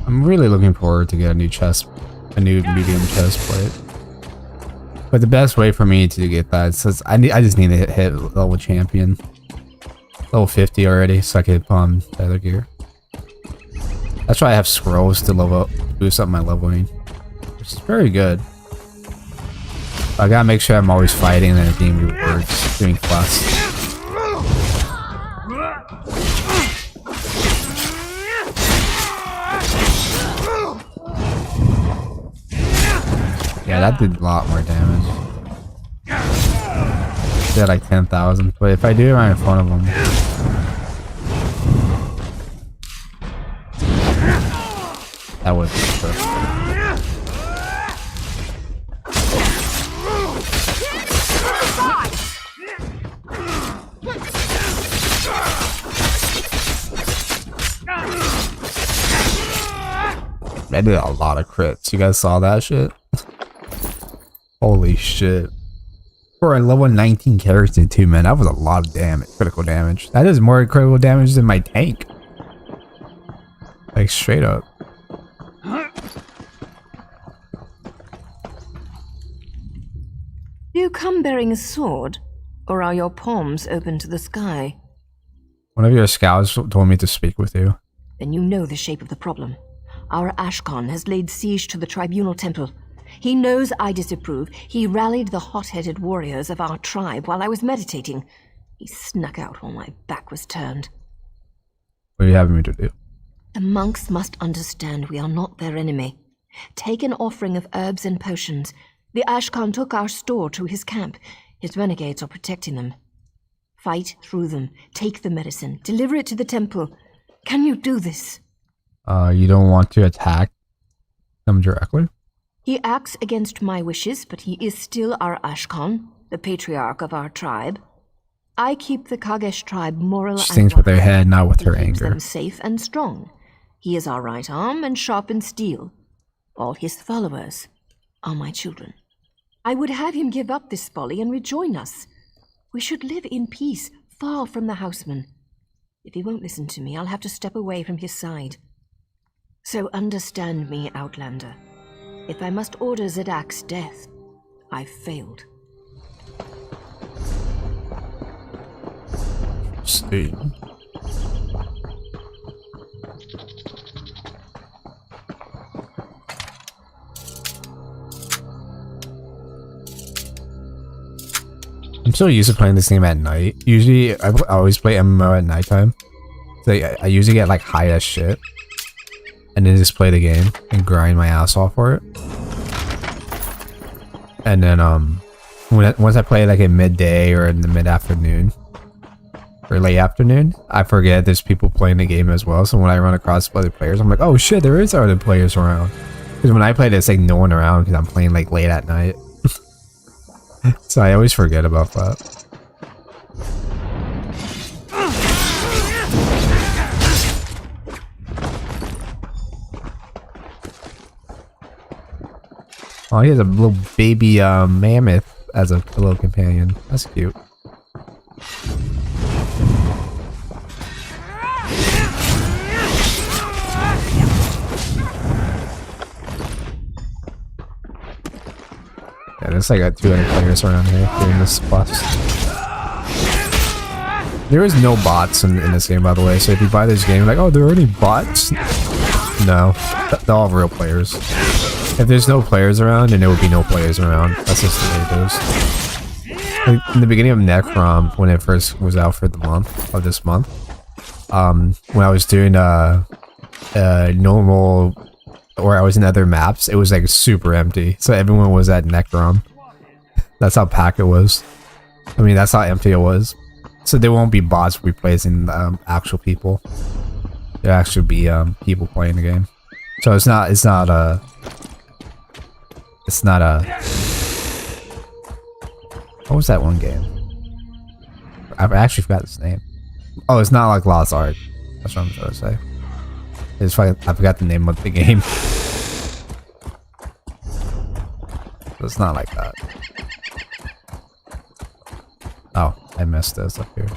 I'm really looking forward to get a new medium chest plate. But the best way for me to get that is I just need to hit level champion. Level 50 already, so I can put on the other gear. That's why I have scrolls to level up, boost up my leveling. Which is very good. But I gotta make sure I'm always fighting and getting rewards, doing quests. Yeah, that did a lot more damage. Did like 10,000, but if I do it right in front of them, that would be perfect. I did a lot of crits. You guys saw that shit? Holy shit. For a level 19 character too, man, that was a lot of damage, critical damage. That is more critical damage than my tank. Like, straight up. Do you come bearing a sword? Or are your palms open to the sky? One of your scouts told me to speak with you. Then you know the shape of the problem. Our Ashkan has laid siege to the Tribunal Temple. He knows I disapprove. He rallied the hot-headed warriors of our tribe while I was meditating. He snuck out while my back was turned. What are you having me to do? The monks must understand we are not their enemy. Take an offering of herbs and potions. The Ashkan took our store to his camp. His renegades are protecting them. Fight through them. Take the medicine. Deliver it to the temple. Can you do this? You don't want to attack them directly? He acts against my wishes, but he is still our Ashkan, the patriarch of our tribe. I keep the Kagesh tribe moral She thinks with her head, not with her keeps anger. them safe and strong. He is our right arm and sharpened steel. All his followers are my children. I would have him give up this folly and rejoin us. We should live in peace, far from the houseman. If he won't listen to me, I'll have to step away from his side. So understand me, Outlander. If I must order Zedak's death, I've failed. See. I'm so used to playing this game at night. Usually, I always play MMO at nighttime. So I usually get like high as shit. And then just play the game and grind my ass off for it. And then once I play like at midday or in the mid-afternoon or late afternoon, I forget there's people playing the game as well. So when I run across other players, I'm like, oh shit, there is other players around. Because when I play this, like no one around because I'm playing like late at night. So I always forget about that. Oh, he has a little baby mammoth as a little companion. That's cute. Yeah, there's like 200 players around here doing this quest. There is no bots in this game, by the way. So if you buy this game, like, oh, there are any bots? No, they're all real players. If there's no players around, then there would be no players around. That's just the way it is. Like, in the beginning of Necrom, when it first was out for the month of this month, when I was doing normal, or I was in other maps, it was like super empty. So everyone was at Necrom. That's how packed it was. I mean, that's how empty it was. So there won't be bots replacing actual people. There'll actually be people playing the game. So it's not a what was that one game? I actually forgot its name. Oh, it's not like Lost Ark. That's what I'm trying to say. I forgot the name of the game. So it's not like that. Oh, I missed this up here.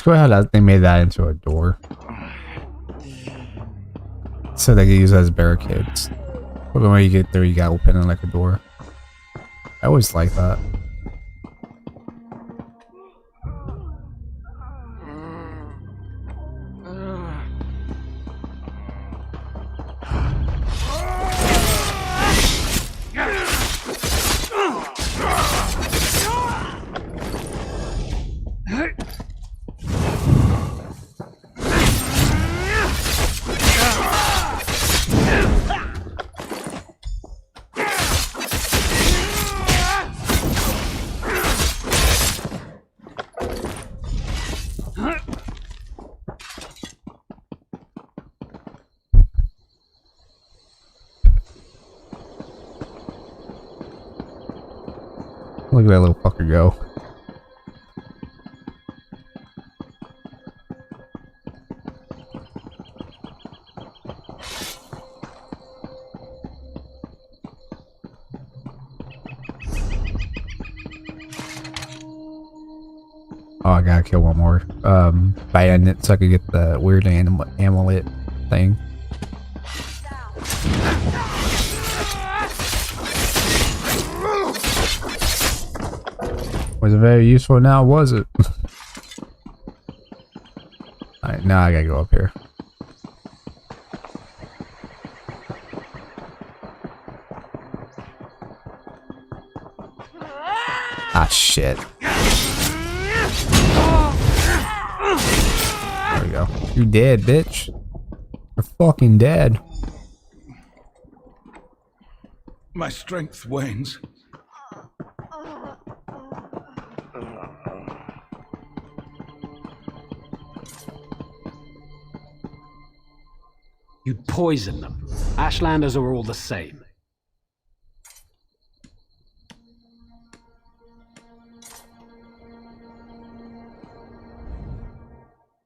It's cool how they made that into a door. So they can use it as barricades. But when you get there, you gotta open it like a door. I always like that. Look at that little fucker go. Oh, I gotta kill one more. By ending it so I could get the weird amulet thing. Was it very useful now, was it? Alright, now I gotta go up here. Ah, shit. There we go. You're dead, bitch. You're fucking dead. My strength wanes. You'd poison them. Ashlanders are all the same.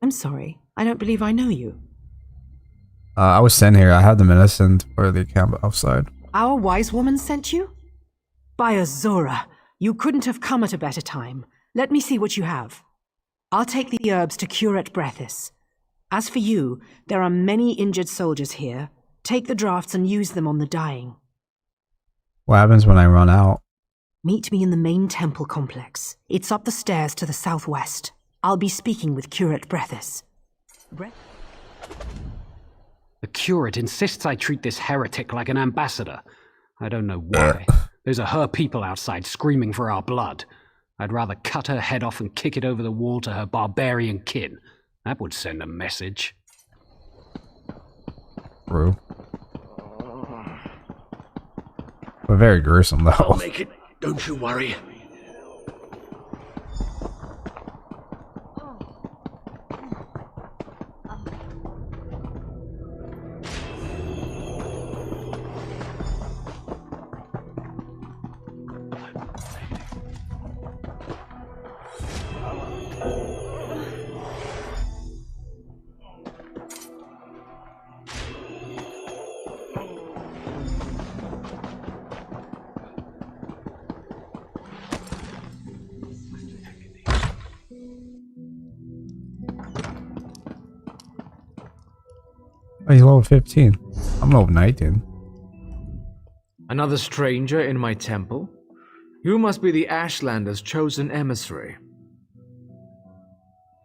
I'm sorry. I don't believe I know you. I was sent here. I had the medicine for the camp outside. Our wise woman sent you? By Azora, you couldn't have come at a better time. Let me see what you have. I'll take the herbs to Curate Brethis. As for you, there are many injured soldiers here. Take the drafts and use them on the dying. What happens when I run out? Meet me in the main temple complex. It's up the stairs to the southwest. I'll be speaking with Curate Brethis. The curate insists I treat this heretic like an ambassador. I don't know why. Those are her people outside screaming for our blood. I'd rather cut her head off and kick it over the wall to her barbarian kin. That would send a message. True. But very gruesome, though. I'll make it. Don't you worry. Oh, he's level 15. I'm level 19. Another stranger in my temple? You must be the Ashlander's chosen emissary.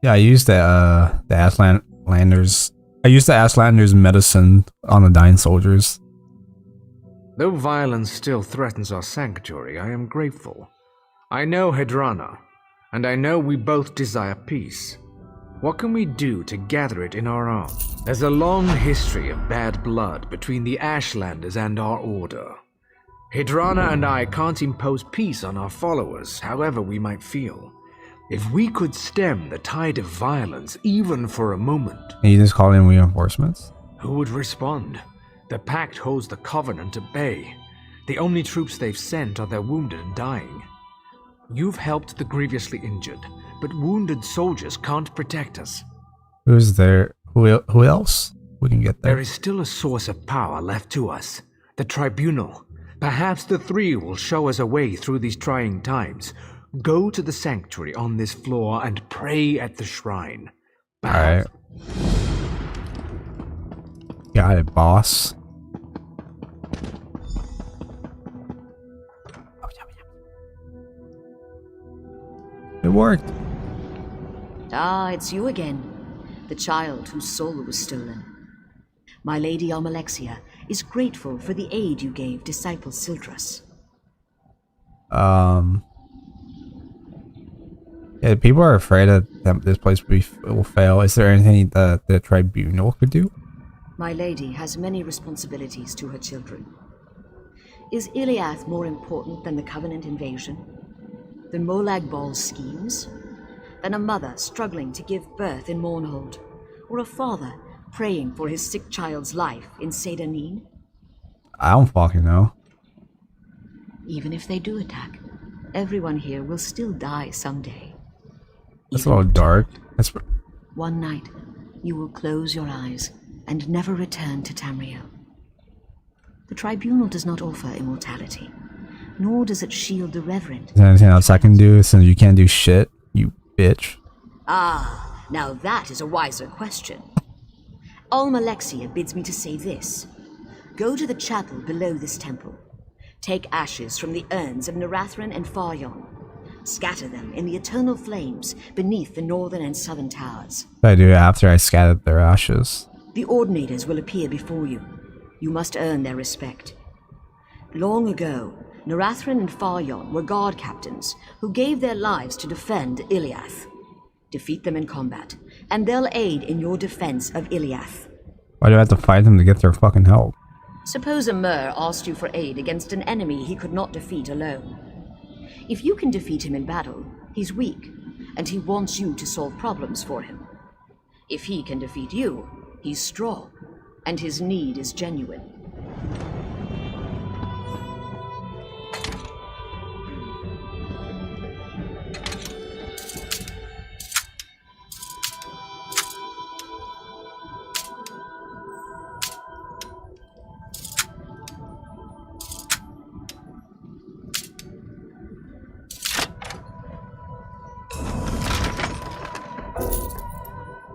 Yeah, I used the Ashlanders. I used the Ashlanders medicine on the dying soldiers. Though violence still threatens our sanctuary, I am grateful. I know Hedrana, and I know we both desire peace. What can we do to gather it in our arms? There's a long history of bad blood between the Ashlanders and our order. Hedrana and I can't impose peace on our followers, however we might feel. If we could stem the tide of violence even for a moment... And you just call in reinforcements? Who would respond? The Pact holds the Covenant at bay. The only troops they've sent are their wounded and dying. You've helped the grievously injured, but wounded soldiers can't protect us. Who's there? Who else we can get there? There is still a source of power left to us. The Tribunal. Perhaps the three will show us a way through these trying times. Go to the sanctuary on this floor and pray at the shrine. Alright. Got it, boss. It worked. Ah, it's you again. The child whose soul was stolen. My lady Almalexia is grateful for the aid you gave disciple Sildras. Yeah, people are afraid that this place will fail. Is there anything that the tribunal could do? My lady has many responsibilities to her children. Is Iliath more important than the Covenant invasion? Than Molag Bal's schemes? Than a mother struggling to give birth in Mournhold? Or a father praying for his sick child's life in Sedanin? I don't fucking know. Even if they do attack, everyone here will still die someday. That's a little dark. That's... One night, you will close your eyes and never return to Tamriel. The tribunal does not offer immortality, nor does it shield the reverent. Is there anything else I can do since you can't do shit, you bitch? Ah, now that is a wiser question. Almalexia bids me to say this. Go to the chapel below this temple. Take ashes from the urns of Narathran and Faryon. Scatter them in the eternal flames beneath the northern and southern towers. What I do after I scattered their ashes? The Ordinators will appear before you. You must earn their respect. Long ago, Narathran and Faryon were guard captains who gave their lives to defend Iliath. Defeat them in combat, and they'll aid in your defense of Iliath. Why do I have to fight them to get their fucking help? Suppose a Mer asked you for aid against an enemy he could not defeat alone. If you can defeat him in battle, he's weak, and he wants you to solve problems for him. If he can defeat you, he's strong, and his need is genuine.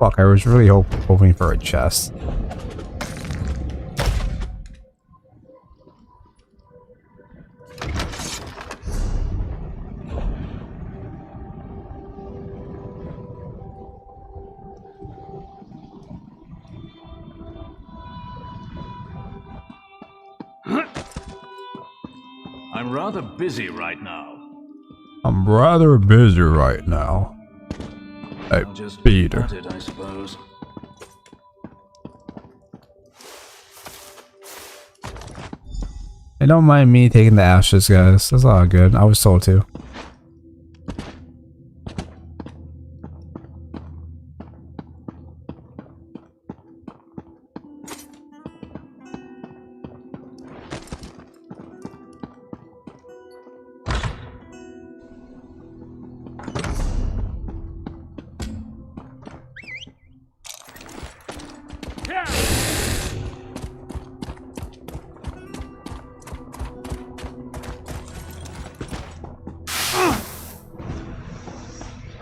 Fuck, I was really hoping for a chest. I'm rather busy right now. I'm rather busy right now. Hey, Peter. At it, I suppose. Hey, don't mind me taking the ashes, guys. That's all good. I was told to.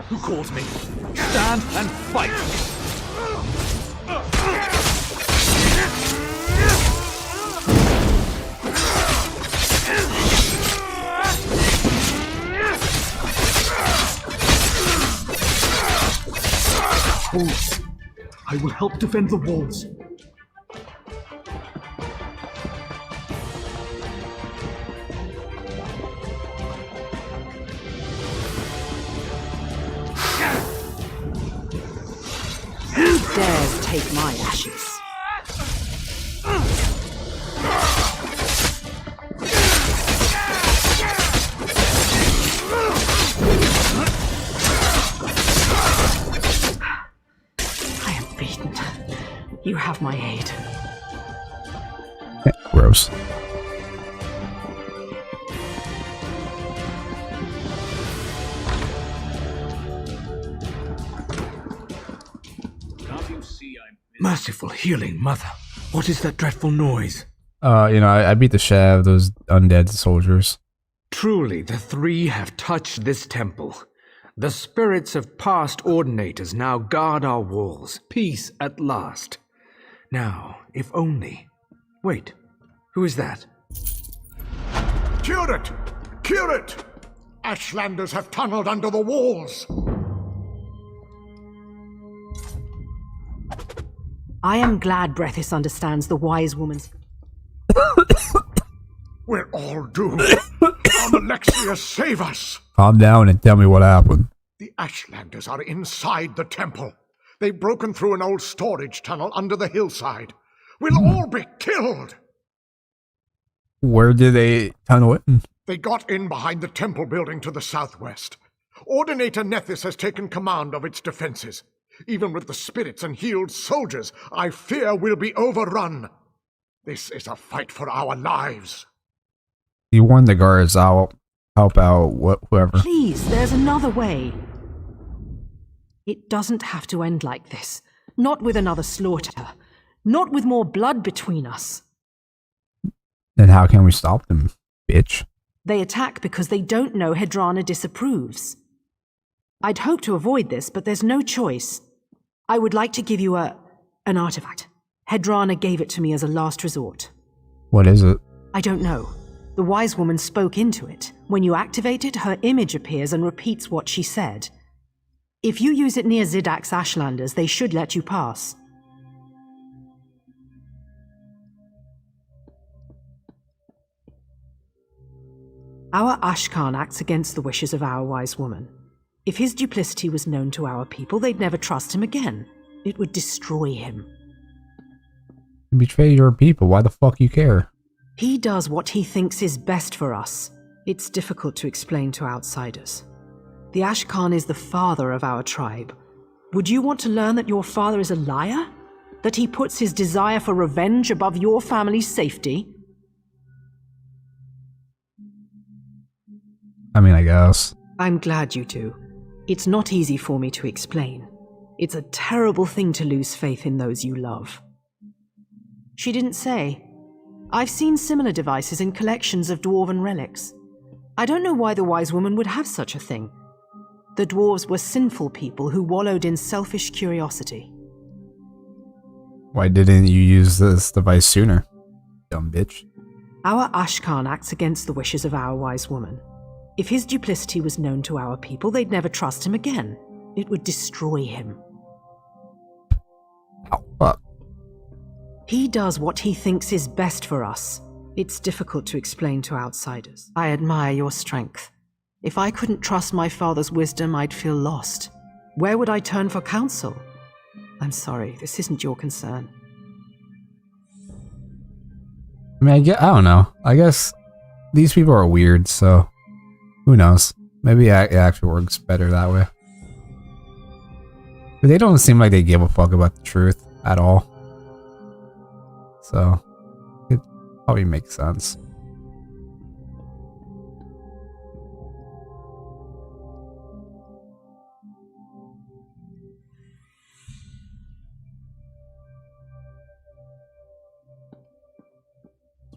Who calls me? Stand and fight! Hold. I will help defend the walls. Dares take my ashes. I am beaten. You have my aid. Gross. Merciful healing mother. What is that dreadful noise? You know, I beat the shit out of those undead soldiers. Truly, the three have touched this temple. The spirits of past ordinators now guard our walls. Peace at last. Now, if only... Wait, who is that? Curate! Curate! Ashlanders have tunneled under the walls! I am glad Brethys understands the wise woman's... We're all doomed. Alexia, save us! Calm down and tell me what happened. The Ashlanders are inside the temple. They've broken through an old storage tunnel under the hillside. We'll all be killed! Where did they tunnel it? They got in behind the temple building to the southwest. Ordinator Nethys has taken command of its defenses. Even with the spirits and healed soldiers, I fear we'll be overrun. This is a fight for our lives. You warned the guards. I'll help out whoever. Please, there's another way. It doesn't have to end like this. Not with another slaughter. Not with more blood between us. Then how can we stop them, bitch? They attack because they don't know Hedrana disapproves. I'd hope to avoid this, but there's no choice. I would like to give you an artifact. Hedrana gave it to me as a last resort. What is it? I don't know. The wise woman spoke into it. When you activate it, her image appears and repeats what she said. If you use it near Zidak's Ashlanders, they should let you pass. Our Ashkan acts against the wishes of our wise woman. If his duplicity was known to our people, they'd never trust him again. It would destroy him. You betrayed your people. Why the fuck you care? He does what he thinks is best for us. It's difficult to explain to outsiders. The Ashkan is the father of our tribe. Would you want to learn that your father is a liar? That he puts his desire for revenge above your family's safety? I mean, I guess. I'm glad you do. It's not easy for me to explain. It's a terrible thing to lose faith in those you love. She didn't say. I've seen similar devices in collections of dwarven relics. I don't know why the wise woman would have such a thing. The dwarves were sinful people who wallowed in selfish curiosity. Why didn't you use this device sooner, dumb bitch? Our Ashkan acts against the wishes of our wise woman. If his duplicity was known to our people, they'd never trust him again. It would destroy him. Oh, fuck. He does what he thinks is best for us. It's difficult to explain to outsiders. I admire your strength. If I couldn't trust my father's wisdom, I'd feel lost. Where would I turn for counsel? I'm sorry, this isn't your concern. I mean, I don't know. I guess these people are weird, so who knows? Maybe it actually works better that way. But they don't seem like they give a fuck about the truth at all. So it probably makes sense.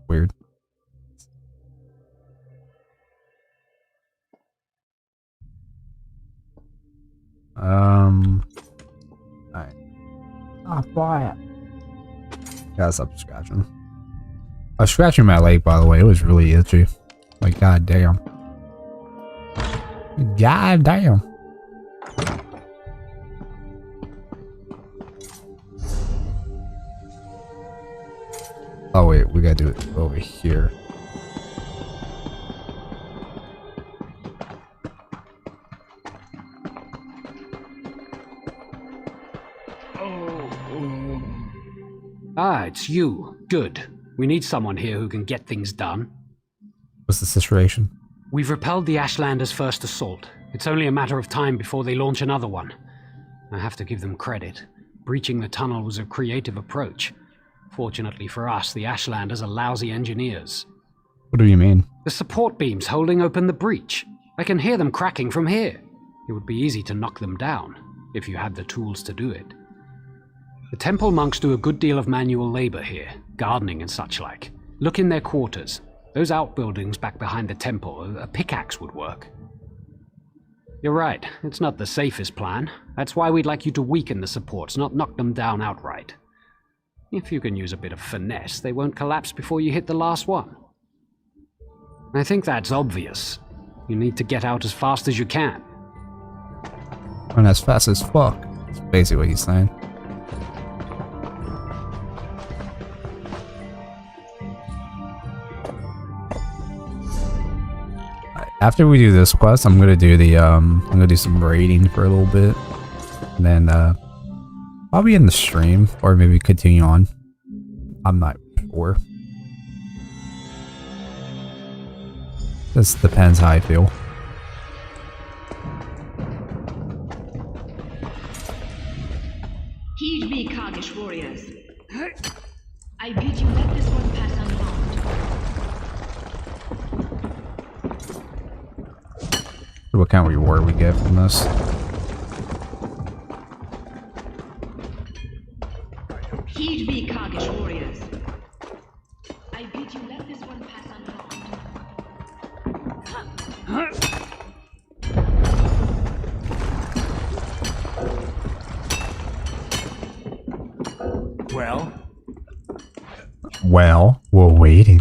Weird. Alright. Oh, boy. Gotta stop scratching. I was scratching my leg, by the way. It was really itchy. Like, god damn. God damn. Oh wait, we gotta do it over here. Ah, it's you. Good. We need someone here who can get things done. What's the situation? We've repelled the Ashlanders' first assault. It's only a matter of time before they launch another one. I have to give them credit. Breaching the tunnel was a creative approach. Fortunately for us, the Ashlanders are lousy engineers. What do you mean? The support beams holding open the breach. I can hear them cracking from here. It would be easy to knock them down, if you had the tools to do it. The temple monks do a good deal of manual labor here, gardening and such like. Look in their quarters. Those outbuildings back behind the temple, a pickaxe would work. You're right, it's not the safest plan. That's why we'd like you to weaken the supports, not knock them down outright. If you can use a bit of finesse, they won't collapse before you hit the last one. I think that's obvious. You need to get out as fast as you can. And as fast as fuck. That's basically what he's saying. After we do this quest, I'm gonna do the I'm gonna do some raiding for a little bit, and then probably in the stream or maybe continue on. I'm not sure. This depends how I feel. Heed me, Kargish warriors. I bid you let this one pass unharmed. What kind of reward we get from this? Heed me, Kargish warriors. I bid you let this one pass unharmed. Well, we're waiting.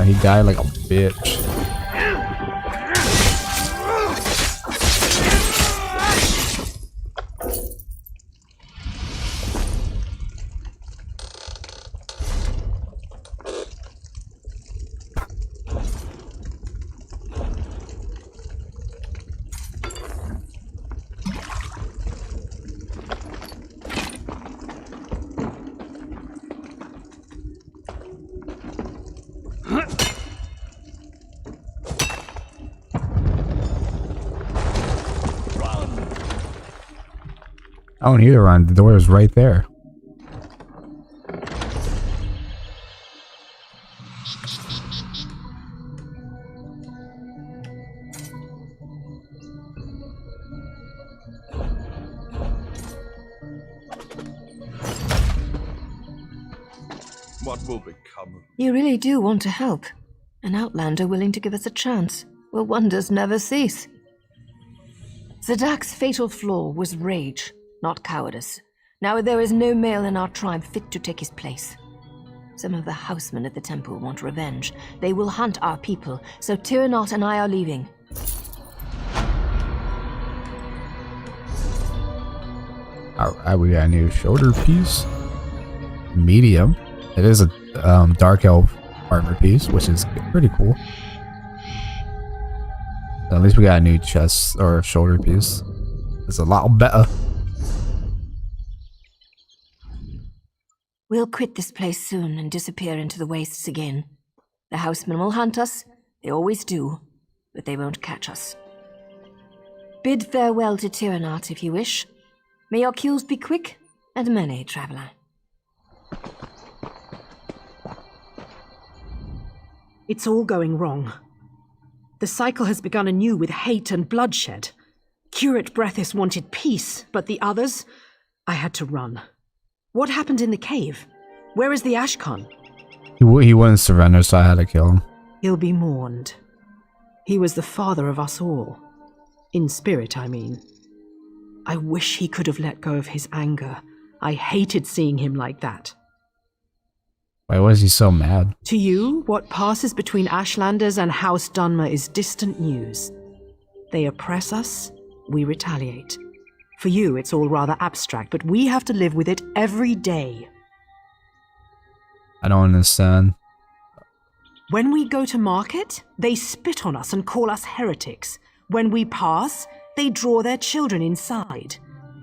He died like a bitch. I don't need to run. The door is right there. What will become of You really do want to help. An outlander willing to give us a chance. Well, wonders never cease. Zadak's fatal flaw was rage, not cowardice. Now there is no male in our tribe fit to take his place. Some of the housemen at the temple want revenge. They will hunt our people, so Tyrannot and I are leaving. Alright, we got a new shoulder piece. Medium. It is a dark elf armor piece, which is pretty cool. At least we got a new chest or shoulder piece. It's a lot better. We'll quit this place soon and disappear into the wastes again. The housemen will hunt us. They always do, but they won't catch us. Bid farewell to Tyrannot if you wish. May your kills be quick and many, traveler. It's all going wrong. The cycle has begun anew with hate and bloodshed. Curate Brethis wanted peace, but the others? I had to run. What happened in the cave? Where is the Ashkan? He wouldn't surrender, so I had to kill him. He'll be mourned. He was the father of us all. In spirit, I mean. I wish he could have let go of his anger. I hated seeing him like that. Why was he so mad? To you, what passes between Ashlanders and House Dunmer is distant news. They oppress us, we retaliate. For you, it's all rather abstract, but we have to live with it every day. I don't understand. When we go to market, they spit on us and call us heretics. When we pass, they draw their children inside.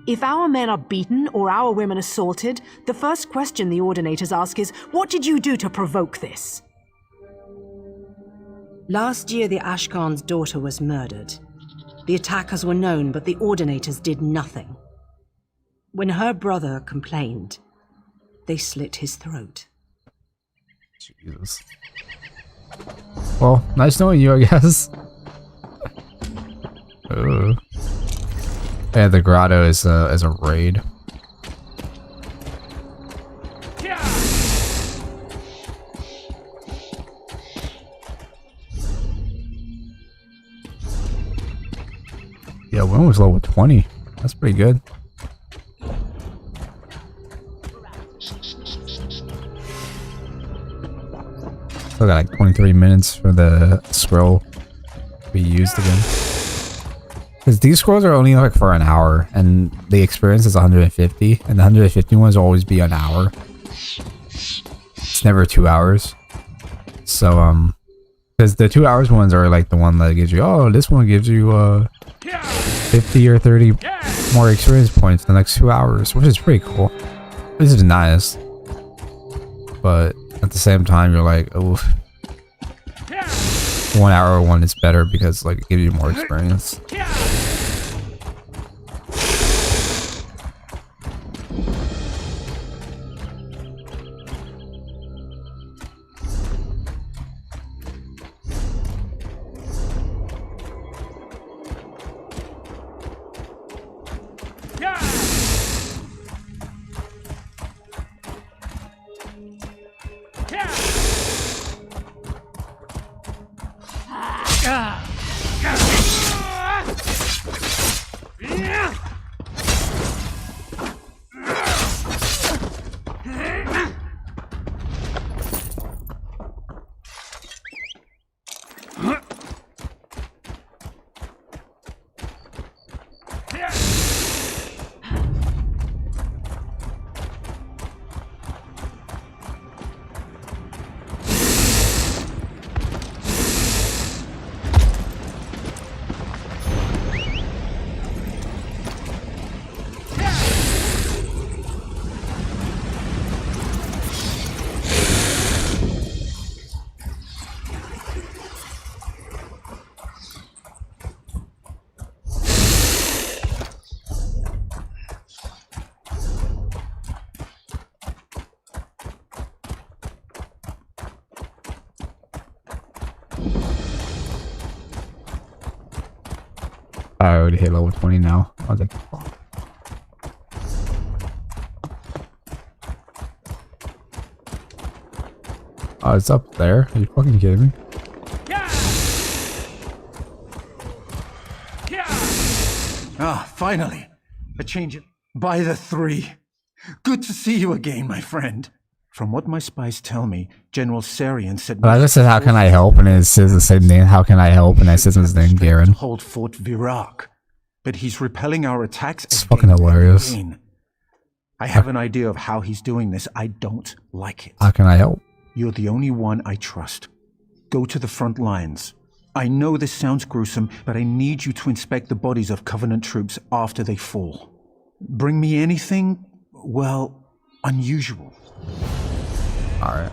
If our men are beaten or our women assaulted, the first question the ordinators ask is, what did you do to provoke this? Last year, the Ashkan's daughter was murdered. The attackers were known, but the ordinators did nothing. When her brother complained, they slit his throat. Jesus. Well, nice knowing you, I guess. Oh. Yeah, the grotto is a raid. Yeah, one was level 20. That's pretty good. Still got like 23 minutes for the scroll to be used again. Because these scrolls are only like for an hour, and the experience is 150, and the 150 ones will always be an hour. It's never 2 hours. So, because the 2 hours ones are like the one that gives you, oh, this one gives you, 50 or 30 more experience points in the next 2 hours, which is pretty cool. This is nice. But at the same time, you're like, oh, 1 hour one is better because like it gives you more experience. I already hit level 20 now. I was like, fuck. Oh, it's up there. Are you fucking kidding me? Ah, finally. A change by the 3. Good to see you again, my friend. From what my spies tell me, General Sarian said... But I just said, how can I help? And it says the same name. How can I help? And I says his name, Garen. Hold Fort Virak. But he's repelling our attacks. It's fucking hilarious. Again. I have an idea of how he's doing this. I don't like it. How can I help? You're the only one I trust. Go to the front lines. I know this sounds gruesome, but I need you to inspect the bodies of Covenant troops after they fall. Bring me anything, well, unusual. Alright.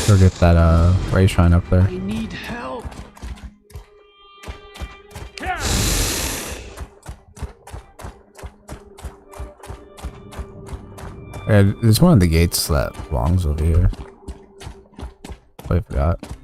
Go get that ray shrine up there. I need help. Yeah, there's one of the gates that belongs over here. Oh, I forgot.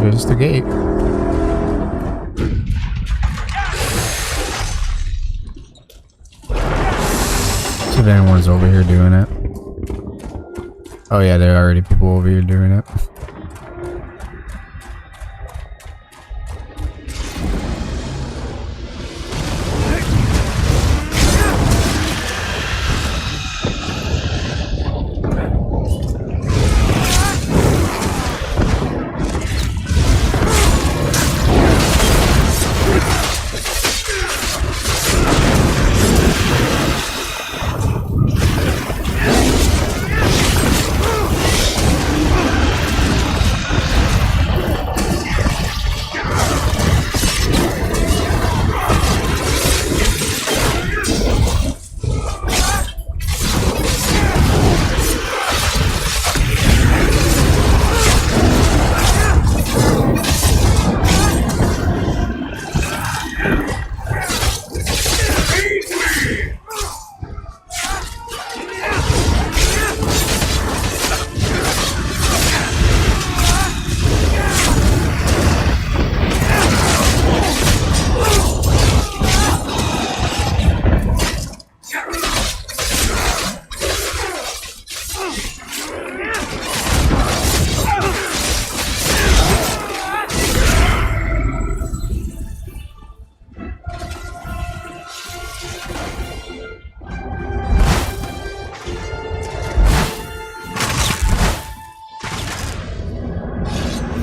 Here's the gate. See if anyone's over here doing it. Oh yeah, there are already people over here doing it.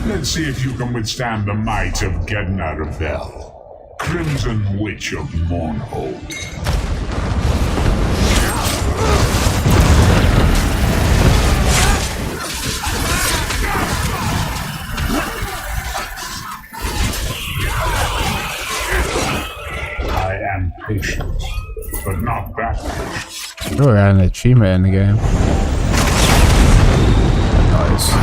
Let's see if you can withstand the might of Ebonheart, Crimson Witch of Mournhold. I am patient, but not that patient. Oh, I got an achievement in the game. Nice.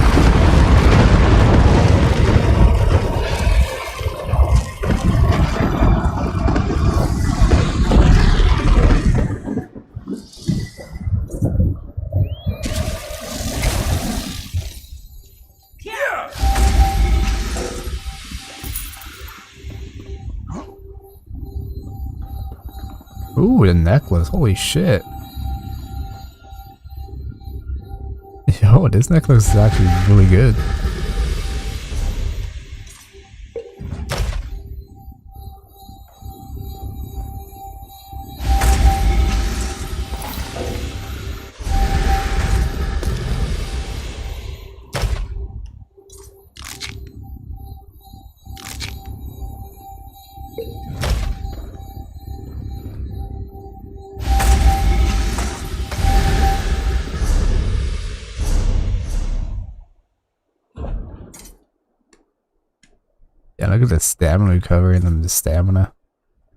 Ooh, the necklace. Holy shit. Yo, this necklace is actually really good. Yeah, look at the stamina recovery and then the stamina.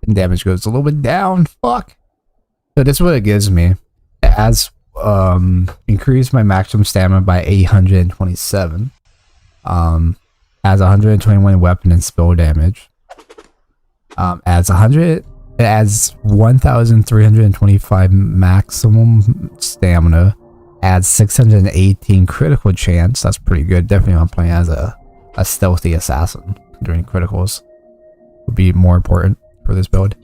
And damage goes a little bit down. Fuck. So this is what it gives me. It adds increase my maximum stamina by 827. Adds 121 weapon and spell damage. Adds 1,325 maximum stamina. Adds 618 critical chance. That's pretty good. Definitely I'm playing as a stealthy assassin. During criticals would be more important for this build.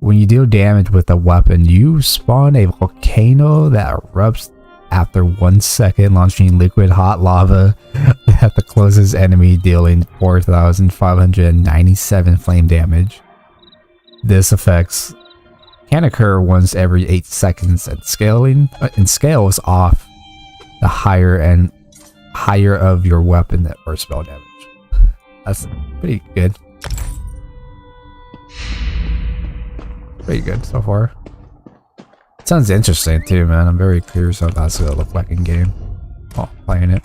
When you deal damage with a weapon, you spawn a volcano that erupts after 1 second, launching liquid hot lava at the closest enemy, dealing 4,597 flame damage. This effects can occur once every 8 seconds, and scales off the higher of your weapon or spell damage. That's pretty good. Pretty good so far. Sounds interesting too, man. I'm very curious how that's gonna look like in game. Oh, playing it.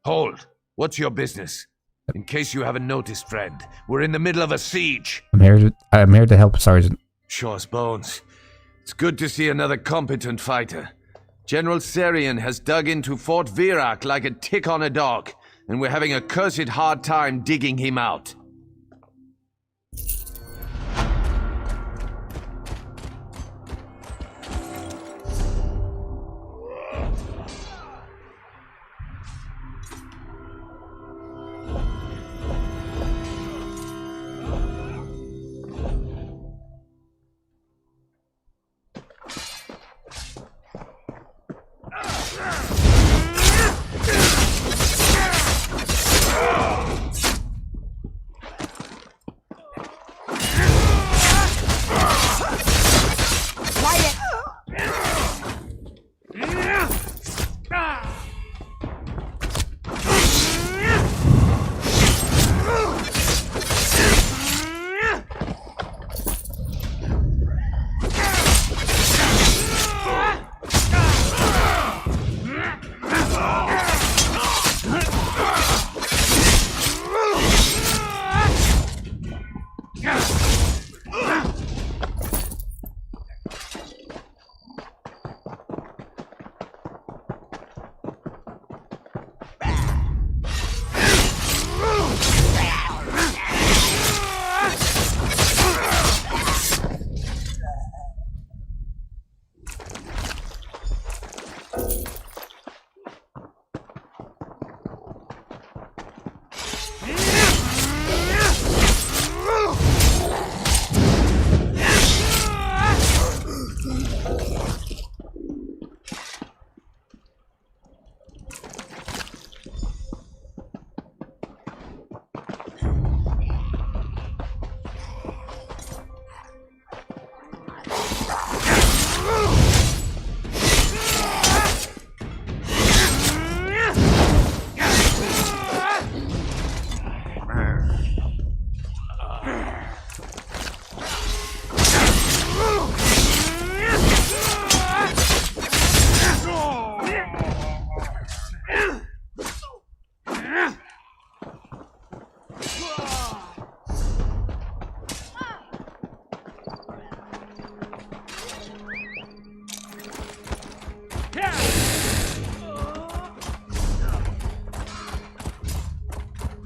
Hold. What's your business? In case you haven't noticed, friend, we're in the middle of a siege. I'm here to help, Sergeant. Sure as bones. It's good to see another competent fighter. General Serian has dug into Fort Virak like a tick on a dog, and we're having a cursed hard time digging him out.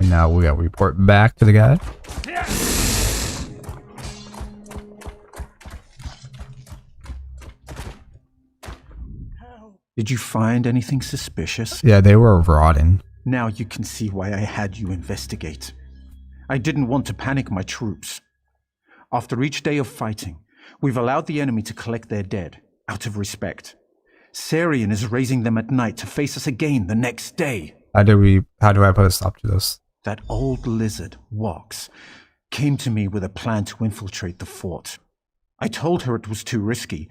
And now we gotta report back to the guy. Did you find anything suspicious? Yeah, they were rotting. Now you can see why I had you investigate. I didn't want to panic my troops. After each day of fighting, we've allowed the enemy to collect their dead, out of respect. Sarian is raising them at night to face us again the next day. How do I put a stop to this? That old lizard, Wox, came to me with a plan to infiltrate the fort. I told her it was too risky.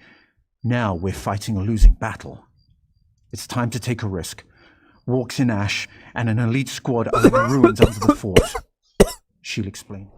Now we're fighting a losing battle. It's time to take a risk. Walks in ash and an elite squad are in the ruins under the fort. She'll explain.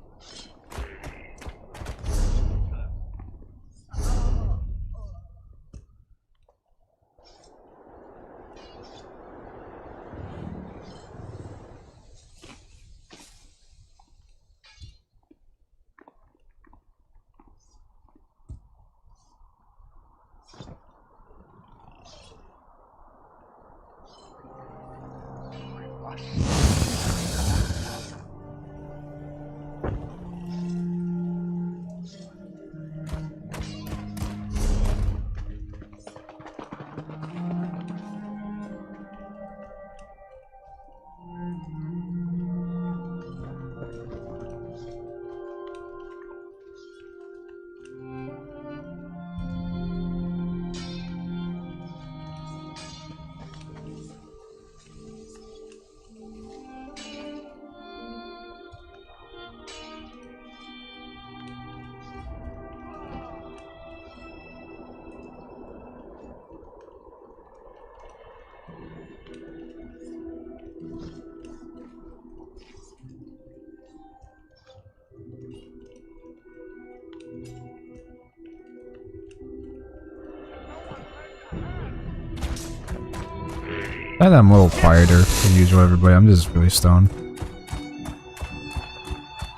I think I'm a little quieter than usual, everybody. I'm just really stoned.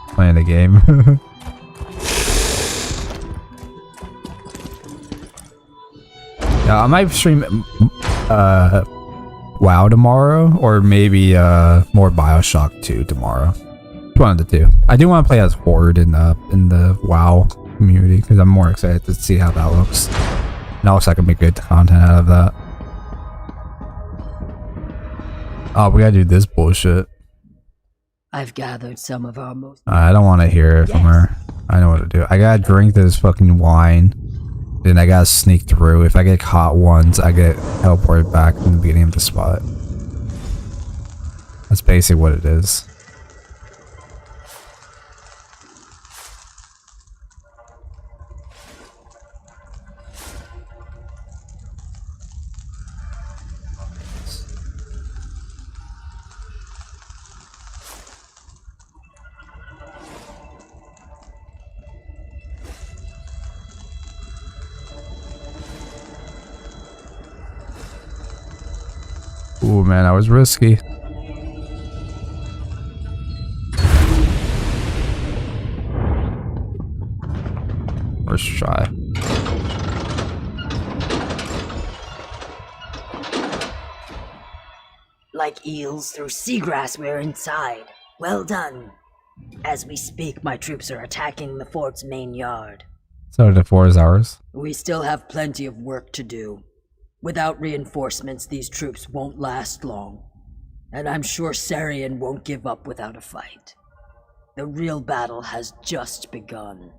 Playing the game. Yeah, I might stream WoW tomorrow, or maybe more Bioshock 2 tomorrow. One of the two. I do want to play as Horde in the WoW community because I'm more excited to see how that looks. And also I can make good content out of that. Oh, we gotta do this bullshit. I've gathered some of our most... I don't want to hear it from her. I know what to do. I gotta drink this fucking wine. Then I gotta sneak through. If I get caught once, I get teleported back in the beginning of the spot. That's basically what it is. Ooh, man, that was risky. First try. Like eels through seagrass, we're inside. Well done. As we speak, my troops are attacking the fort's main yard. So the 4 is ours. We still have plenty of work to do. Without reinforcements, these troops won't last long. And I'm sure Sarian won't give up without a fight. The real battle has just begun.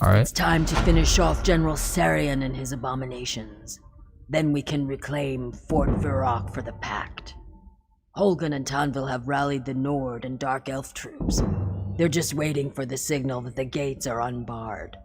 Alright. It's time to finish off General Sarian and his abominations. Then we can reclaim Fort Virac for the Pact. Holgan and Tanville have rallied the Nord and Dark Elf troops. They're just waiting for the signal that the gates are unbarred.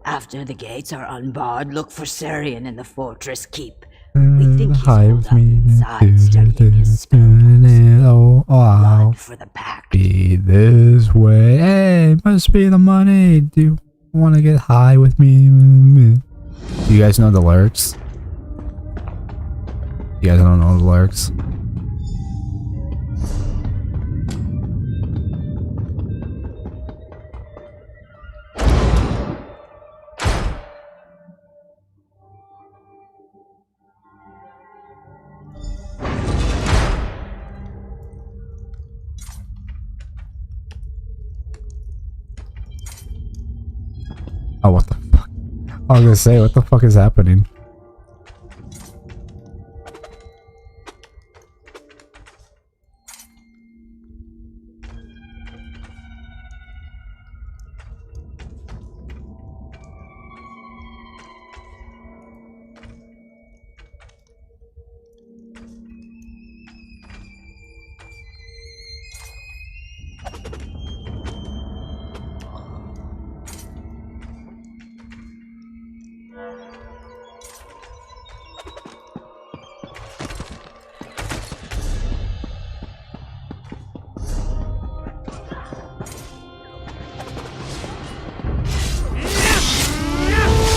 After the gates are unbarred, look for Sarian in the fortress keep. We think he's holed up inside studying his spells. Blood for the Pact. Be this way. Hey, must be the money. Do you want to get high with me? Do you guys know the lyrics? You guys don't know the lyrics? I was gonna say, what the fuck is happening?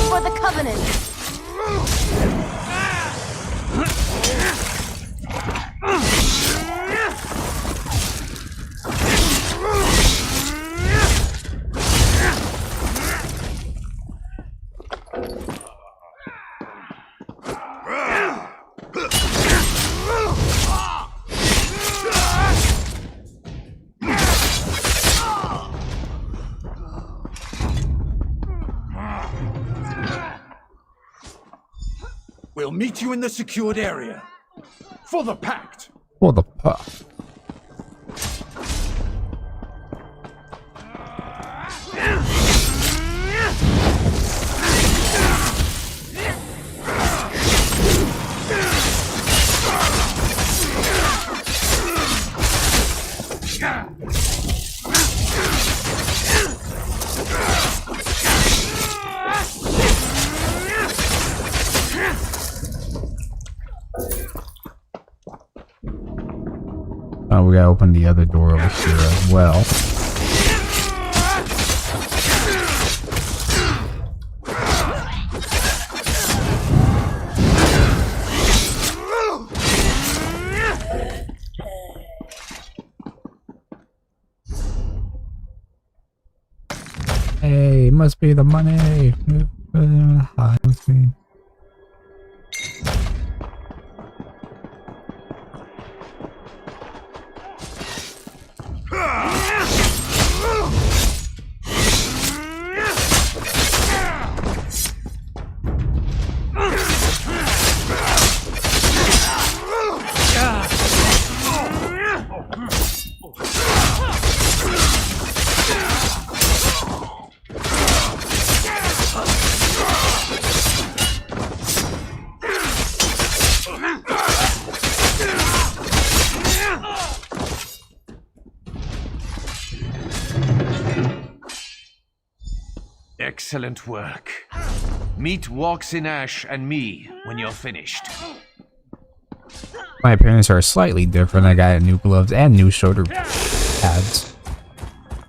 For the Covenant! We'll meet you in the secured area. For the Pact! For the Pact. Oh, we gotta open the other door over here as well. Hey, it must be the money. Hi, must be. Excellent work. Meet Walks in Ash and me when you're finished. My appearance are slightly different. I got new gloves and new shoulder pads.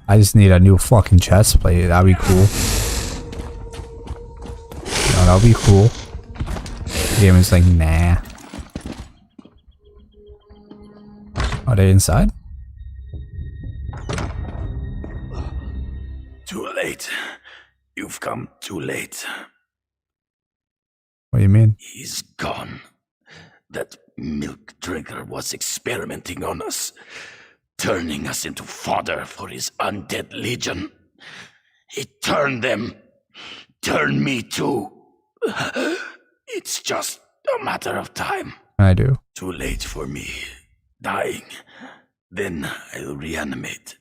I just need a new fucking chest plate. That'd be cool. No, that'd be cool. The game is like, nah. Are they inside? Too late. You've come too late. What do you mean? He's gone. That milk drinker was experimenting on us, turning us into fodder for his undead legion. He turned them. Turn me too. It's just a matter of time. I do. Too late for me. Dying. Then I'll reanimate.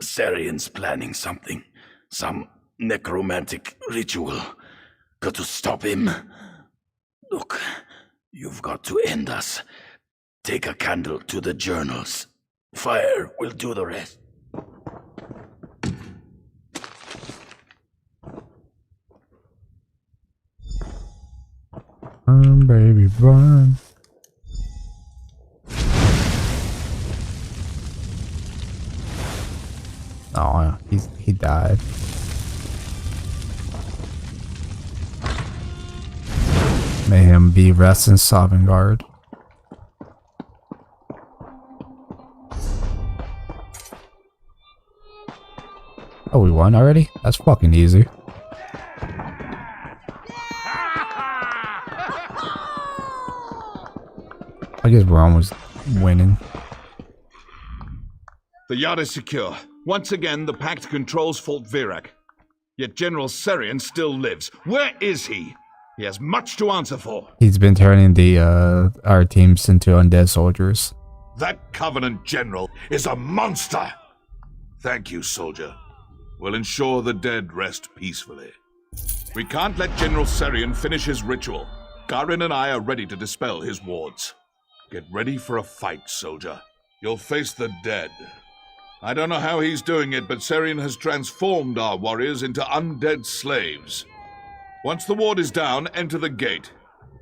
Sarian's planning something. Some necromantic ritual. Got to stop him. Look, you've got to end us. Take a candle to the journals. Fire will do the rest. Baby, burn. Oh, he died. May him be rest in Sovngarde. Oh, we won already? That's fucking easy. I guess we're almost winning. The yacht is secure. Once again, the Pact controls Fort Virak. Yet General Serian still lives. Where is he? He has much to answer for. He's been turning our teams into undead soldiers. That Covenant General is a monster! Thank you, soldier. We'll ensure the dead rest peacefully. We can't let General Serian finish his ritual. Garin and I are ready to dispel his wards. Get ready for a fight, soldier. You'll face the dead. I don't know how he's doing it, but Serian has transformed our warriors into undead slaves. Once the ward is down, enter the gate.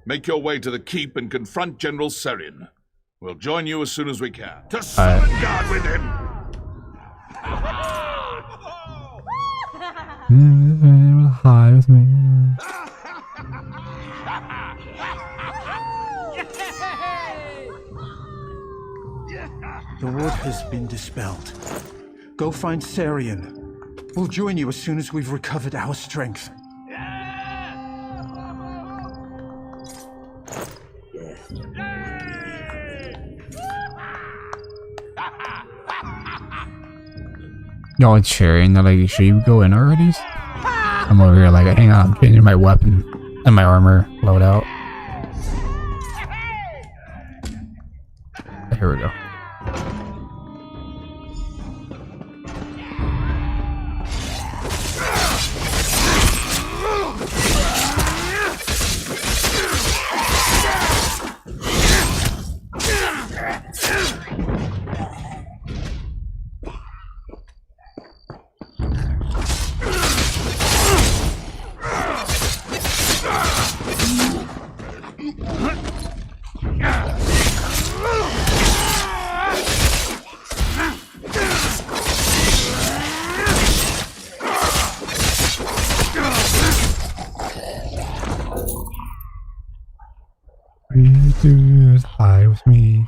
Make your way to the keep and confront General Serian. We'll join you as soon as we can. To summon guard with him! High with me. The ward has been dispelled. Go find Serian. We'll join you as soon as we've recovered our strength. Y'all cheering. They're like, should you go in already? I'm over here like, hang on, I'm changing my weapon and my armor loadout. Here we go. Dude, high with me.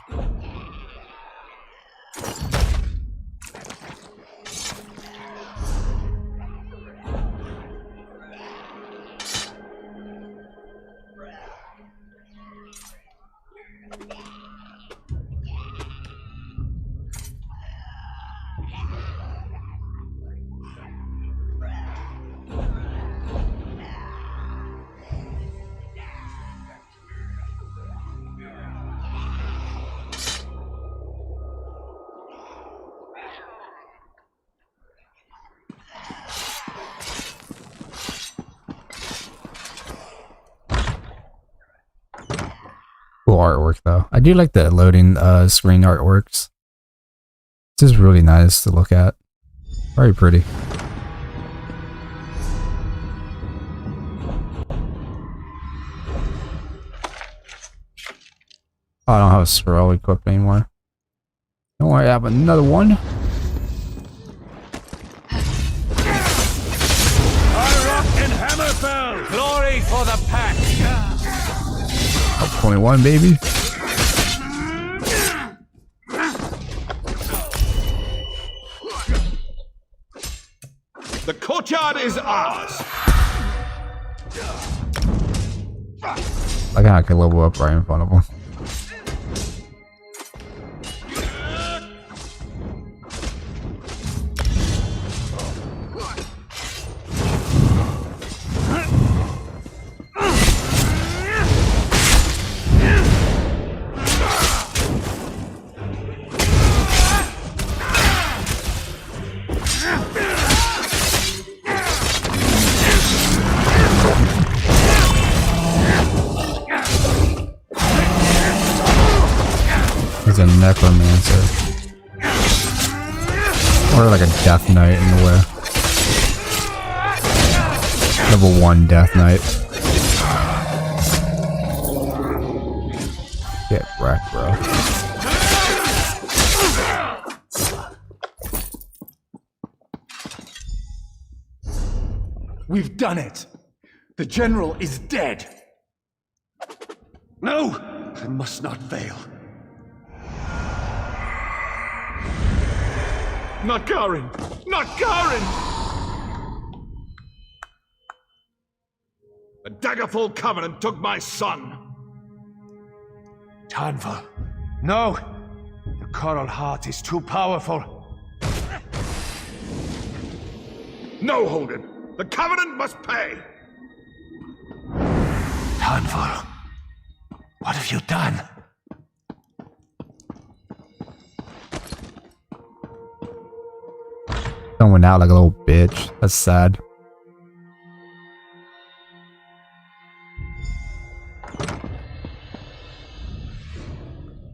Cool artwork though. I do like the loading screen artworks. It's just really nice to look at. Very pretty. Oh, I don't have a scroll equipped anymore. Don't worry, I have another one. In Hammerfell! Glory for the Pact! 21, baby. The courtyard is ours! I kinda can level up right in front of him. He's a necromancer. Or like a death knight in a way. Level 1 death knight. Get wrecked, bro. We've done it! The general is dead! No! I must not fail. Not Garin! Not Garin! A daggerful covenant took my son. Tanva. No! The Coral Heart is too powerful. No, Holden! The Covenant must pay! Tanvol, what have you done? Going out like a little bitch. That's sad.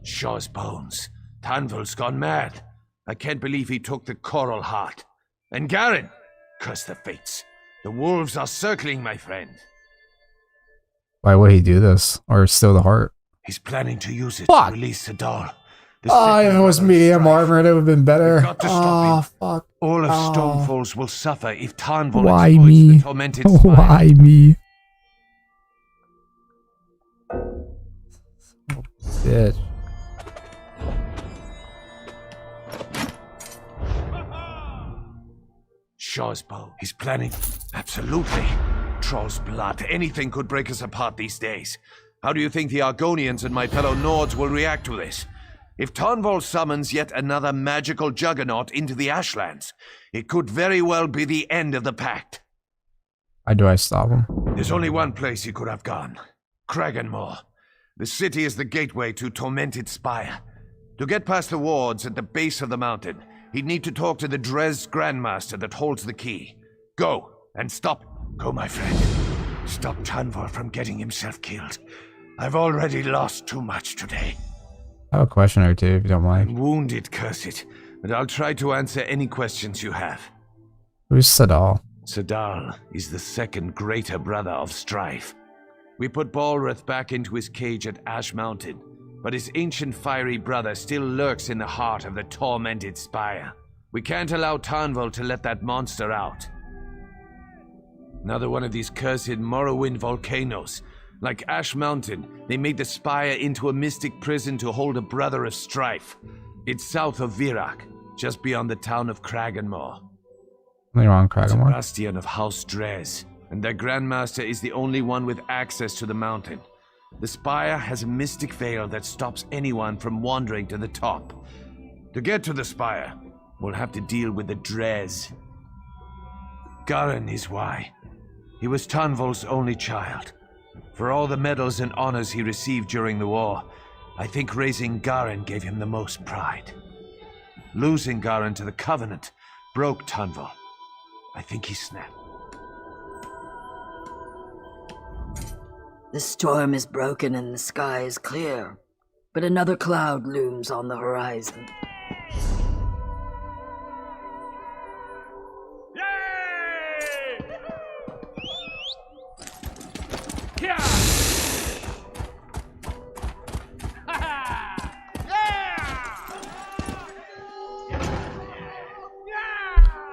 Shaw's bones. Tanvol's gone mad. I can't believe he took the Coral Heart. And Garen! Curse the fates. The wolves are circling, my friend. Why would he do this? Or steal the heart? He's planning to use it to release the doll. Oh, if it was medium armor, it would have been better. Got to stop him. Fuck. All of Stonefalls will suffer if Tanvol Why exploits me? the tormented spire. Why me? Oh, bitch. Shaw's bow. He's planning. Absolutely. Troll's blood. Anything could break us apart these days. How do you think the Argonians and my fellow Nords will react to this? If Tanvol summons yet another magical juggernaut into the Ashlands, it could very well be the end of the Pact. How do I stop him? There's only one place he could have gone. Kraganmore. The city is the gateway to Tormented Spire. To get past the wards at the base of the mountain, he'd need to talk to the Dres Grandmaster that holds the key. Go, and stop. Go, my friend. Stop Tanvol from getting himself killed. I've already lost too much today. I have a question or two, if you don't mind. I'm wounded, curse it, but I'll try to answer any questions you have. Who's Sadal? Sadal is the second greater brother of Strife. We put Balrith back into his cage at Ash Mountain, but his ancient fiery brother still lurks in the heart of the Tormented Spire. We can't allow Tanvol to let that monster out. Another one of these cursed Morrowind volcanoes. Like Ash Mountain, they made the spire into a mystic prison to hold a brother of Strife. It's south of Virak, just beyond the town of Kraganmore. Something wrong, It's a Kraganmore? bastion of House Dres, and their Grandmaster is the only one with access to the mountain. The spire has a mystic veil that stops anyone from wandering to the top. To get to the spire, we'll have to deal with the Dres. Garen is why. He was Tanvol's only child. For all the medals and honors he received during the war, I think raising Garen gave him the most pride. Losing Garen to the Covenant broke Tanvol. I think he snapped. The storm is broken and the sky is clear, but another cloud looms on the horizon.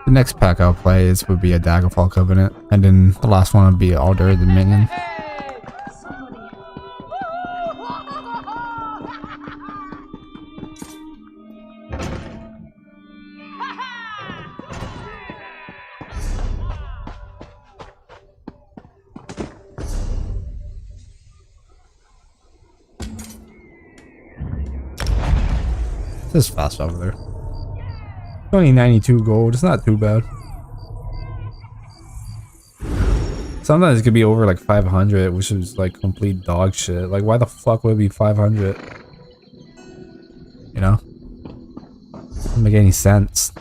The next pack I'll play would be a Daggerfall Covenant, and then the last one would be Alder the Minion. This is fast over there. Only 92 gold. It's not too bad. Sometimes it could be over like 500, which is like complete dog shit. Like, why the fuck would it be 500? You know? Doesn't make any sense.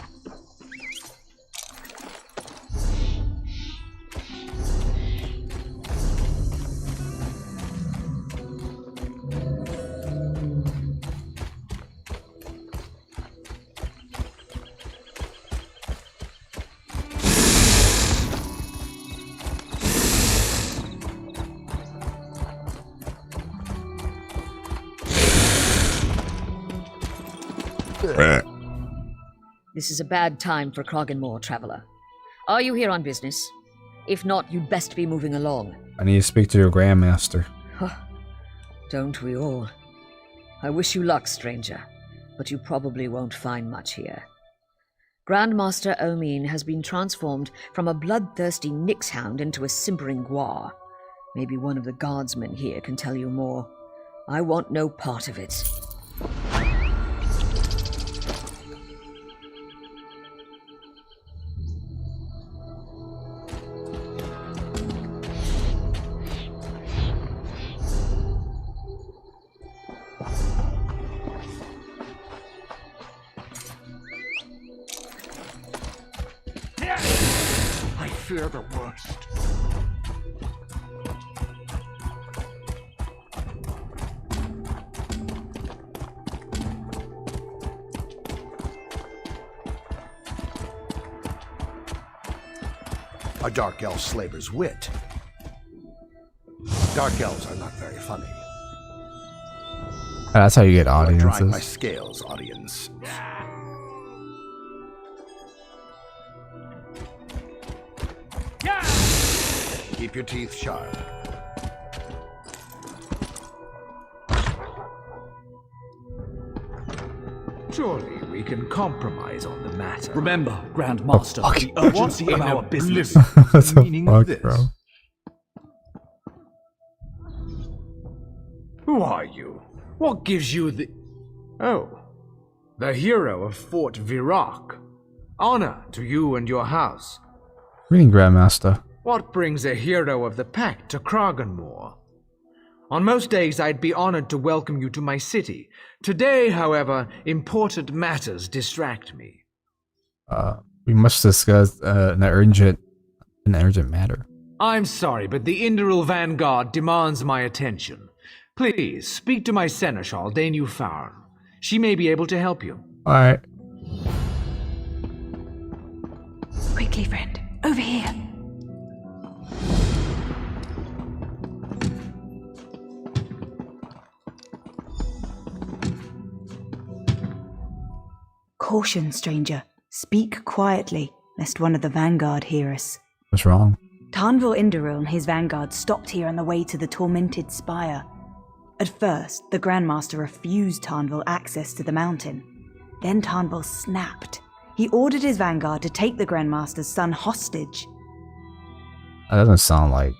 This is a bad time for Kraganmore, traveler. Are you here on business? If not, you'd best be moving along. I need to speak to your Grandmaster. Don't we all? I wish you luck, stranger, but you probably won't find much here. Grandmaster Omin has been transformed from a bloodthirsty Nixhound into a simpering Gwar. Maybe one of the guardsmen here can tell you more. I want no part of it. fear the worst. A dark elf slaver's wit. Dark elves are not very funny. That's how you get Trying my audiences. scales, audience. Keep your teeth sharp. Surely we can compromise on the matter. Remember, Grand Master, Oh, the urgency of our business. What the Meaning fuck, this. bro? Who are you? What gives you the... Oh, the hero of Fort Virac. Honor to you and your house. Reading Grandmaster. What brings a hero of the Pact to Kraganmore? On most days I'd be honored to welcome you to my city. Today, however, important matters distract me. We must discuss an urgent matter. I'm sorry, but the Indoril Vanguard demands my attention. Please, speak to my seneschal, Danu Farn. She may be able to help you. Alright. Quickly, friend. Over here. Caution, stranger. Speak quietly, lest one of the Vanguard hear us. What's wrong? Tarnvil Indoril and his Vanguard stopped here on the way to the Tormented Spire. At first, the Grandmaster refused Tarnvil access to the mountain. Then Tarnvil snapped. He ordered his Vanguard to take the Grandmaster's son hostage. That doesn't sound like...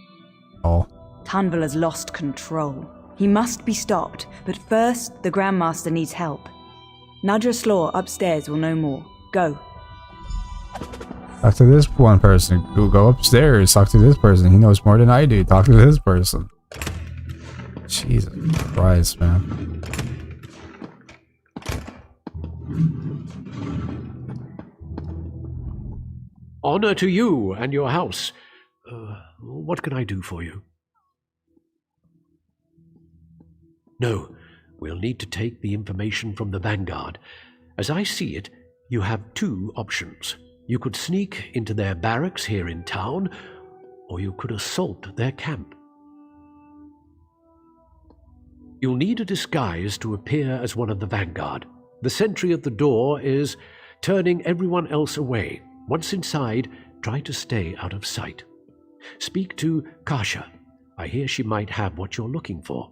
Oh. Tarnvil has lost control. He must be stopped, but first, the Grandmaster needs help. Nadra Slaw upstairs will know more. Go. Talk to this one person. Go upstairs. Talk to this person. He knows more than I do. Talk to this person. Jesus Christ, man. Honor to you and your house. What can I do for you? No, we'll need to take the information from the Vanguard. As I see it, you have two options. You could sneak into their barracks here in town, or you could assault their camp. You'll need a disguise to appear as one of the Vanguard. The sentry at the door is turning everyone else away. Once inside, try to stay out of sight. Speak to Kasha. I hear she might have what you're looking for.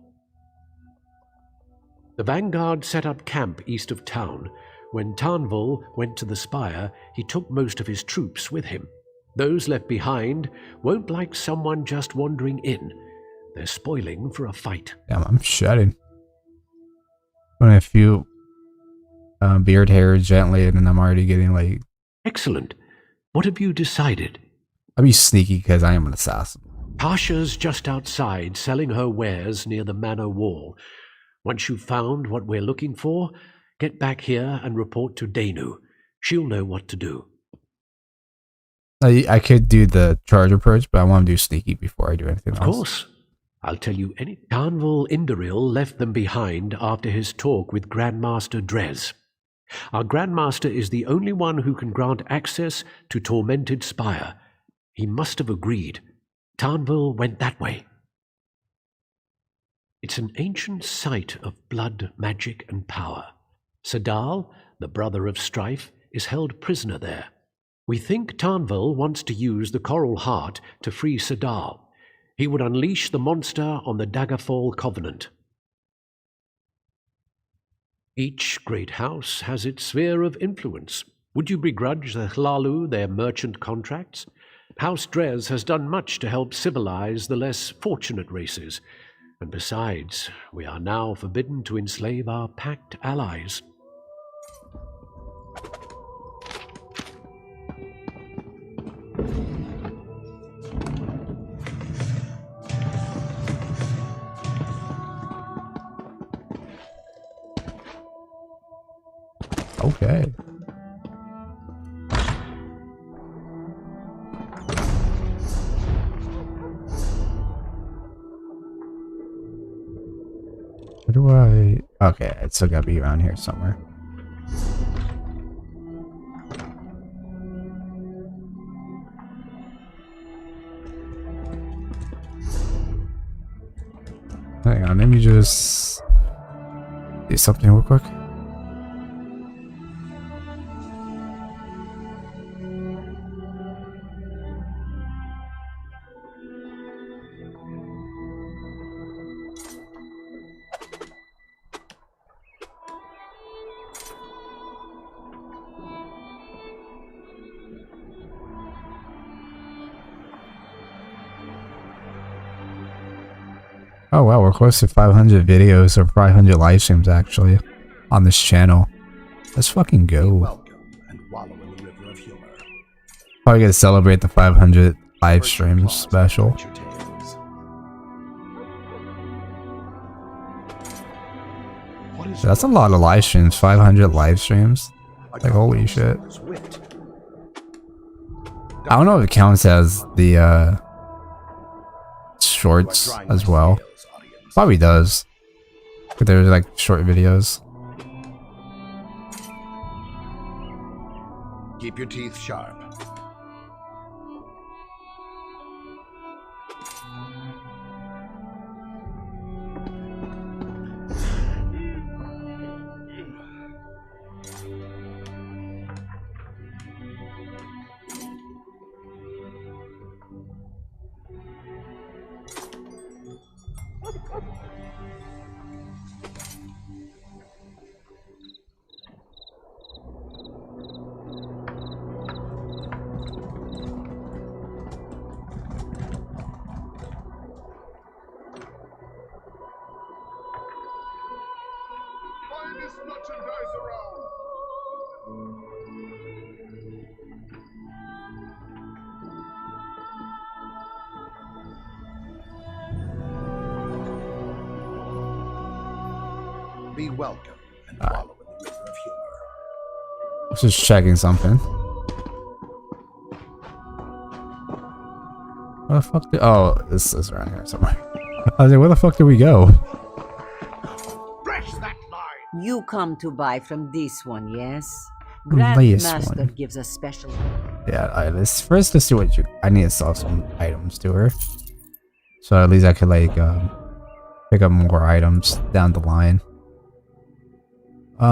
The Vanguard set up camp east of town. When Tarnvil went to the spire, he took most of his troops with him. Those left behind won't like someone just wandering in. They're spoiling for a fight. Damn, I'm shedding. Only a few beard hair gently, and I'm already getting like... Excellent. What have you decided? I'll be sneaky because I am an assassin. Pasha's just outside selling her wares near the manor wall. Once you've found what we're looking for, get back here and report to Danu. She'll know what to do. I could do the charge approach, but I want to do sneaky before I do anything else. Of course. I'll tell you any... Tarnvil Indoril left them behind after his talk with Grandmaster Drez. Our Grandmaster is the only one who can grant access to Tormented Spire. He must have agreed. Tarnvil went that way. It's an ancient site of blood, magic, and power. Sadal, the brother of Strife, is held prisoner there. We think Tarnvil wants to use the Coral Heart to free Sadal. He would unleash the monster on the Daggerfall Covenant. Each great house has its sphere of influence. Would you begrudge the Hlalu their merchant contracts? House Drez has done much to help civilize the less fortunate races. And besides, we are now forbidden to enslave our Pact allies. Okay. Okay, it's still gotta be around here somewhere. Hang on, let me just do something real quick. Oh wow, we're close to 500 videos or 500 live streams actually on this channel. Let's fucking go. Probably gonna celebrate the 500 live streams special. That's a lot of live streams, 500 live streams. Like holy shit. I don't know if it counts as the shorts as well. Probably does. But there's like short videos. Keep your teeth sharp. Be welcome and follow in the river of humor. Just checking something. Where the fuck did— oh, this is around here somewhere. I was like, where the fuck did we go? You come to buy from this one, yes? This Grandmaster one. gives a special. Yeah, alright, let's see what you— I need to sell some items to her. So at least I could like pick up more items down the line. I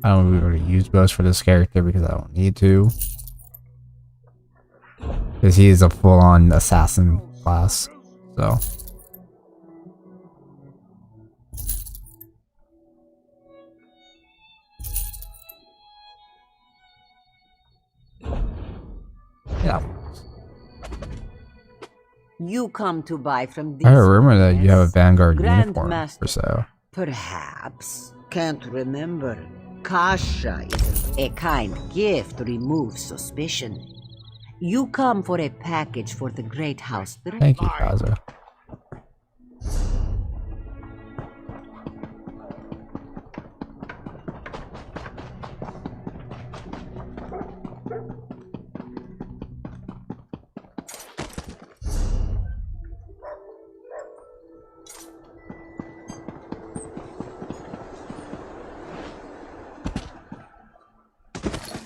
don't really use bows for this character because I don't need to. Because he is a full-on assassin class, so. Yeah. You come to buy from this I heard a rumor that you have a Vanguard uniform Grandmaster. for sale. Perhaps. Can't remember. Kasha is a kind gift removes suspicion. You come for a package for the great house. Thank you, Kaza.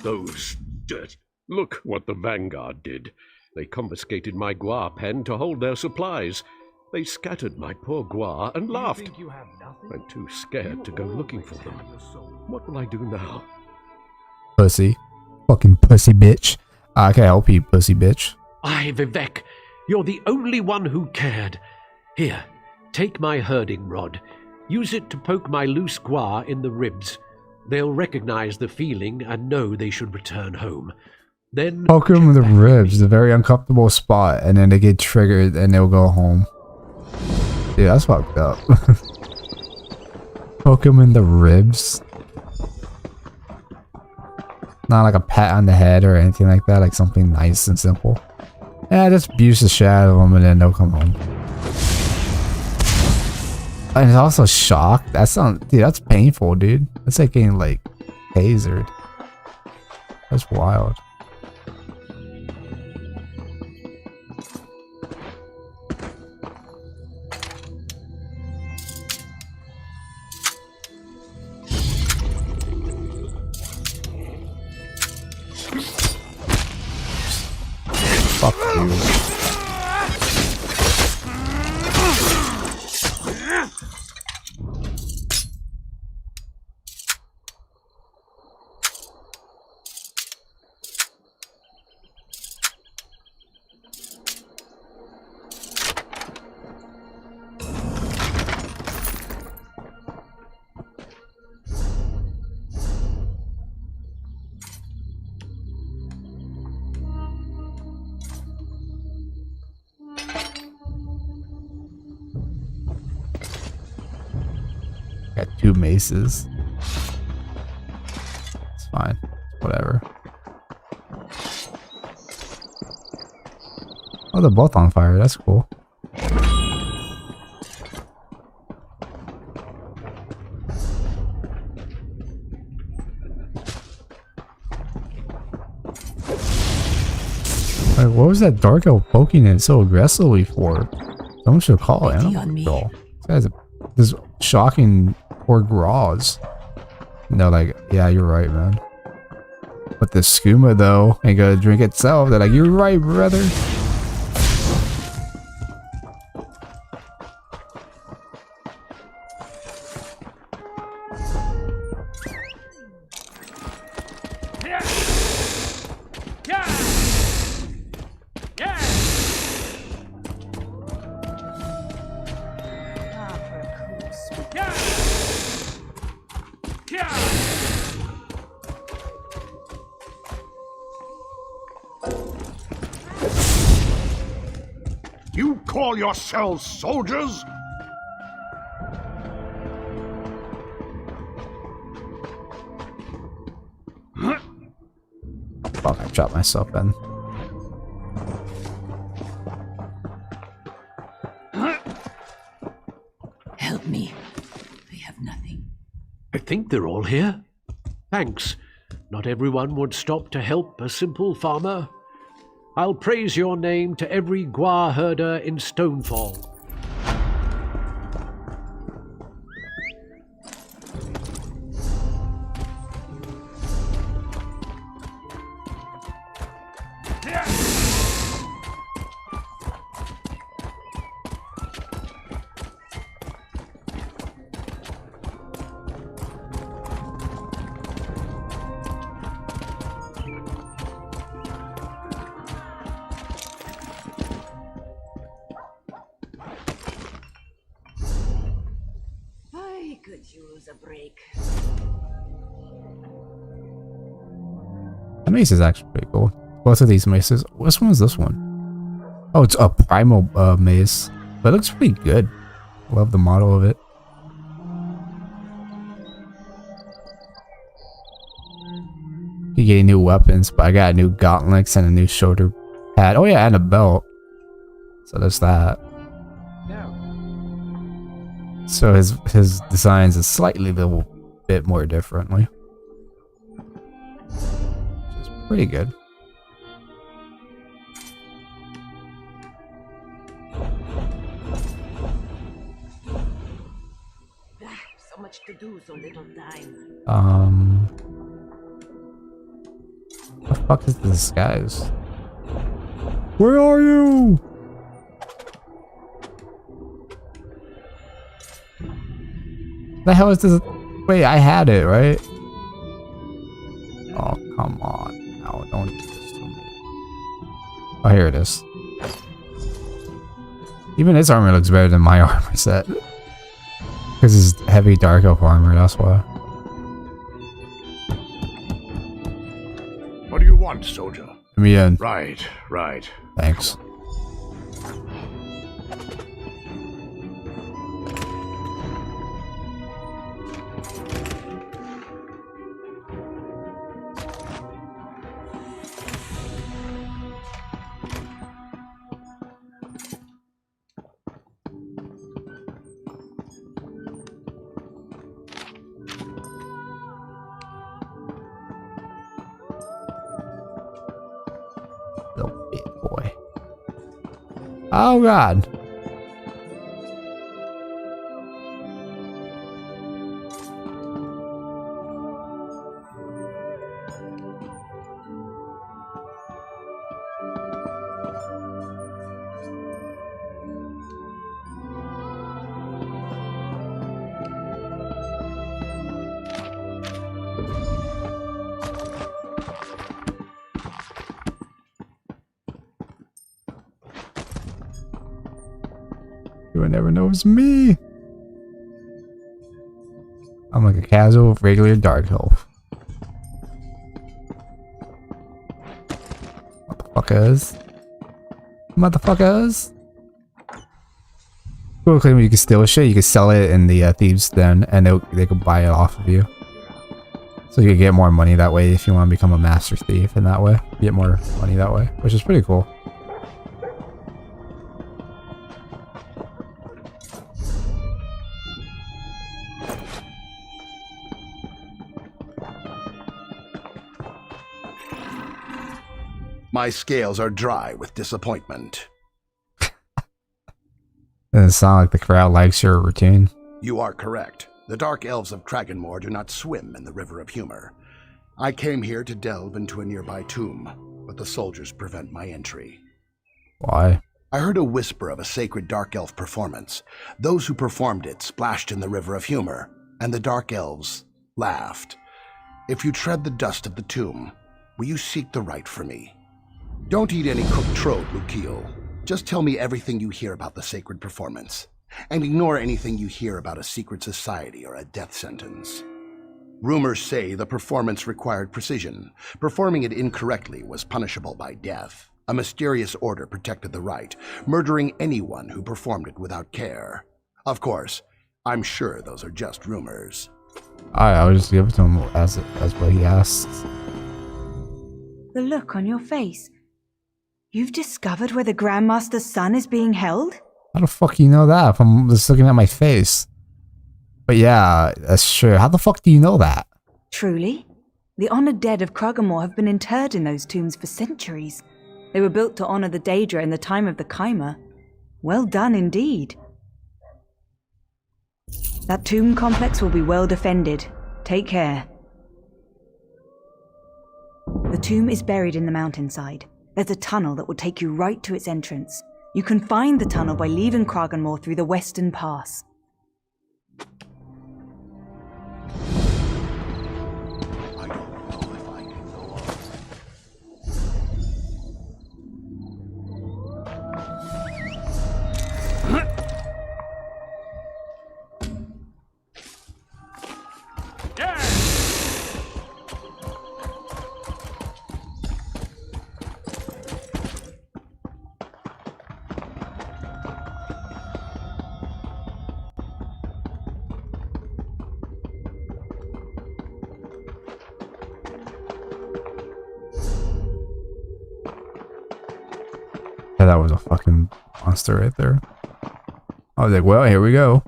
Those dirt. Look what the Vanguard did. They confiscated my guar pen to hold their supplies. They scattered my poor guar and laughed. I'm too scared to go looking for them. What will I do now? Pussy. Fucking pussy bitch. I can help you, pussy bitch. Aye, Vivek, you're the only one who cared. Here, take my herding rod. Use it to poke my loose guar in the ribs. They'll recognize the feeling and know they should return home. Then Poke them in the ribs, a very uncomfortable spot, and then they get triggered and they'll go home. Dude, that's fucked up. Poke them in the ribs. Not like a pat on the head or anything like that, like something nice and simple. Yeah, just abuse the shit out of them and then they'll come home. And it's also shock. That sounds— dude, that's painful, dude. That's like getting like tasered. That's wild. Fuck you. Got 2 maces. It's fine. Whatever. Oh, they're both on fire. That's cool. Like, what was that dark elf poking it so aggressively for? Someone should call animal control. This guy's this shocking poor graws. And they're like, yeah, you're right, man. But the skooma though ain't gonna drink itself. They're like, you're right, brother. You call yourselves soldiers? Fuck, I dropped myself in. Help me. I have nothing. I think they're all here. Thanks. Not everyone would stop to help a simple farmer. I'll praise your name to every Gua herder in Stonefall. I could use a break. The mace is actually pretty cool. Both of these maces. Which one is this one? Oh, it's a primal mace. But it looks pretty good. Love the model of it. You get new weapons, but I got new gauntlets and a new shoulder pad. Oh yeah, and a belt. So there's that. So his designs is slightly a little bit more differently. Which is pretty good. So much to do, so little time. What the fuck is the disguise? Where are you? The hell is this? Wait, I had it, right? Oh, come on. No, don't do this to me. Oh, here it is. Even his armor looks better than my armor set. Because it's heavy dark elf armor, that's why. What do you want, soldier? Let me in. Right, right. Thanks. Little bit boy. Oh god. You would never know it's me. I'm like a casual, regular dark elf. Motherfuckers. Motherfuckers. Cool, because you can steal shit, you can sell it in the thieves' den, and they can buy it off of you. So you can get more money that way if you want to become a master thief in that way. You get more money that way, which is pretty cool. My scales are dry with disappointment. Doesn't sound like the crowd likes your routine. You are correct. The Dark Elves of Kraganmore do not swim in the River of Humor. I came here to delve into a nearby tomb, but the soldiers prevent my entry. Why? I heard a whisper of a sacred Dark Elf performance. Those who performed it splashed in the River of Humor, and the Dark Elves laughed. If you tread the dust of the tomb, will you seek the right for me? Don't eat any cooked trode, Lukiel. Just tell me everything you hear about the sacred performance, and ignore anything you hear about a secret society or a death sentence. Rumors say the performance required precision. Performing it incorrectly was punishable by death. A mysterious order protected the right, murdering anyone who performed it without care. Of course, I'm sure those are just rumors. I'll just give it to him as what he asks. The look on your face. You've discovered where the Grandmaster's son is being held? How the fuck do you know that if I'm just looking at my face? But yeah, that's true. How the fuck do you know that? Truly? The honored dead of Kraganmore have been interred in those tombs for centuries. They were built to honor the Daedra in the time of the Chimer. Well done indeed. That tomb complex will be well defended. Take care. The tomb is buried in the mountainside. There's a tunnel that will take you right to its entrance. You can find the tunnel by leaving Kraganmore through the Western Pass. That was a fucking monster right there. I was like, well, here we go.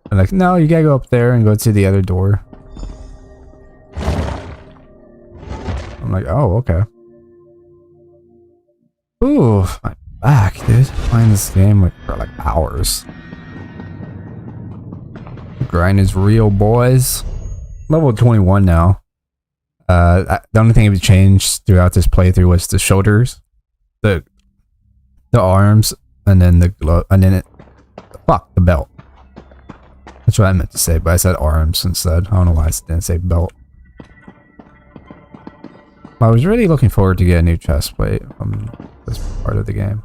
And like, no, you gotta go up there and go to the other door. I'm like, oh, okay. Ooh, my back, dude. Playing this game like for like hours. The grind is real, boys. Level 21 now. The only thing that changed throughout this playthrough was the shoulders. The arms, and then the glove, and then the belt. That's what I meant to say, but I said arms instead. I don't know why I didn't say belt. I was really looking forward to get a new chest plate from this part of the game.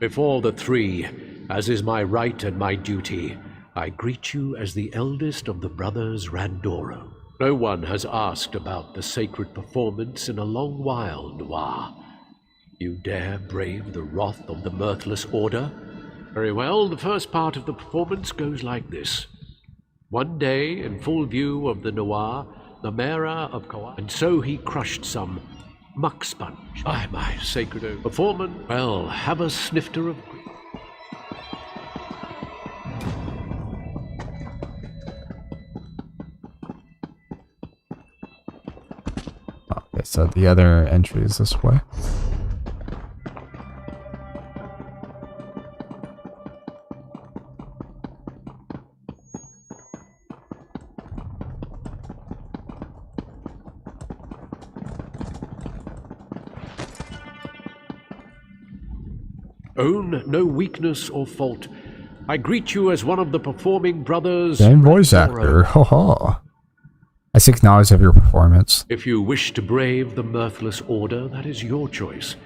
Before the three, as is my right and my duty, I greet you as the eldest of the brothers Randoro. No one has asked about the sacred performance in a long while, Noir. You dare brave the wrath of the Mirthless Order? Very well, the first part of the performance goes like this. One day, in full view of the Noir, the Mera of Koa, and so he crushed some muck sponge. By my sacred oath. Performance, well, have a snifter of grief. Okay, so the other entry is this way. Own no weakness or fault. I greet you as one of the performing brothers. Same voice actor. Haha. seek knowledge of your performance. If you wish to brave the mirthless order, that is your choice.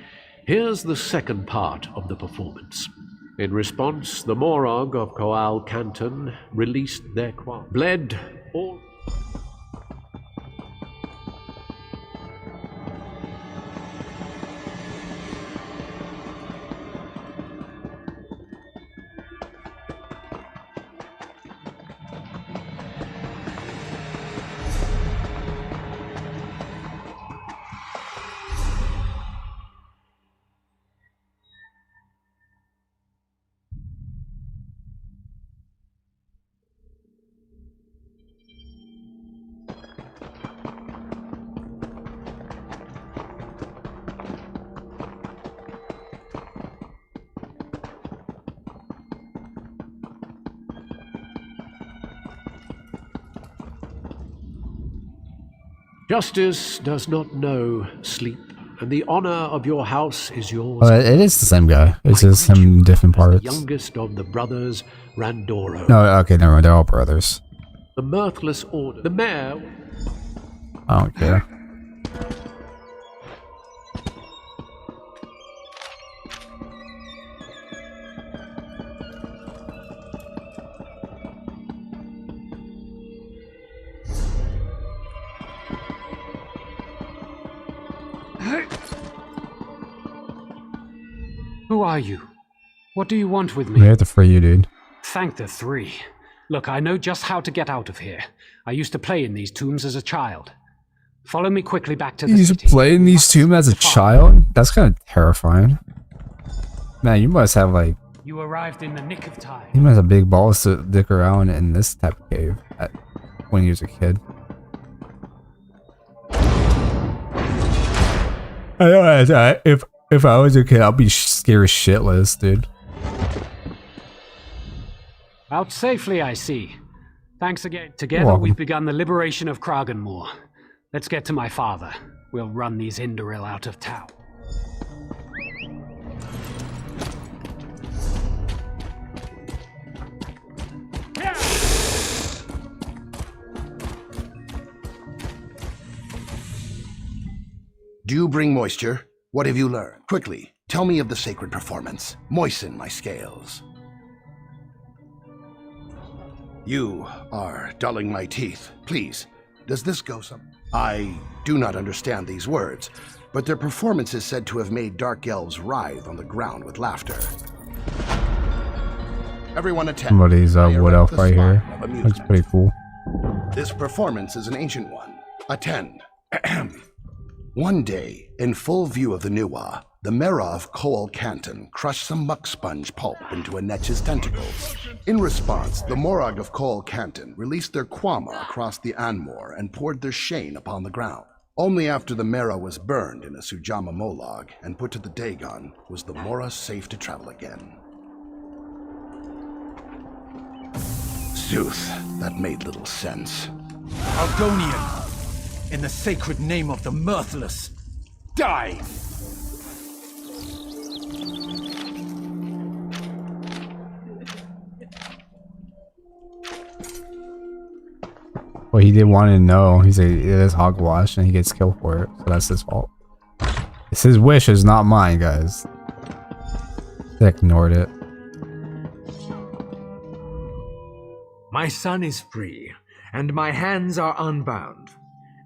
Here's the second part of the performance. In response, the Morag of Coal Canton released their qualm. Bled all... Justice does not know sleep, and the honor of your house is yours. It is the same guy. It's just some different parts. The youngest of the brothers Randoro. No, okay, never mind. They're all brothers. The mirthless order. The mayor. I don't care. Who are you? What do you want with me? We have to free you, dude. Thank the three. Look, I know just how to get out of here. I used to play in these tombs as a child. Follow me quickly back to the You used to play in these tombs as a child? That's kind of terrifying. Man, you must have like... You arrived in the nick of time. You must have big balls to dick around in this type of cave when you was a kid. I know, if I was a kid, I'd be scared shitless, dude. Out safely, I see. Thanks again. Together, we've begun the liberation of Kraganmore. Let's get to my father. We'll run these Indoril out of town. Do you bring moisture? What have you learned? Quickly, tell me of the sacred performance. Moisten my scales. You are dulling my teeth. Please, does this go some? I do not understand these words, but their performance is said to have made dark elves writhe on the ground with laughter. Everyone attend. Somebody's wood elf right here. Looks pretty cool. This performance is an ancient one. Attend. One day, in full view of the Nuwa, the Mera of Coal Canton crushed some muck sponge pulp into a Netch's tentacles. In response, the Morag of Coal Canton released their Kwama across the Anmor and poured their Shane upon the ground. Only after the Mera was burned in a Sujama Molag and put to the Dagon was the Mora safe to travel again. Sooth, that made little sense. Argonian, in the sacred name of the Mirthless, die! Well, he didn't want to know. He's like, it is hogwash, and he gets killed for it. So that's his fault. It's his wish, it's not mine, guys. They ignored it. My son is free, and my hands are unbound.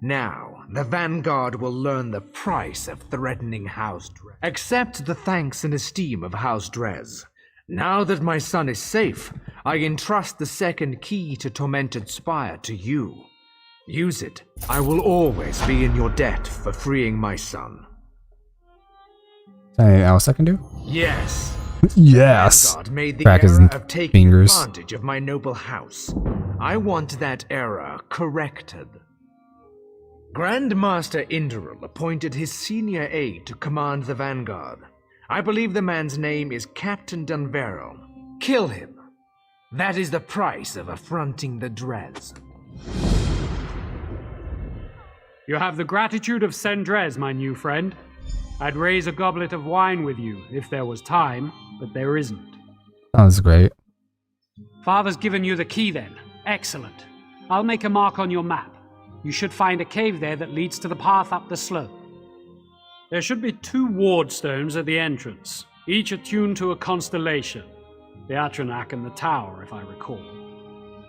Now, the Vanguard will learn the price of threatening House Drez. Accept the thanks and esteem of House Drez. Now that my son is safe, I entrust the second key to Tormented Spire to you. Use it. I will always be in your debt for freeing my son. Anything else I can do? Yes. Yes. Vanguard made the Crack his error of taking fingers. advantage of my noble house. I want that error corrected. Grandmaster Indoril appointed his senior aide to command the Vanguard. I believe the man's name is Captain Dunvero. Kill him. That is the price of affronting the Drez. You have the gratitude of Sendrez, my new friend. I'd raise a goblet of wine with you if there was time, but there isn't. Sounds great. Father's given you the key then. Excellent. I'll make a mark on your map. You should find a cave there that leads to the path up the slope. There should be 2 ward stones at the entrance, each attuned to a constellation. The Atronach and the Tower, if I recall.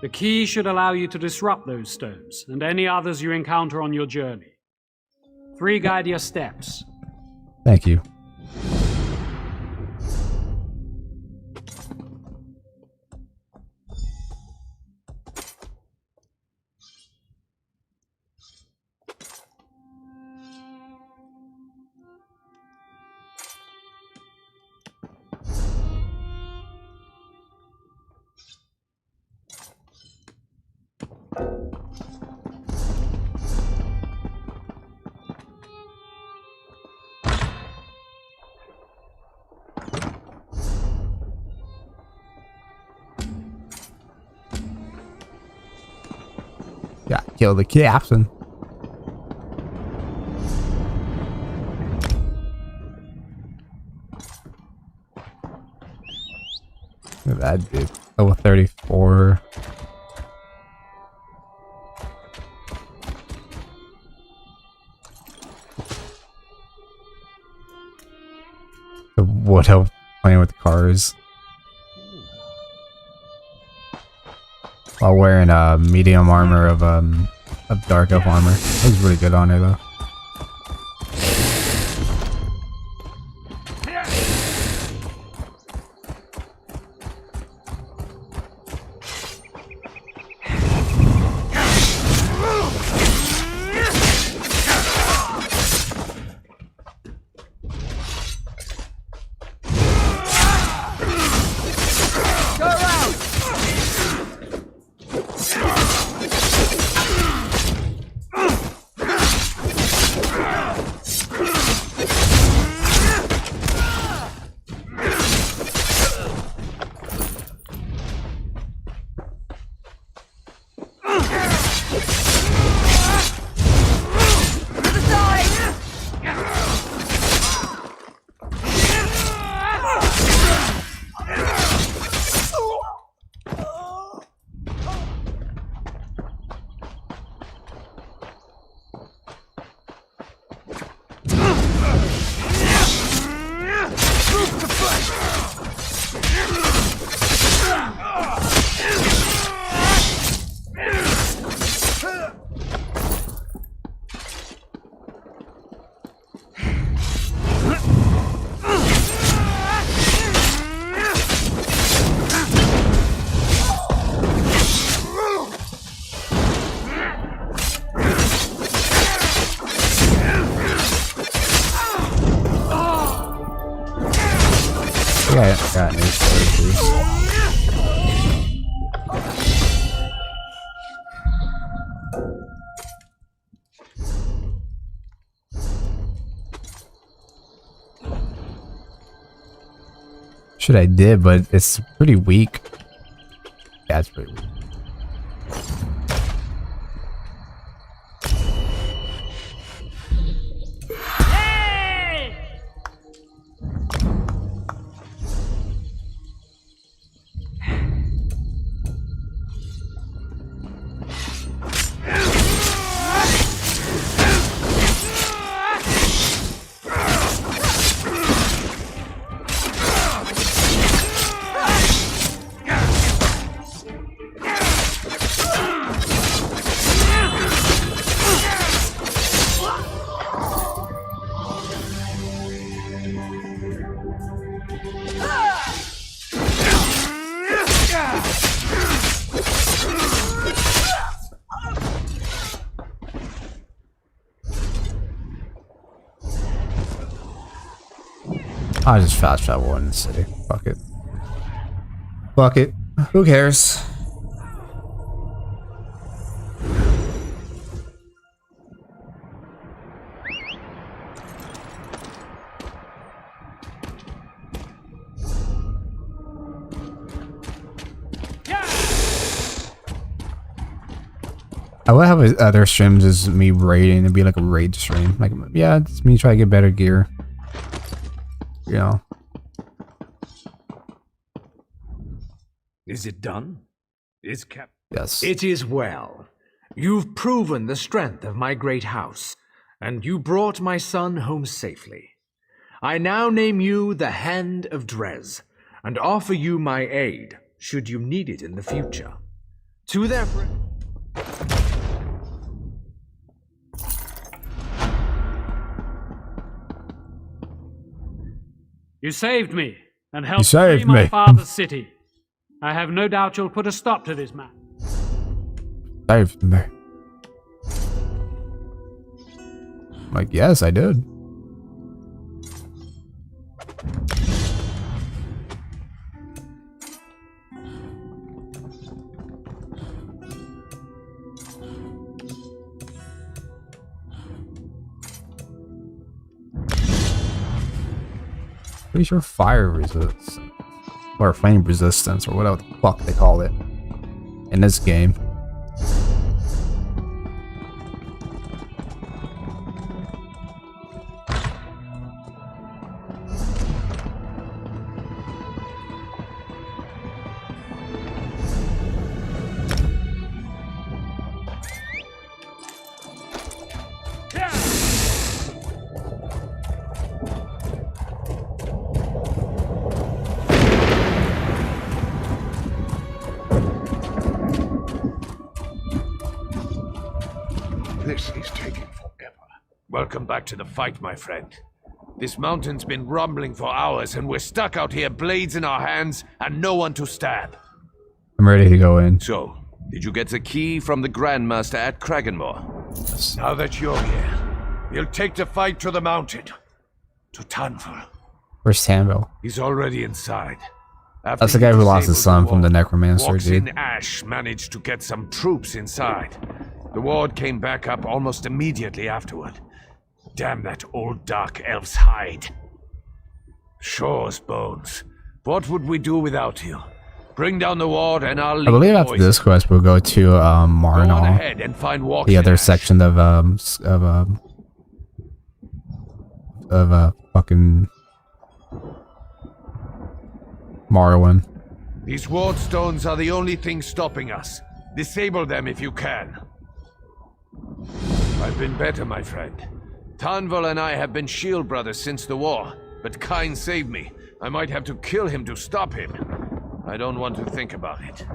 The key should allow you to disrupt those stones, and any others you encounter on your journey. 3 guide your steps. Thank you. Yeah, kill the captain. That did level 34. The wood elf playing with cars. While wearing medium armor of dark elf armor. It was really good on it though. Got new characters. Should I did, but it's pretty weak. Yeah, it's pretty weak. I'll just fast travel in the city. Fuck it. Fuck it. Who cares? I would have other streams as me raiding. It'd be like a raid stream. Like, yeah, it's me trying to get better gear. You know. Is it done? Is Cap? Yes. It is well. You've proven the strength of my great house, and you brought my son home safely. I now name you the Hand of Drez, and offer you my aid, should you need it in the future. To their friend... You saved me, and helped saved free my me. father's city. I have no doubt you'll put a stop to this man. Saved me. Like, yes, I did. Pretty sure fire resistance or flame resistance or whatever the fuck they call it in this game. This is taking forever. Welcome back to the fight, my friend. This mountain's been rumbling for hours, and we're stuck out here, blades in our hands, and no one to stab. I'm ready to go in. So, did you get the key from the Grandmaster at Kragenmoor? Now that you're here, you'll take the fight to the mountain. To Tanvil. Where's Tanvil? He's already inside. That's the guy who lost his son from the Necromancer, dude. In Ash managed to get some troops inside. The ward came back up almost immediately afterward. Damn that old dark elf's hide. Shore's bones. What would we do without you? Bring down the ward and I'll leave. I believe after this quest we'll go to Marnal, ahead and find the other section of fucking Morrowind. These ward stones are the only thing stopping us. Disable them if you can. I've been better, my friend. Tanvil and I have been shield brothers since the war, but Kain saved me. I might have to kill him to stop him. I don't want to think about it.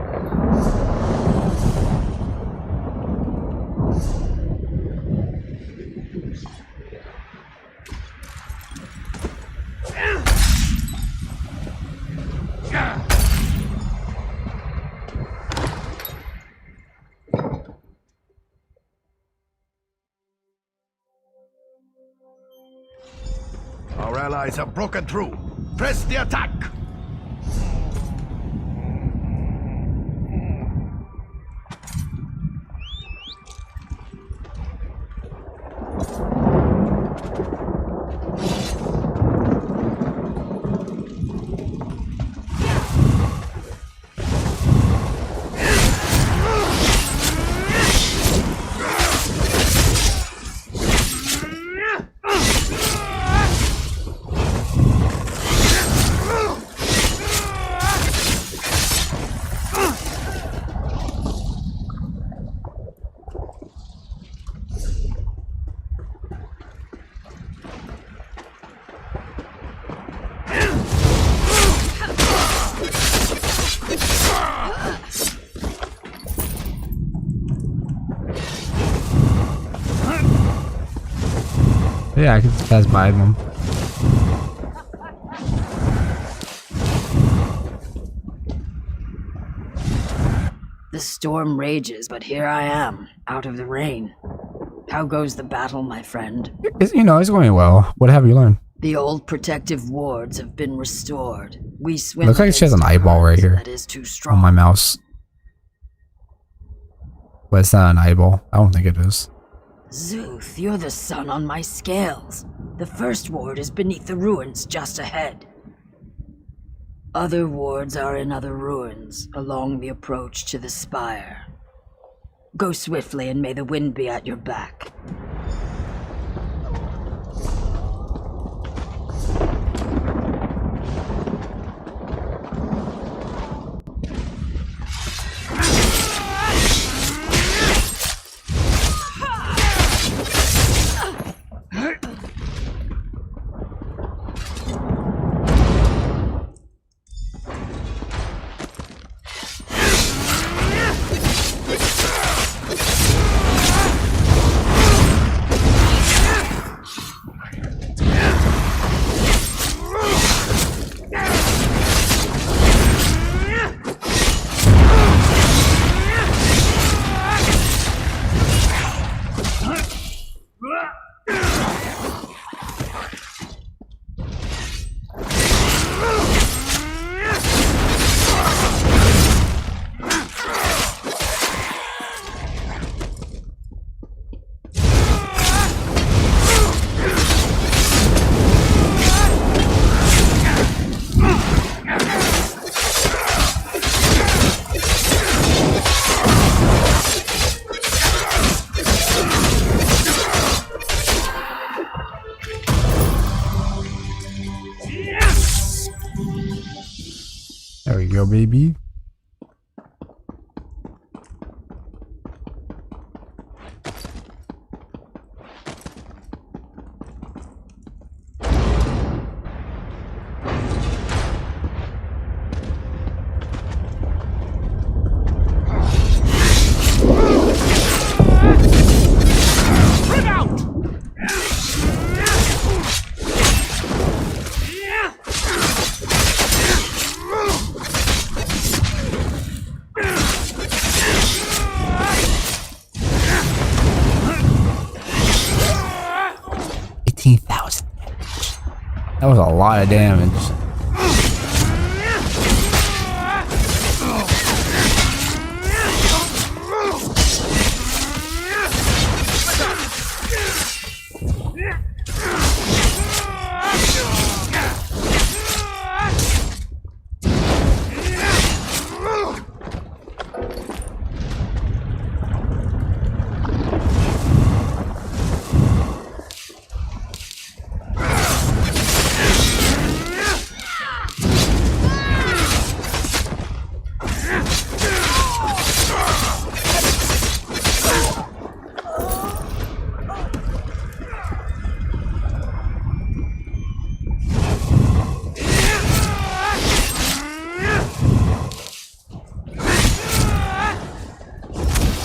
Our allies have broken through. Press the attack! Yeah, I can pass by them. The storm rages, but here I am, out of the rain. How goes the battle, my friend? It's going well. What have you learned? The old protective wards have been restored. We swim. Looks like she has an eyeball right here that is too strong. on my mouse. But it's not an eyeball. I don't think it is. Zuth, you're the sun on my scales. The first ward is beneath the ruins just ahead. Other wards are in other ruins, along the approach to the spire. Go swiftly and may the wind be at your back. There we go, baby. That was a lot of damage.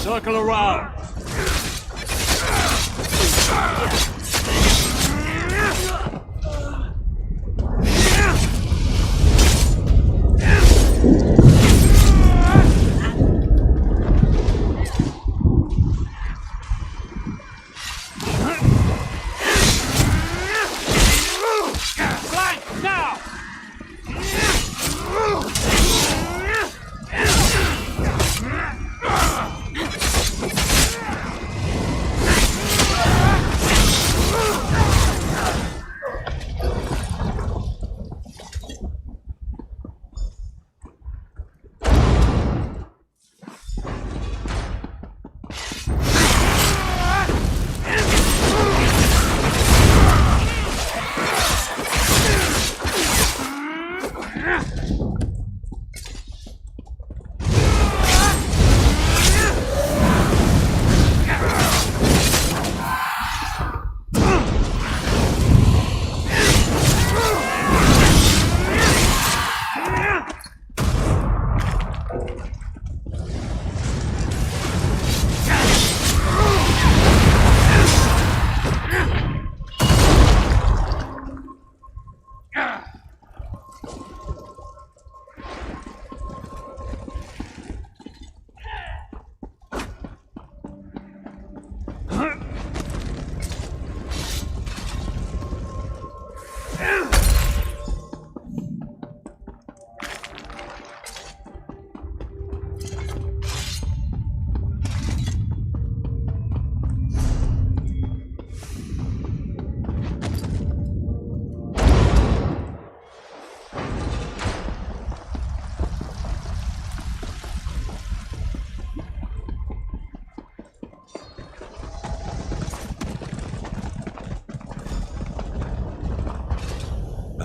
Circle around. Flank now.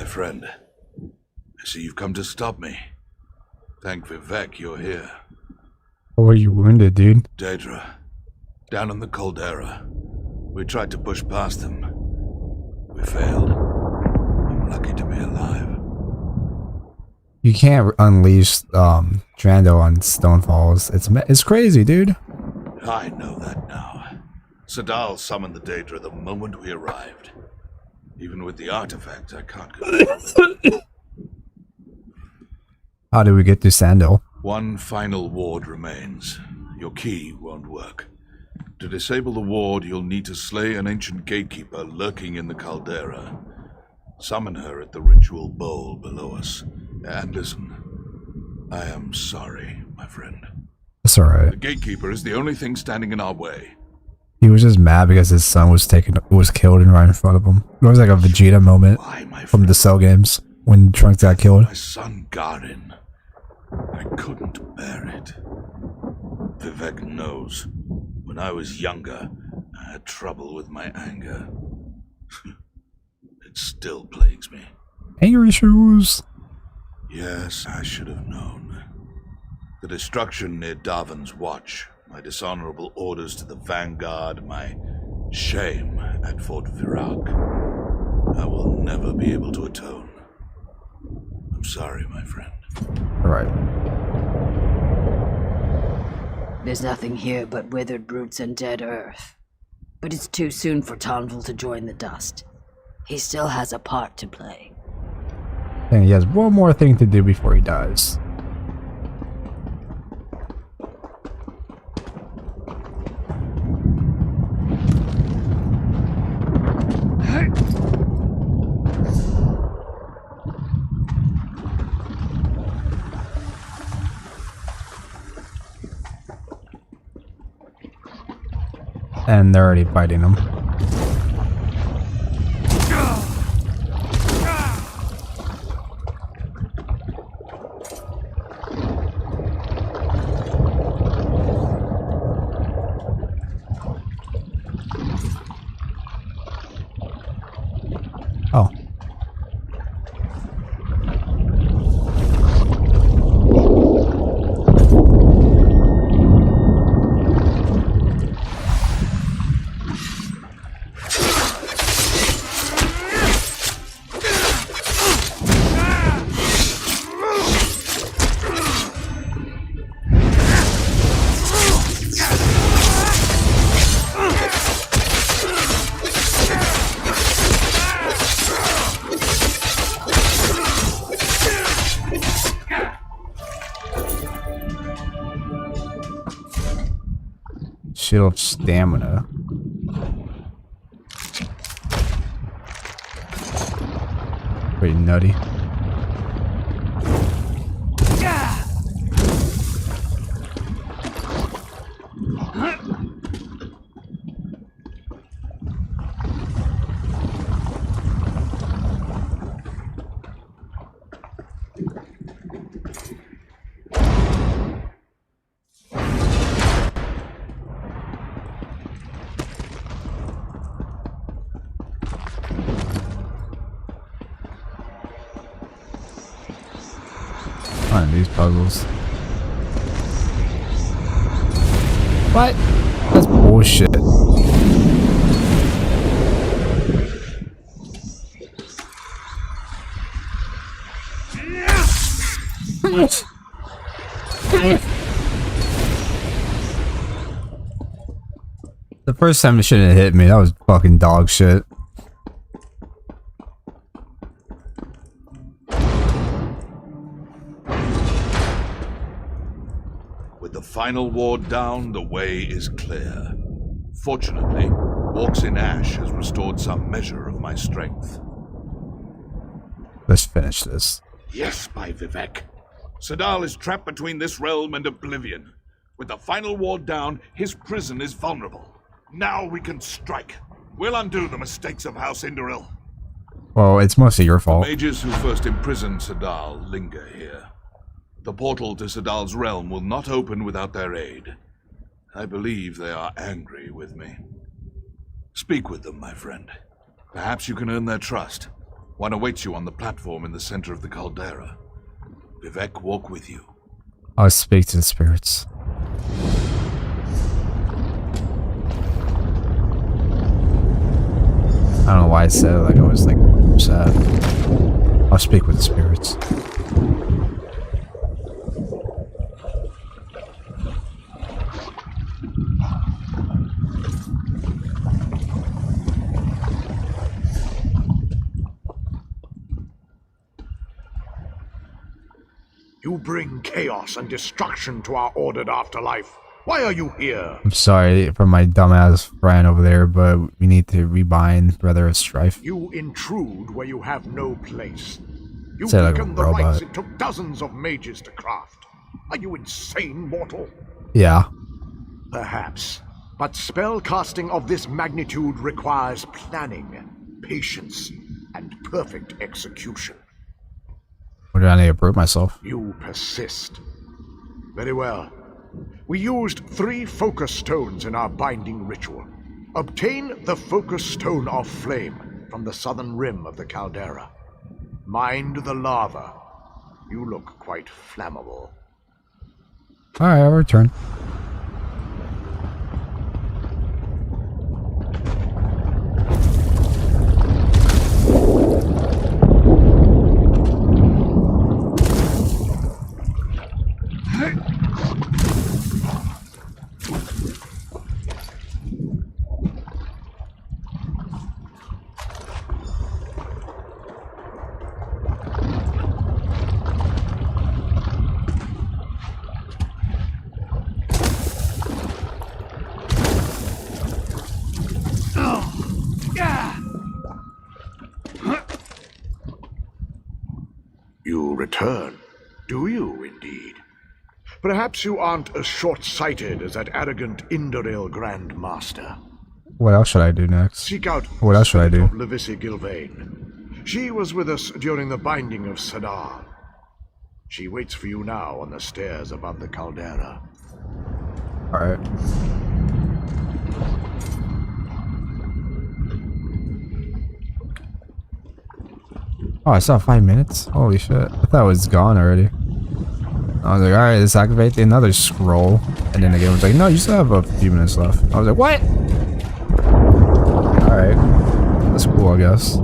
Friend, I see you've come to stop me. Thank Vivek you're here. How were you wounded, dude? Daedra, down in the caldera. We tried to push past them. We failed. I'm lucky to be alive. You can't unleash Drando on Stonefalls. It's crazy, dude. I know that now. Sadal summoned the Daedra the moment we arrived. Even with the artifact, I can't control it. How do we get to Sandal? One final ward remains. Your key won't work. To disable the ward, you'll need to slay an ancient gatekeeper lurking in the caldera. Summon her at the ritual bowl below us. And listen, I am sorry, my friend. That's alright. The gatekeeper is the only thing standing in our way. He was just mad because his son was killed and right in front of him. It was like a Vegeta moment from the Cell games when Trunks got killed. My son Garin. I couldn't bear it. Vivek knows. When I was younger, I had trouble with my anger. It still plagues me. Anger issues. Yes, I should have known. The destruction near Darvin's Watch, my dishonorable orders to the Vanguard, my shame at Fort Virac. I will never be able to atone. I'm sorry, my friend. Alright. There's nothing here but withered roots and dead earth. But it's too soon for Tonville to join the dust. He still has a part to play. And he has one more thing to do before he dies. And they're already fighting him. Oh. Shield of stamina. Pretty nutty. These puzzles. What? That's bullshit. The first time it shouldn't have hit me. That was fucking dog shit. Final ward down, the way is clear. Fortunately, Walks in Ash has restored some measure of my strength. Let's finish this. Yes, by Vivek. Sadal is trapped between this realm and oblivion. With the final ward down, his prison is vulnerable. Now we can strike. We'll undo the mistakes of House Indoril. Well, it's mostly your fault. The mages who first imprisoned Sadal linger here. The portal to Sadal's realm will not open without their aid. I believe they are angry with me. Speak with them, my friend. Perhaps you can earn their trust. One awaits you on the platform in the center of the caldera. Vivek walk with you. I'll speak to the spirits. I don't know why I said it like I was like sad. I'll speak with the spirits. You bring chaos and destruction to our ordered afterlife. Why are you here? I'm sorry for my dumbass friend over there, but we need to rebind Brother of Strife. You intrude where you have no place. You Say like weaken a the robot. rites it took dozens of mages to craft. Are you insane, mortal? Yeah. Perhaps. But spell casting of this magnitude requires planning, patience, and perfect execution. What did I need to prove myself? You persist. Very well. We used 3 focus stones in our binding ritual. Obtain the focus stone of flame from the southern rim of the caldera. Mind the lava. You look quite flammable. Alright, I'll return. You return, do you indeed? Perhaps you aren't as short-sighted as that arrogant Indoril Grand Master. What else should I do next? Seek out What else should I do? Levisi Gilvain. She was with us during the binding of Sadar. She waits for you now on the stairs above the caldera. Alright. Oh, I saw 5 minutes? Holy shit. I thought it was gone already. I was like, alright, let's activate another scroll. And then the game was like, no, you still have a few minutes left. I was like, what? Alright. That's cool, I guess.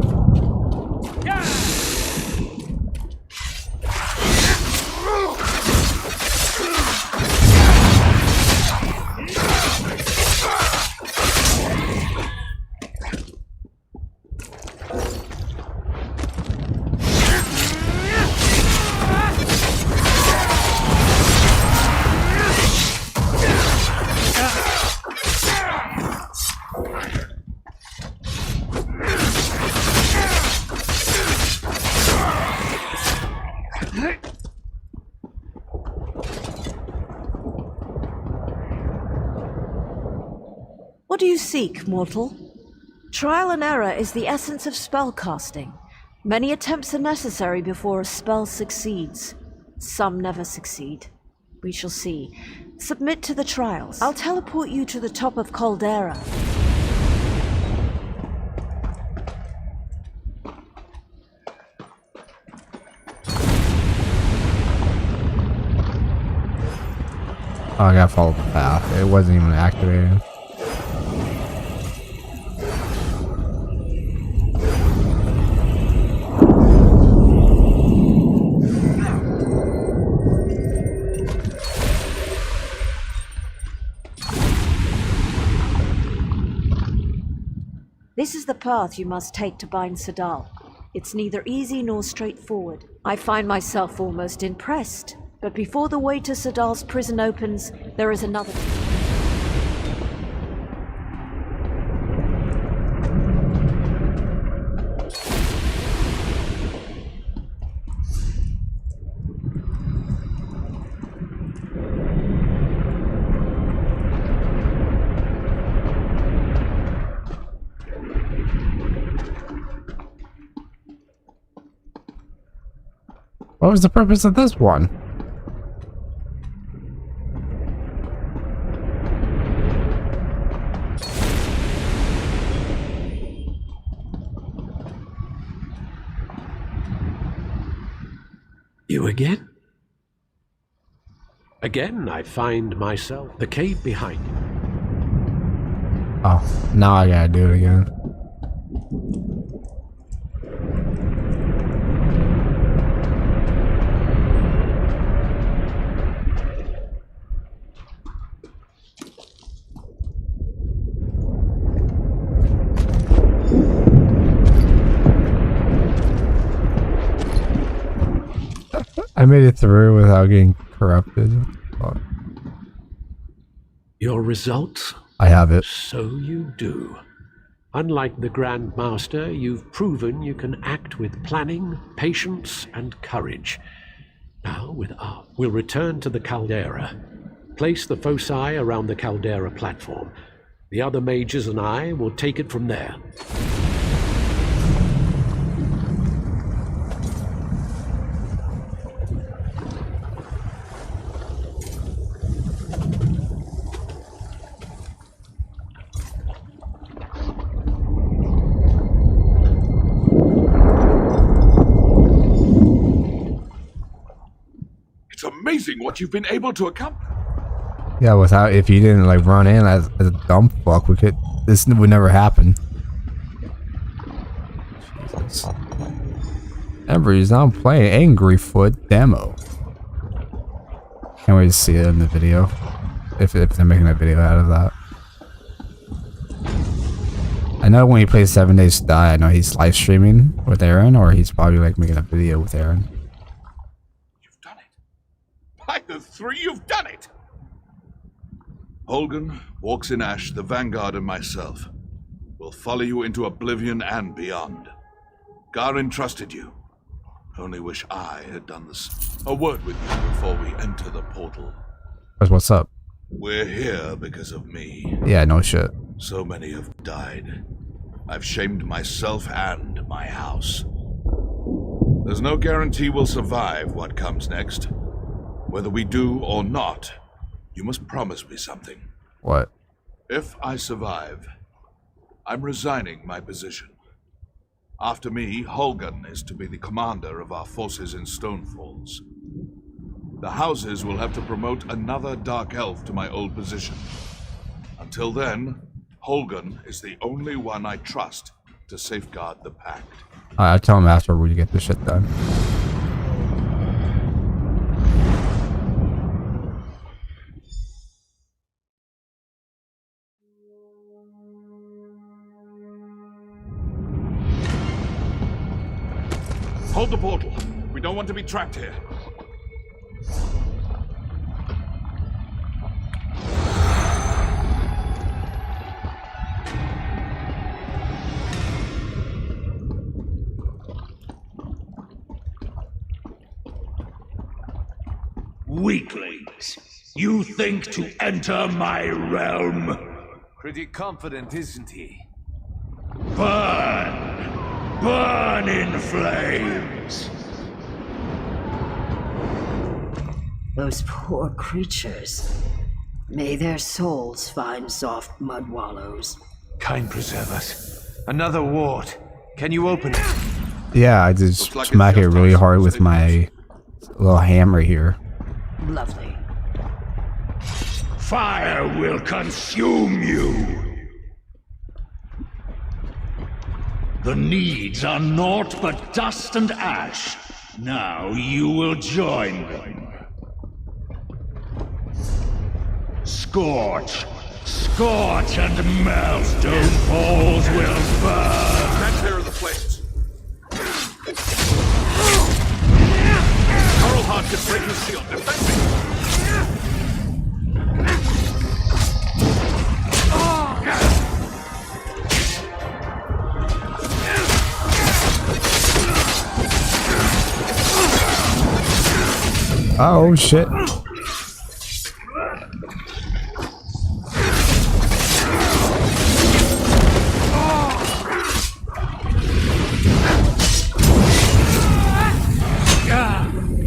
What do you seek, mortal? Trial and error is the essence of spellcasting. Many attempts are necessary before a spell succeeds. Some never succeed. We shall see. Submit to the trials. I'll teleport you to the top of Caldera. Oh, I gotta follow the path. It wasn't even activated. This is the path you must take to bind Sadal. It's neither easy nor straightforward. I find myself almost impressed. But before the way to Sadal's prison opens, there is another. What was the purpose of this one? You again? Again, I find myself the cave behind you. Oh, now I gotta do it again. I made it through without getting corrupted. Oh. Your results? I have it. So you do. Unlike the Grand Master, you've proven you can act with planning, patience, and courage. Now, we'll return to the caldera. Place the foci around the caldera platform. The other mages and I will take it from there. amazing what you've been able to accomplish. Yeah, without if you didn't like run in as a dumb fuck, this would never happen. Jesus. Everybody's now playing Angry Foot demo. Can't wait to see it in the video. If they're making a video out of that. I know when he plays 7 Days to Die, I know he's live streaming with Aaron, or he's probably like making a video with Aaron. By the three, you've done it! Holgan, Walks in Ash, the Vanguard, and myself will follow you into oblivion and beyond. Garin trusted you. Only wish I had done this. A word with you before we enter the portal. What's up? We're here because of me. Yeah, no shit. So many have died. I've shamed myself and my house. There's no guarantee we'll survive what comes next. Whether we do or not, you must promise me something. What? If I survive, I'm resigning my position. After me, Holgan is to be the commander of our forces in Stonefalls. The houses will have to promote another Dark Elf to my old position. Until then, Holgan is the only one I trust to safeguard the Pact. I'll tell him after we get this shit done. Hold the portal. We don't want to be trapped here. Weaklings, you think to enter my realm? Pretty confident, isn't he? Burn! Burn in flames! Those poor creatures. May their souls find soft mud wallows. Kind preserve us. Another ward. Can you open it? Yeah, I just smack it really hard with my little hammer here. Lovely. Fire will consume you! The needs are naught but dust and ash. Now you will join them. Scorch! Scorch and melt! Stonefalls will burn! Can't clear the flames. Heart can break his shield. Defend me! Oh shit.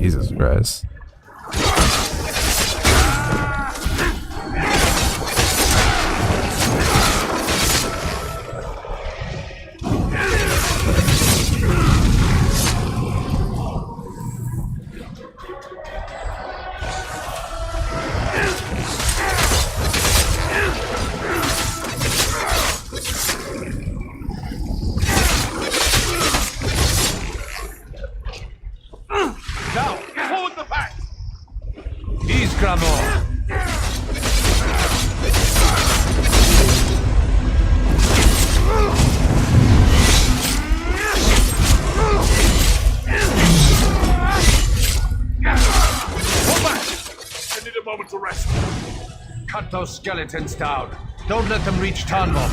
Jesus Christ. Those skeletons down. Don't let them reach Tarnval.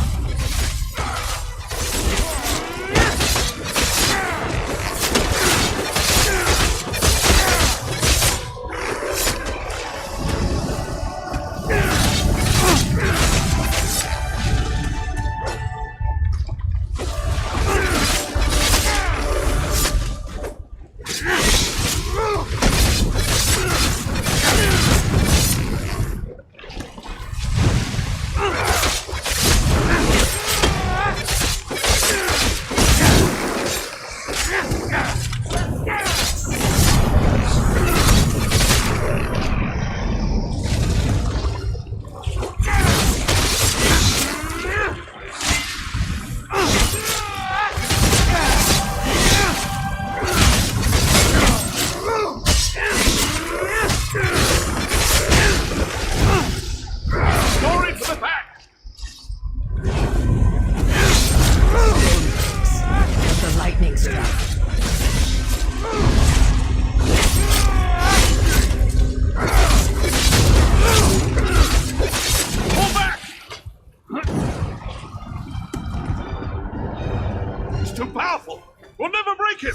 He's too powerful. We'll never break him.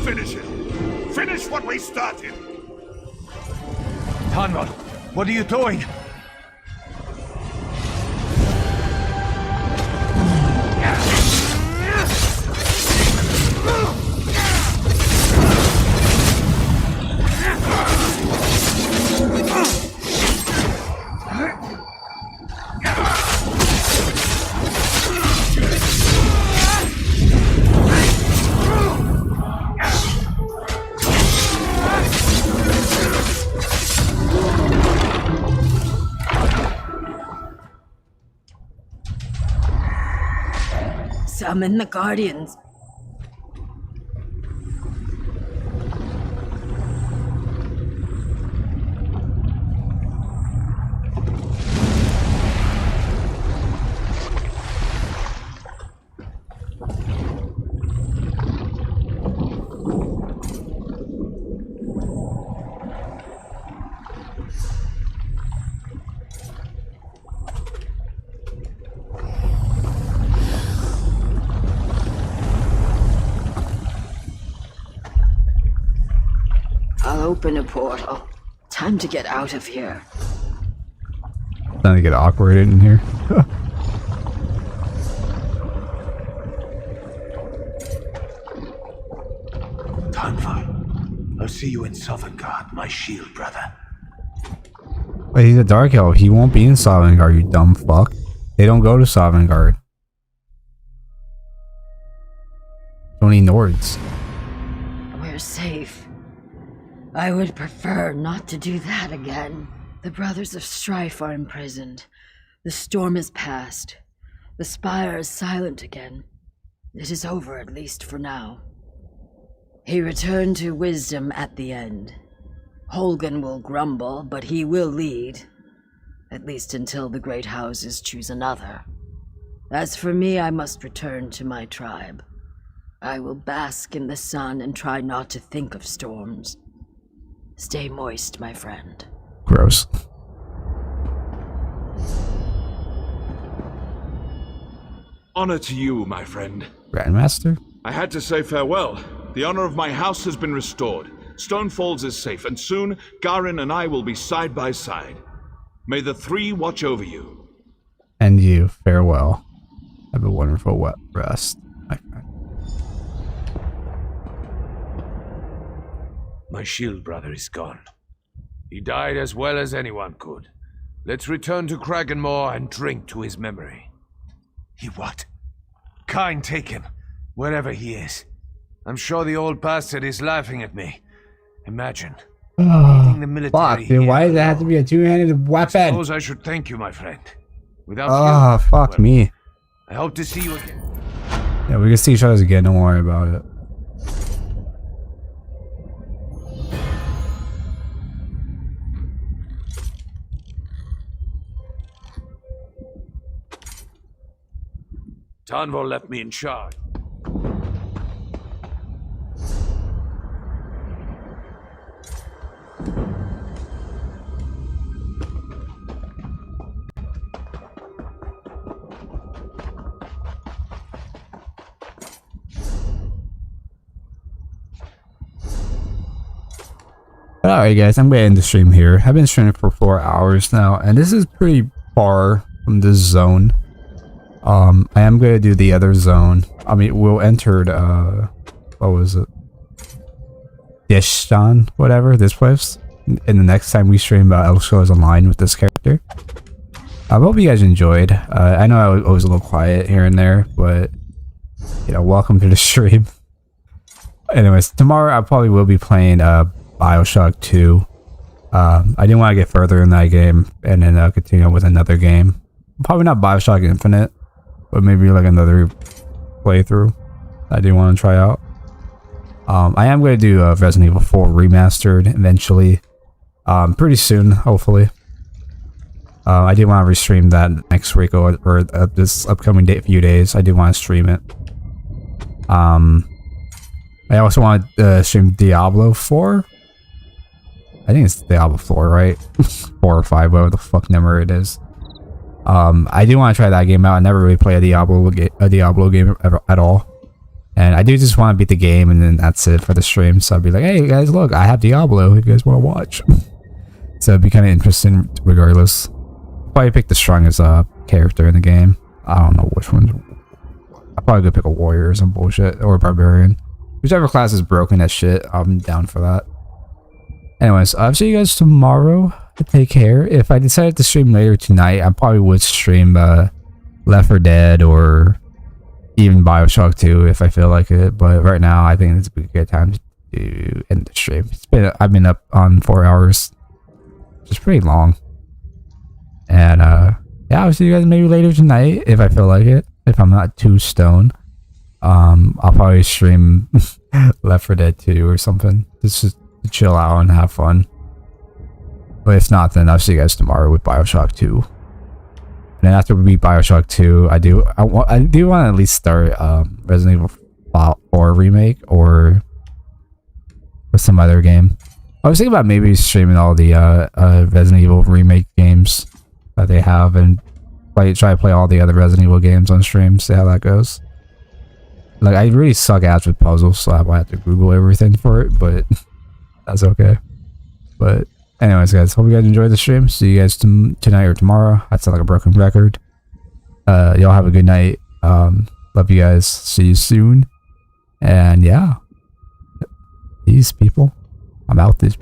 Finish it. Finish what we started. Tanval, what are you doing? Summon the Guardians. I'll open a portal. Time to get out of here. Time to get awkward in here. Tanval, I'll see you in Sovngarde, my shield brother. Wait, he's a Dark Elf. He won't be in Sovngarde, you dumb fuck. They don't go to Sovngarde. Only Nords. We're safe. I would prefer not to do that again. The Brothers of Strife are imprisoned. The storm is past. The spire is silent again. It is over, at least for now. He returned to wisdom at the end. Holgan will grumble, but he will lead. At least until the great houses choose another. As for me, I must return to my tribe. I will bask in the sun and try not to think of storms. Stay moist, my friend. Gross. Honor to you, my friend. Grandmaster? I had to say farewell. The honor of my house has been restored. Stonefalls is safe, and soon Garin and I will be side by side. May the three watch over you. And you, farewell. Have a wonderful rest, my friend. My shield brother is gone. He died as well as anyone could. Let's return to Krakenmoor and drink to his memory. He what? Kine, take him, wherever he is. I'm sure the old bastard is laughing at me. Imagine. Oh, the military fuck, dude, why does it have to be a two-handed weapon? I suppose I should thank you, my friend. Without you, fuck well, me. I hope to see you again. Yeah, we can see each other again, don't worry about it. Tanval left me in charge. Alright guys, I'm gonna end the stream here. I've been streaming for 4 hours now, and this is pretty far from this zone. I am gonna do the other zone. I mean, we'll enter what was it? Dishtan, whatever, this place. And the next time we stream Elder Scrolls Online with this character. I hope you guys enjoyed. I know I was a little quiet here and there, but you know, welcome to the stream. Anyways, tomorrow I probably will be playing BioShock 2. I didn't want to get further in that game and then continue with another game. Probably not BioShock Infinite, but maybe like another playthrough I do want to try out. I am going to do Resident Evil 4 Remastered eventually. Pretty soon, hopefully. I did want to restream that next week or this upcoming few days. I do want to stream it. I also want to stream Diablo 4. I think it's Diablo 4, right? 4 or 5, whatever the fuck number it is. I do want to try that game out. I never really play a Diablo game ever, at all. And I do just want to beat the game, and then that's it for the stream. So I'll be like, hey guys, look, I have Diablo if you guys want to watch. So it'd be kind of interesting regardless. Probably pick the strongest character in the game. I don't know which one. I'll probably go pick a warrior or some bullshit, or a barbarian. Whichever class is broken as shit, I'm down for that. Anyways, I'll see you guys tomorrow. Take care. If I decided to stream later tonight, I probably would stream Left 4 Dead or even Bioshock 2 if I feel like it. But right now, I think it's a good time to end the stream. I've been up on 4 hours, which is pretty long. And yeah, I'll see you guys maybe later tonight if I feel like it. If I'm not too stoned, I'll probably stream Left 4 Dead 2 or something. Just to chill out and have fun. But if not, then I'll see you guys tomorrow with Bioshock 2. And then after we beat Bioshock 2, I do want to at least start Resident Evil 4 remake or some other game. I was thinking about maybe streaming all the Resident Evil remake games that they have and try to play all the other Resident Evil games on stream, see how that goes. Like, I really suck ass with puzzles, so I might have to Google everything for it, but that's okay. But anyways, guys, hope you guys enjoyed the stream. See you guys tonight or tomorrow. I sound like a broken record. Y'all have a good night. Love you guys. See you soon. And yeah. Peace, people. I'm out this.